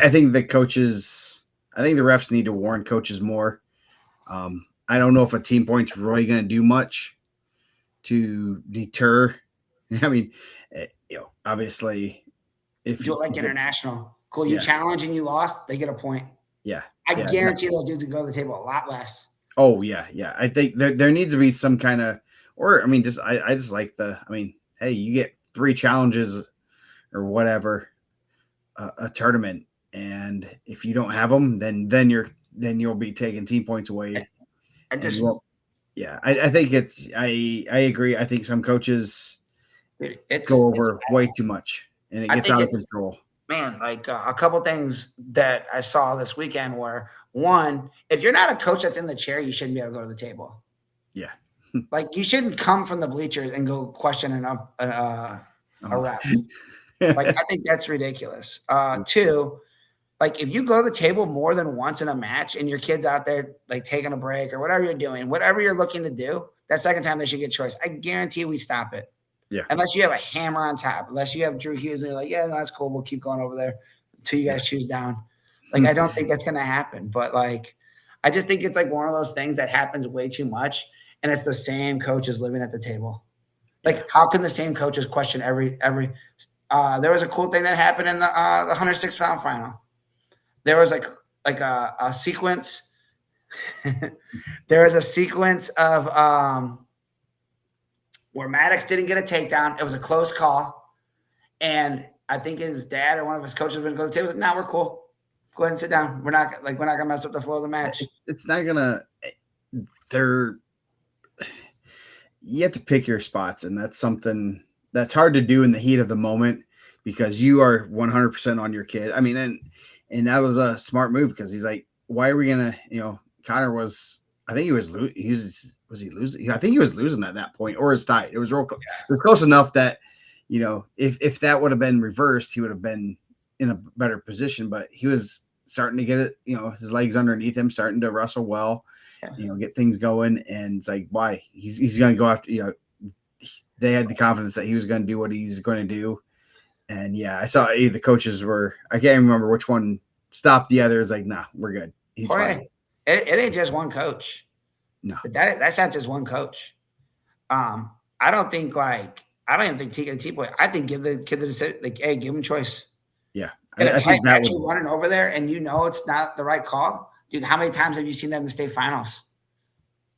think the coaches, I think the refs need to warn coaches more. I don't know if a team point's really going to do much to deter. I mean, obviously, if do it like international, cool. You challenge and you lost, they get a point. Yeah, I guarantee those dudes would go to the table a lot less. Oh yeah. I think there needs to be some kind of, or I mean, just I just like I mean, hey, you get 3 challenges or whatever, a tournament, and if you don't have them, then you'll be taking team points away, I and you just won't. Yeah, I think I agree. I think some coaches dude, go it's over way too much, and it I gets think out of it's control. man, like a couple things that I saw this weekend were one, if you're not a coach that's in the chair, you shouldn't be able to go to the table. Yeah. Like you shouldn't come from the bleachers and go question a Oh. ref. Like I think that's ridiculous. Two, like if you go to the table more than once in a match and your kid's out there like taking a break or whatever you're doing, whatever you're looking to do, that second time they should get choice. I guarantee we stop it. Yeah. Unless you have a hammer on top, unless you have Drew Hughes and you're like, yeah, that's cool. We'll keep going over there until you Yeah. guys choose down. Like, I don't think that's going to happen. But like, I just think it's like one of those things that happens way too much. And it's the same coaches living at the table. Yeah. Like, how can the same coaches question every, there was a cool thing that happened in the 106-pound final. There was like a sequence. There was a sequence of, where Maddox didn't get a takedown. It was a close call. And I think his dad or one of his coaches was going to go to the table. Now we're cool. Go ahead and sit down. We're not gonna mess up the flow of the match. It's not gonna. They're You have to pick your spots, and that's something that's hard to do in the heat of the moment because you are 100% on your kid. I mean, and that was a smart move because he's like, why are we gonna? Connor was. I think he was losing? I think he was losing at that point, or it's tied. It was real. It was close enough that if that would have been reversed, he would have been in a better position. But he was starting to get it. His legs underneath him, starting to wrestle well. Get things going, and it's like, why he's going to go after. They had the confidence that he was going to do what he's going to do, and I saw the coaches were. I can't remember which one stopped the other. It's like, nah, we're good. He's fine. It ain't just one coach. No, that's not just one coach. I don't even think T-Boy. I think give the kid the decision. Like, hey, give him choice. Yeah, in a tight match, you running over there, and it's not the right call, dude. How many times have you seen that in the state finals?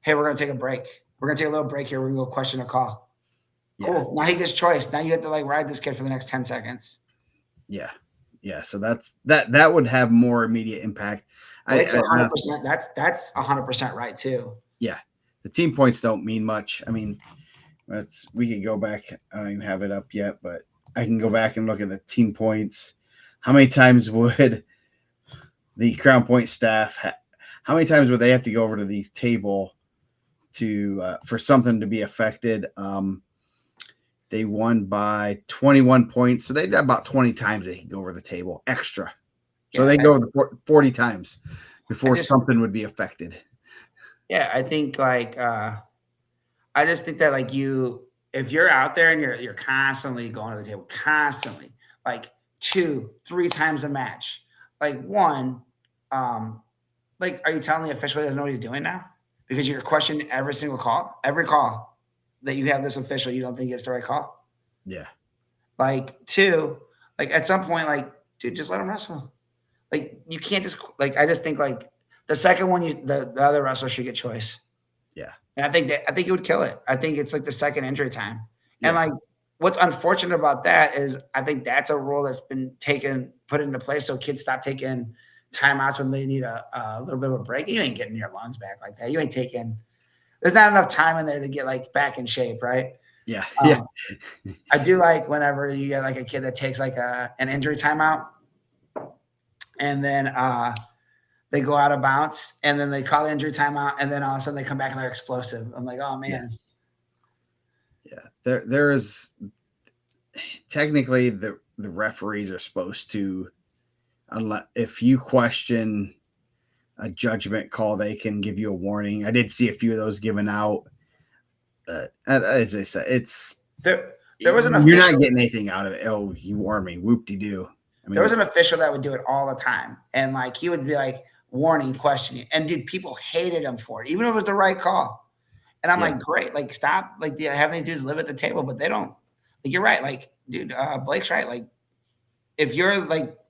Hey, we're gonna take a break. We're gonna take a little break here. We're gonna go question a call. Cool. Now he gets choice. Now you have to ride this kid for the next 10 seconds. Yeah. So that would have more immediate impact. It's 100%. That's 100% right too. Yeah, the team points don't mean much. I mean, we could go back. I don't even have it up yet, but I can go back and look at the team points. How many times would the Crown Point staff? How many times would they have to go over to the table to for something to be affected? They won by 21 points, so they got about 20 times they could go over the table extra. So they go over 40 times before something would be affected. Yeah, I think I just think that if you're out there and you're constantly going to the table, constantly 2-3 times a match, are you telling the official he doesn't know what he's doing now? Because you're questioning every single call, every call that you have this official, you don't think it's the right call? Yeah. Two, at some point, dude, just let him wrestle. You can't just I just think the second one, the other wrestler should get choice. Yeah. And I think it would kill it. I think it's the second injury time. Yeah. And what's unfortunate about that is I think that's a rule that's been put into place so kids stop taking timeouts when they need a little bit of a break. You ain't getting your lungs back like that. You ain't taking. There's not enough time in there to get back in shape, right? Yeah. I do whenever you get a kid that takes an injury timeout, and then they go out of bounds, and then they call the injury timeout, and then all of a sudden they come back and they're explosive. I'm like, oh man. Yeah. There is technically the referees are supposed to, unless if you question a judgment call, they can give you a warning. I did see a few of those given out. As I said, it's there was an you're not getting anything out of it. Oh, you warned me. Whoop-de-doo. I mean, there was an official that would do it all the time, and he would be warning, questioning, and dude, people hated him for it, even if it was the right call. And I'm like, great, stop, having these dudes live at the table, but they don't. You're right, dude, Blake's right. If you're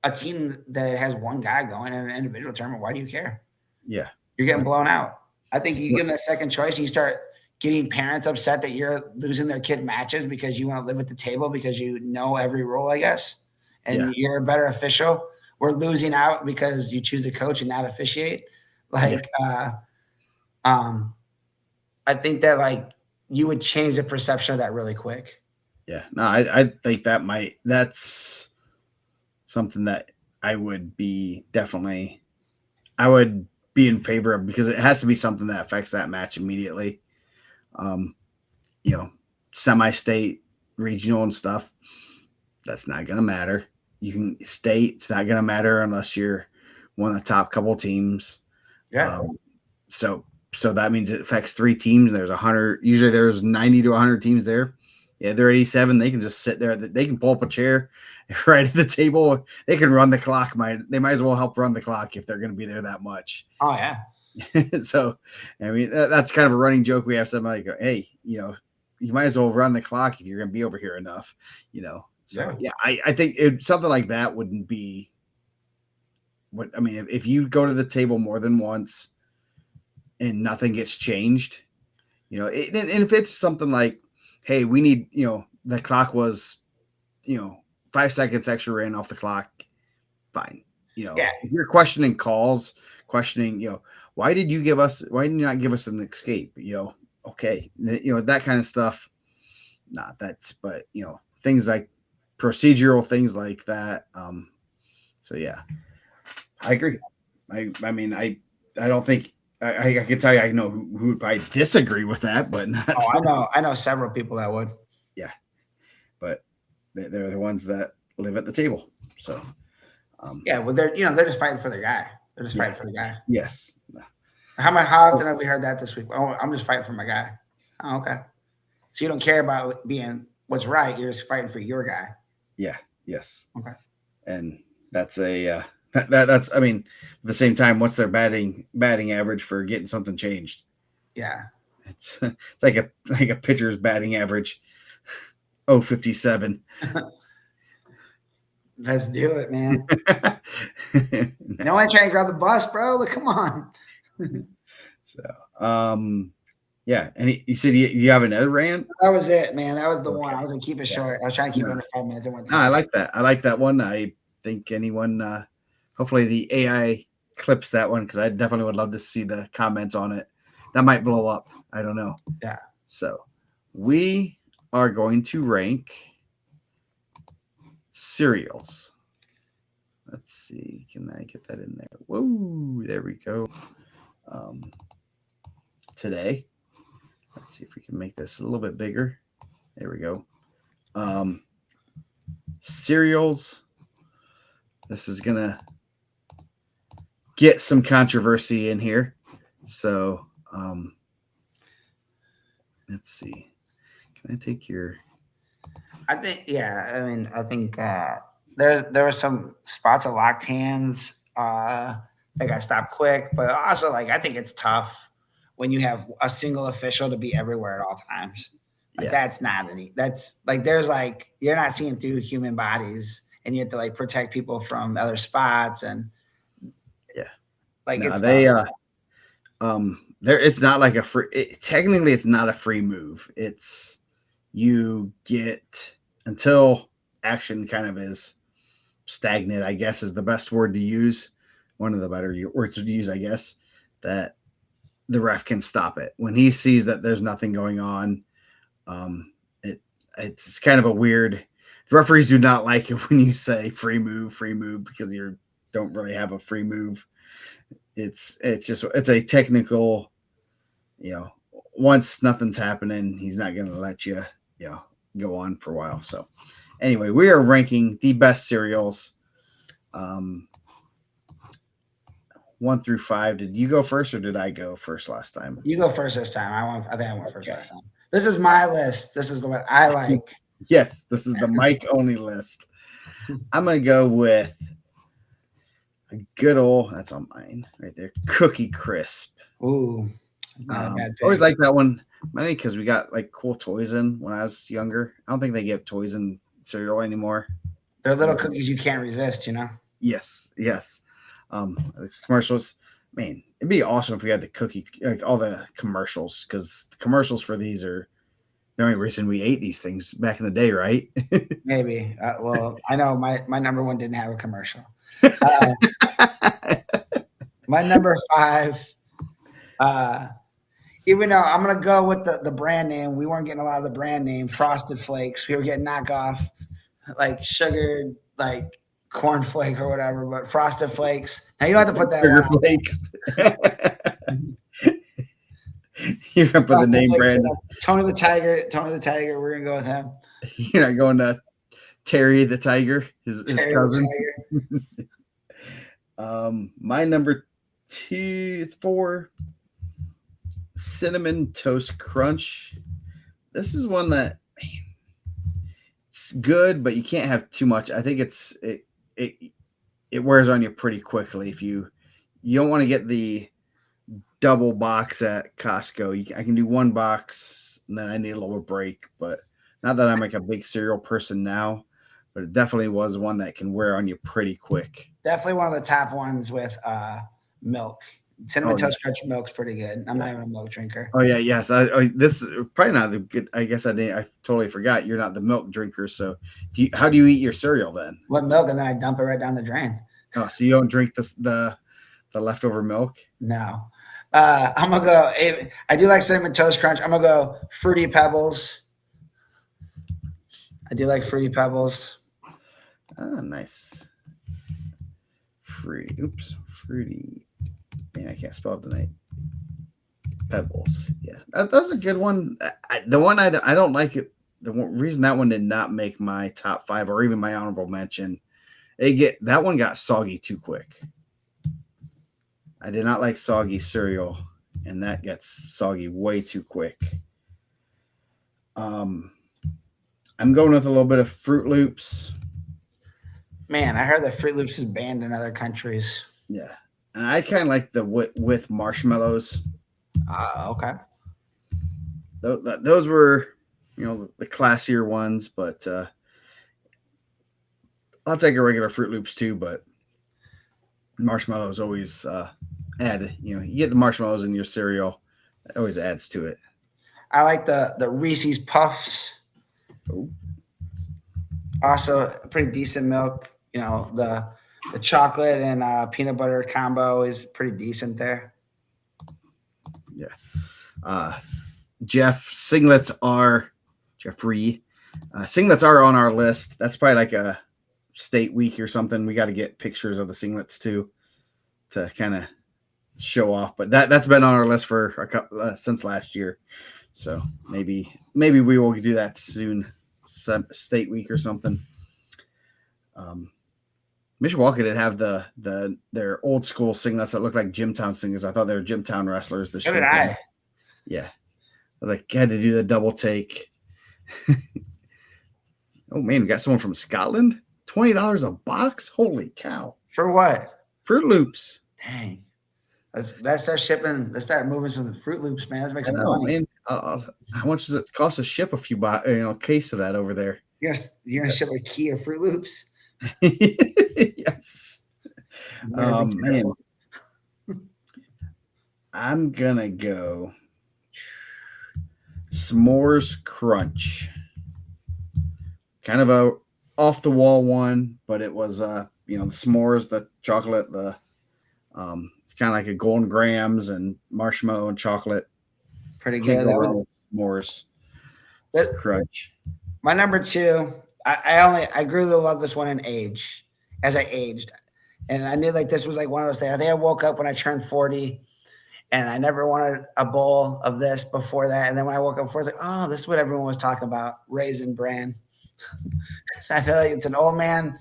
a team that has one guy going in an individual tournament, why do you care? Yeah, you're getting blown out. I think you give them a second choice and you start getting parents upset that you're losing their kid matches because you want to live at the table because you know every rule, I guess, and Yeah. you're a better official. We're losing out because you choose to coach and not officiate. Like, um, I think that like you would change the perception of that really quick. Yeah. No, I think that's something that I would be definitely, I would be in favor of because it has to be something that affects that match immediately. Um, you know, semi-state, regional, and stuff. That's not going to matter. You can state. It's not going to matter unless you're one of the top couple teams. Yeah. So that means it affects 3 teams. There's 100. Usually there's 90 to 100 teams there. Yeah, they're 87. They can just sit there. They can pull up a chair right at the table. They can run the clock. They might as well help run the clock if they're going to be there that much. Oh yeah. So, I mean, that's kind of a running joke we have. Something like, hey, you might as well run the clock if you're going to be over here enough. So yeah, I think something like that wouldn't be. What I mean, if you go to the table more than once and nothing gets changed, and if it's something like, hey, we need, the clock was, 5 seconds extra ran off the clock, fine. If you're questioning calls, why did you not give us an escape? Okay, that kind of stuff. But things like procedural things like that. So yeah, I agree. I mean, I don't think I can tell you I know who would probably disagree with that, but not. I know several people that would. Yeah, but they're the ones that live at the table. So yeah, well, they're just fighting for their guy. They're just fighting for the guy. Yes. How often have we heard that this week? Oh, I'm just fighting for my guy. Oh, okay. So you don't care about being what's right. You're just fighting for your guy. Yeah. Yes. Okay. And that's that's. I mean, at the same time, what's their batting average for getting something changed? Yeah. It's like a pitcher's batting average. 0.57. Let's do it, man. No one trying to grab the bus, bro. Look, come on. So, yeah. And you said you have another rant? That was it, man. That was the one. I was gonna keep it short. I was trying to keep it under 5 minutes. I like that. I like that one. I think anyone, hopefully the AI clips that one because I definitely would love to see the comments on it. That might blow up. I don't know. Yeah. So we are going to rank cereals. Let's see. Can I get that in there? Whoa, there we go. Today, let's see if we can make this a little bit bigger. There we go. Cereals. This is gonna get some controversy in here. So let's see. Can I take your? I think I think there were some spots of locked hands that got stopped quick, but also like I think it's tough when you have a single official to be everywhere at all times. Like that's not any. That's like there's like you're not seeing through human bodies, and you have to like protect people from other spots and like it's there. It's not like a free. Technically, it's not a free move. It's you get until action kind of is stagnant, I guess is the best word to use. One of the better words to use, I guess, that the ref can stop it when he sees that there's nothing going on. It's kind of a weird. Referees do not like it when you say free move, because you don't really have a free move. It's a technical. Once nothing's happening, he's not going to let you go on for a while. So anyway, we are ranking the best cereals 1 through 5. Did you go first or did I go first last time? You go first this time. I think I went first last time. This is my list. This is the one I like. Yes, this is the Mike only list. I'm going to go with a good old, that's on mine right there, Cookie Crisp. Ooh. Always like that one. Mainly because we got like cool toys in when I was younger. I don't think they give toys in cereal anymore. They're little cookies you can't resist, Yes. The commercials, man, It'd be awesome if we had the cookie, like all the commercials, because the commercials for these are the only reason we ate these things back in the day, right? Maybe. Well, I know my number one didn't have a commercial. Uh, my number five, even though I'm gonna go with the brand name, we weren't getting a lot of the brand name Frosted Flakes. We were getting knockoff like sugared like cornflake or whatever, but Frosted Flakes. Now you don't have to put that Sugar one flakes. on. You're gonna put the Frosted name Flakes. brand. Tony the Tiger. Tony the Tiger. We're gonna go with him. You're not going to Terry the Tiger, his Terry cousin. the Tiger. My number 4, Cinnamon Toast Crunch. This is one that it's good, but you can't have too much. I think it wears on you pretty quickly. If you don't want to get the double box at Costco. I can do one box, and then I need a little break. But not that I'm like a big cereal person now, but it definitely was one that can wear on you pretty quick. Definitely one of the top ones with milk. Cinnamon Toast Crunch milk's pretty good. I'm not even a milk drinker. Oh yeah, yes. This is probably not the good. I guess I totally forgot. You're not the milk drinker. So, how do you eat your cereal then? What milk? And then I dump it right down the drain. Oh, so you don't drink the leftover milk? No. I'm gonna go. I do like Cinnamon Toast Crunch. I'm gonna go Fruity Pebbles. I do like Fruity Pebbles. Ah, nice. Fruity. Man, I can't spell it tonight. Pebbles. Yeah, that's a good one. The one I don't like it. The reason that one did not make my top 5 or even my honorable mention, that one got soggy too quick. I did not like soggy cereal, and that gets soggy way too quick. I'm going with a little bit of Fruit Loops. Man, I heard that Fruit Loops is banned in other countries. Yeah, and I kind of like the with marshmallows. Okay. Those were, the classier ones, but I'll take a regular Fruit Loops too. But marshmallows always add. You get the marshmallows in your cereal. It always adds to it. I like the Reese's Puffs. Ooh. Also, pretty decent milk. The chocolate and peanut butter combo is pretty decent there. Yeah. Singlets are on our list. That's probably like a state week or something. We got to get pictures of the singlets too to kind of show off. But that's been on our list for since last year. So maybe we will do that soon, state week or something. Mishawaka did have their old school singlets that looked like Gymtown singers. I thought they were Gymtown wrestlers. So did I. Yeah. Like had to do the double take. Oh man, we got someone from Scotland. $20 a box. Holy cow! For what? Fruit Loops. Dang. Let's start shipping. Let's start moving some Fruit Loops, man. Let's make some money. Man. How much does it cost to ship a case of that over there? You're gonna ship a key of Fruit Loops? Yes. Man. I'm gonna go S'mores Crunch. Kind of a off the wall one, but it was the s'mores, the chocolate, it's kind of like a golden grams and marshmallow and chocolate. Pretty good. S'mores Crunch. My number 2, I grew to love this one in age as I aged. And I knew like this was like one of those things. I think I woke up when I turned 40 and I never wanted a bowl of this before that. And then when I woke up before, I was like, oh, this is what everyone was talking about. Raisin Bran. I feel like it's an old man.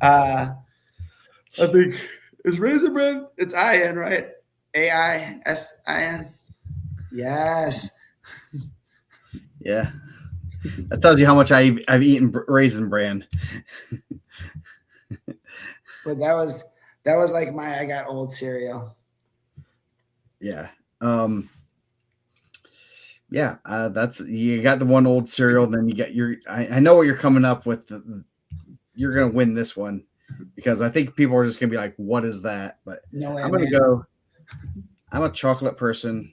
I think it's Raisin Bran. It's IN, right? AISIN. Yes. Yeah. That tells you how much I've eaten Raisin Bran. But that was like I got old cereal. Yeah. That's you got the one old cereal, and then you got I know what you're coming up with. You're gonna win this one because I think people are just gonna be like, "What is that?" But I'm gonna I'm a chocolate person.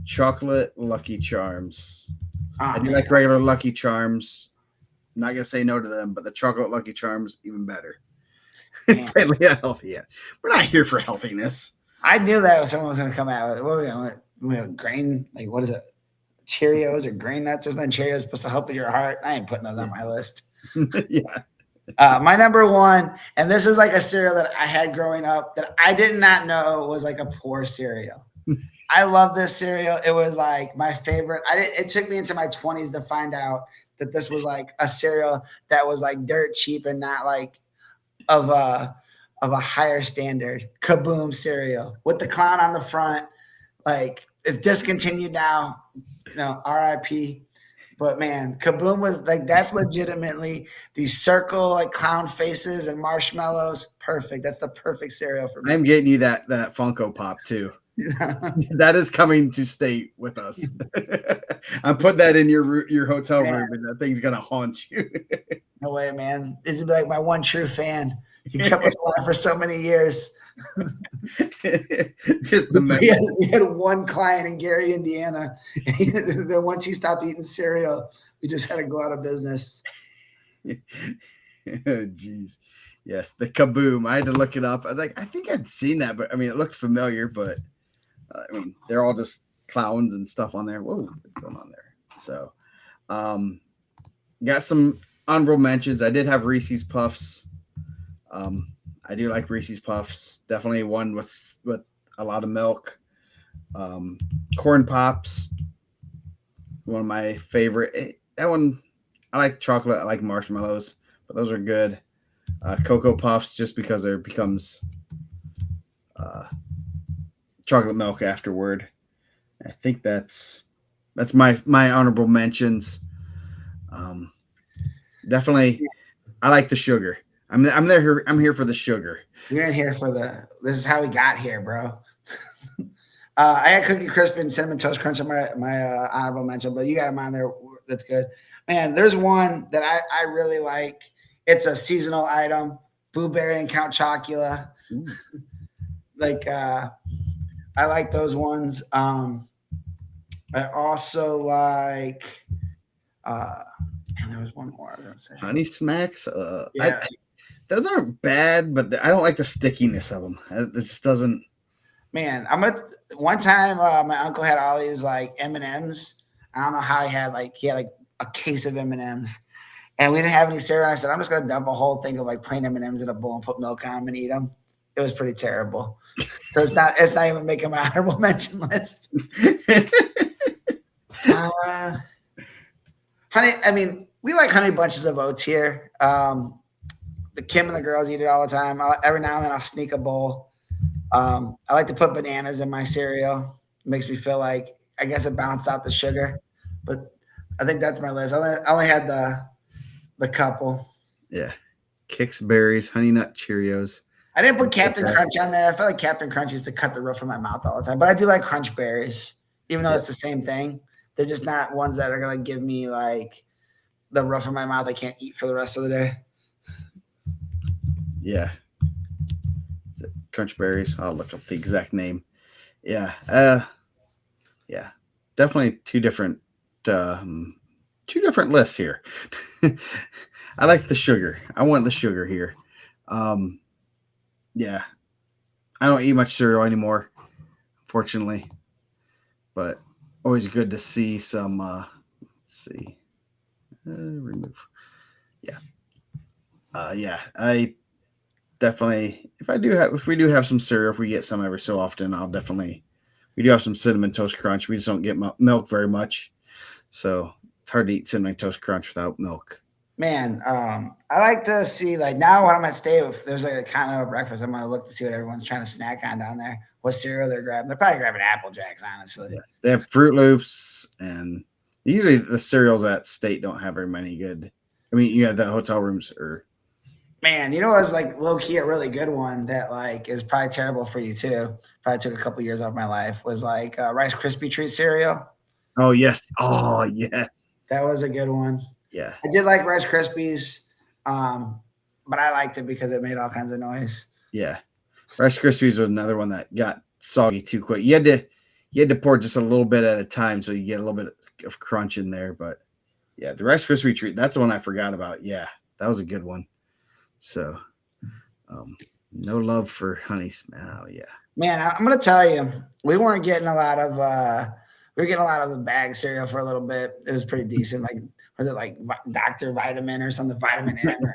Chocolate Lucky Charms. I Oh do man, like regular Lucky Charms. I'm not gonna say no to them, but the chocolate Lucky Charms even better. man. Deadly healthy. Yeah, we're not here for healthiness. I knew that someone was going to come out with what we have grain, like what is it? Cheerios or grain nuts or something. Cheerios supposed to help with your heart. I ain't putting those on my list. Yeah. My number one, and this is like a cereal that I had growing up that I did not know was like a poor cereal. I love this cereal. It was like my favorite. It took me into my 20s to find out that this was like a cereal that was like dirt cheap and not like of a higher standard. Kaboom cereal with the clown on the front. Like it's discontinued now. RIP. But man, Kaboom was like that's legitimately these circle like clown faces and marshmallows. Perfect. That's the perfect cereal for me. I'm getting you that Funko Pop too. That is coming to stay with us. I'm putting that in your hotel room, and that thing's gonna haunt you. No way, man. This is like my one true fan. You kept us alive for so many years. Just the we had one client in Gary, Indiana. Then once he stopped eating cereal, we just had to go out of business. Jeez. Yes, the Kaboom. I had to look it up. I was like, I think I'd seen that, but I mean, it looked familiar, but I mean, they're all just clowns and stuff on there. Whoa, what's going on there? So, got some honorable mentions. I did have Reese's Puffs. I do like Reese's Puffs. Definitely one with a lot of milk. Corn Pops, one of my favorite. That one, I like chocolate. I like marshmallows, but those are good. Cocoa Puffs, just because there becomes chocolate milk afterward. I think that's my honorable mentions. Definitely, I like the sugar. I'm here for the sugar. We're in here for this is how we got here, bro. I had Cookie Crisp and Cinnamon Toast Crunch on my honorable mention, but you got them on there. That's good. Man, there's one that I really like. It's a seasonal item, Blueberry and Count Chocula. Like I like those ones. I also like and there was one more I was gonna say. Honey Smacks. Yeah. Those aren't bad, but I don't like the stickiness of them. It just doesn't. Man, one time my uncle had all these like M&Ms. I don't know how he had like a case of M&Ms, and we didn't have any cereal. And I said, I'm just gonna dump a whole thing of like plain M&Ms in a bowl and put milk on them and eat them. It was pretty terrible. So it's not even making my honorable mention list. Honey, I mean, we like Honey Bunches of Oats here. The Kim and the girls eat it all the time. Every now and then I'll sneak a bowl. I like to put bananas in my cereal. It makes me feel like I guess it balanced out the sugar. But I think that's my list. I only had the couple. Yeah. Kix Berries, Honey Nut Cheerios. I didn't put Captain Crunch on there. I felt like Captain Crunch used to cut the roof of my mouth all the time. But I do like Crunch Berries, even though it's the same thing. They're just not ones that are going to give me like the roof of my mouth I can't eat for the rest of the day. Yeah. Is it Crunch Berries? I'll look up the exact name. Yeah. Yeah. Definitely two different lists here. I like the sugar. I want the sugar here. Yeah. I don't eat much cereal anymore, fortunately. But always good to see some let's see. Remove. Yeah. Yeah, I definitely if we do have some cereal, if we get some every so often, we do have some Cinnamon Toast Crunch. We just don't get milk very much. So it's hard to eat Cinnamon Toast Crunch without milk. Man, I like to see like now when I'm at stay, if there's like a continental breakfast, I'm gonna look to see what everyone's trying to snack on down there. What cereal they're grabbing? They're probably grabbing Apple Jacks, honestly. Yeah. They have Fruit Loops, and usually the cereals at State don't have very many good. I mean, you have the hotel rooms or. Man, you know what's like low key a really good one that like is probably terrible for you too. Probably took a couple years off my life was like Rice Krispie treat cereal. Oh yes, oh yes, that was a good one. Yeah, I did like Rice Krispies, but I liked it because it made all kinds of noise. Yeah, Rice Krispies was another one that got soggy too quick. You had to pour just a little bit at a time so you get a little bit of crunch in there. But yeah, the Rice Krispie treat, that's the one I forgot about. Yeah, that was a good one. So no love for honey smell. Yeah. Man, I'm gonna tell you, we weren't getting a lot of we were getting a lot of the bag cereal for a little bit. It was pretty decent. Like was it like Dr. Vitamin or something? Vitamin M. Right?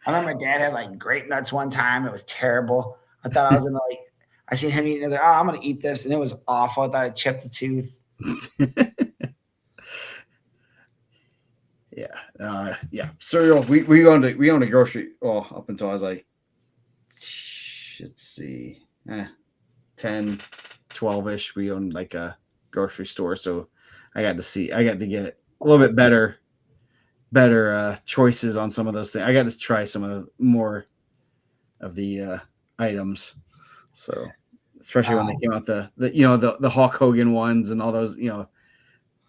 I remember my dad had like grape nuts one time. It was terrible. I thought I was gonna like. I seen him eating it. Like, oh, I'm gonna eat this, and it was awful. I thought I chipped the tooth. Yeah. Cereal. We owned a grocery. Well, up until I was like, let's see, 10, 12-ish. We owned like a grocery store, so I got to get a little bit better choices on some of those things. I got to try some of the more of the items. So especially when they came out the Hulk Hogan ones and all those,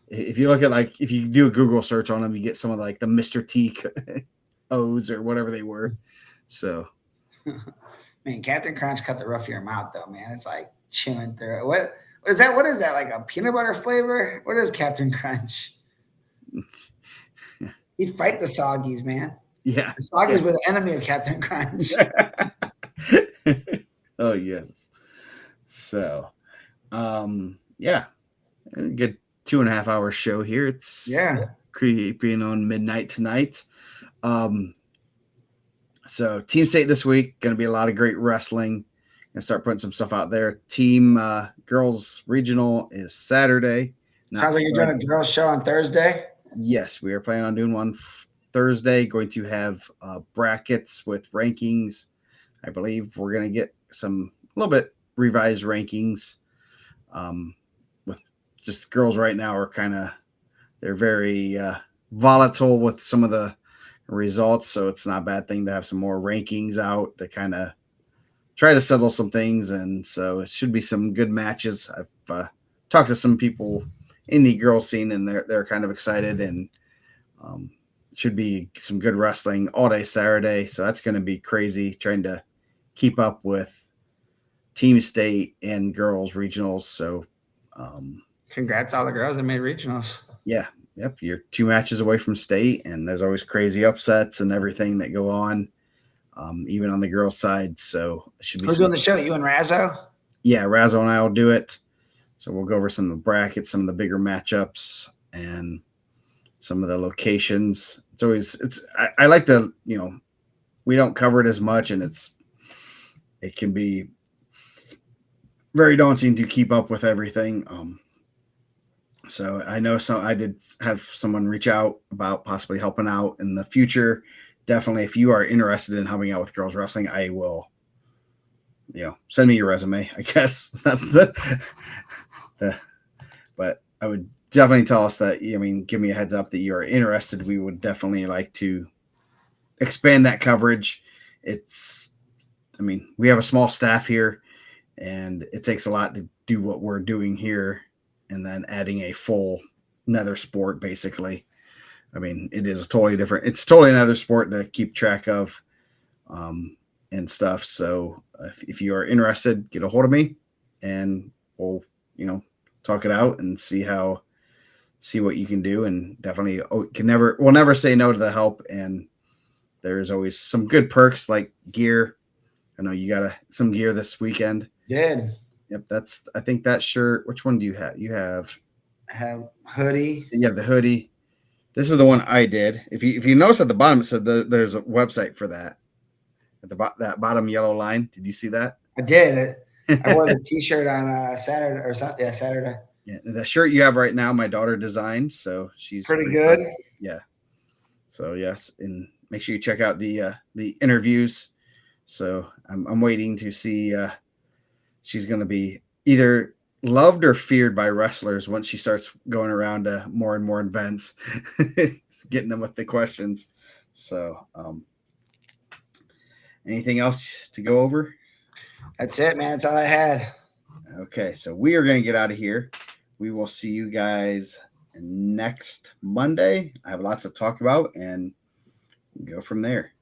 if you look at like if you do a Google search on them, you get some of like the Mr. T O's or whatever they were. So man, Captain Crunch cut the roof of your mouth though, man. It's like chewing through it. What is that? What is that? Like a peanut butter flavor? What is Captain Crunch? He fight the soggies, man. Yeah. The soggies were the enemy of Captain Crunch. Oh yes. So yeah. Good 2.5 hour show here. It's creeping on midnight tonight. So Team State this week, going to be a lot of great wrestling. Gonna start putting some stuff out there. Team Girls Regional is Saturday. Sounds like you're doing a girls show on Thursday. Yes, we are planning on doing one Thursday. Going to have brackets with rankings. I believe we're going to get a little bit revised rankings. With just girls right now are they're very volatile with some of the results, so it's not a bad thing to have some more rankings out to kind of try to settle some things, and so it should be some good matches. I've talked to some people in the girls scene, and they're kind of excited, and should be some good wrestling all day Saturday. So that's going to be crazy trying to keep up with Team State and girls regionals. So congrats all the girls that made regionals. Yeah. Yep. You're 2 matches away from state, and there's always crazy upsets and everything that go on, even on the girls' side. So it should be. Who's doing the show? You and Razzo? Yeah, Razzo and I will do it. So we'll go over some of the brackets, some of the bigger matchups, and some of the locations. I like the, we don't cover it as much, and it can be very daunting to keep up with everything. So I know I did have someone reach out about possibly helping out in the future. Definitely, if you are interested in helping out with girls wrestling, I will, send me your resume. I guess that's but I would definitely tell us that, give me a heads up that you are interested. We would definitely like to expand that coverage. We have a small staff here, and it takes a lot to do what we're doing here, and then adding a full another sport, basically. It is it's totally another sport to keep track of and stuff. So if you are interested, get a hold of me, and we'll, talk it out and see what you can do. And definitely we'll never say no to the help. And there's always some good perks like gear. I know you got some gear this weekend. Did. Yep, I think that shirt. Which one do you have? You have hoodie. You have the hoodie. This is the one I did. If you notice at the bottom, it said there's a website for that. At that bottom yellow line. Did you see that? I did. I wore the T-shirt on Saturday or something. Yeah, Saturday. Yeah, the shirt you have right now, my daughter designed, so she's pretty good. Yeah. So yes, and make sure you check out the interviews. So I'm waiting to see. She's going to be either loved or feared by wrestlers once she starts going around to more and more events, getting them with the questions. So, anything else to go over? That's it, man. That's all I had. Okay, so we are going to get out of here. We will see you guys next Monday. I have lots to talk about, and go from there.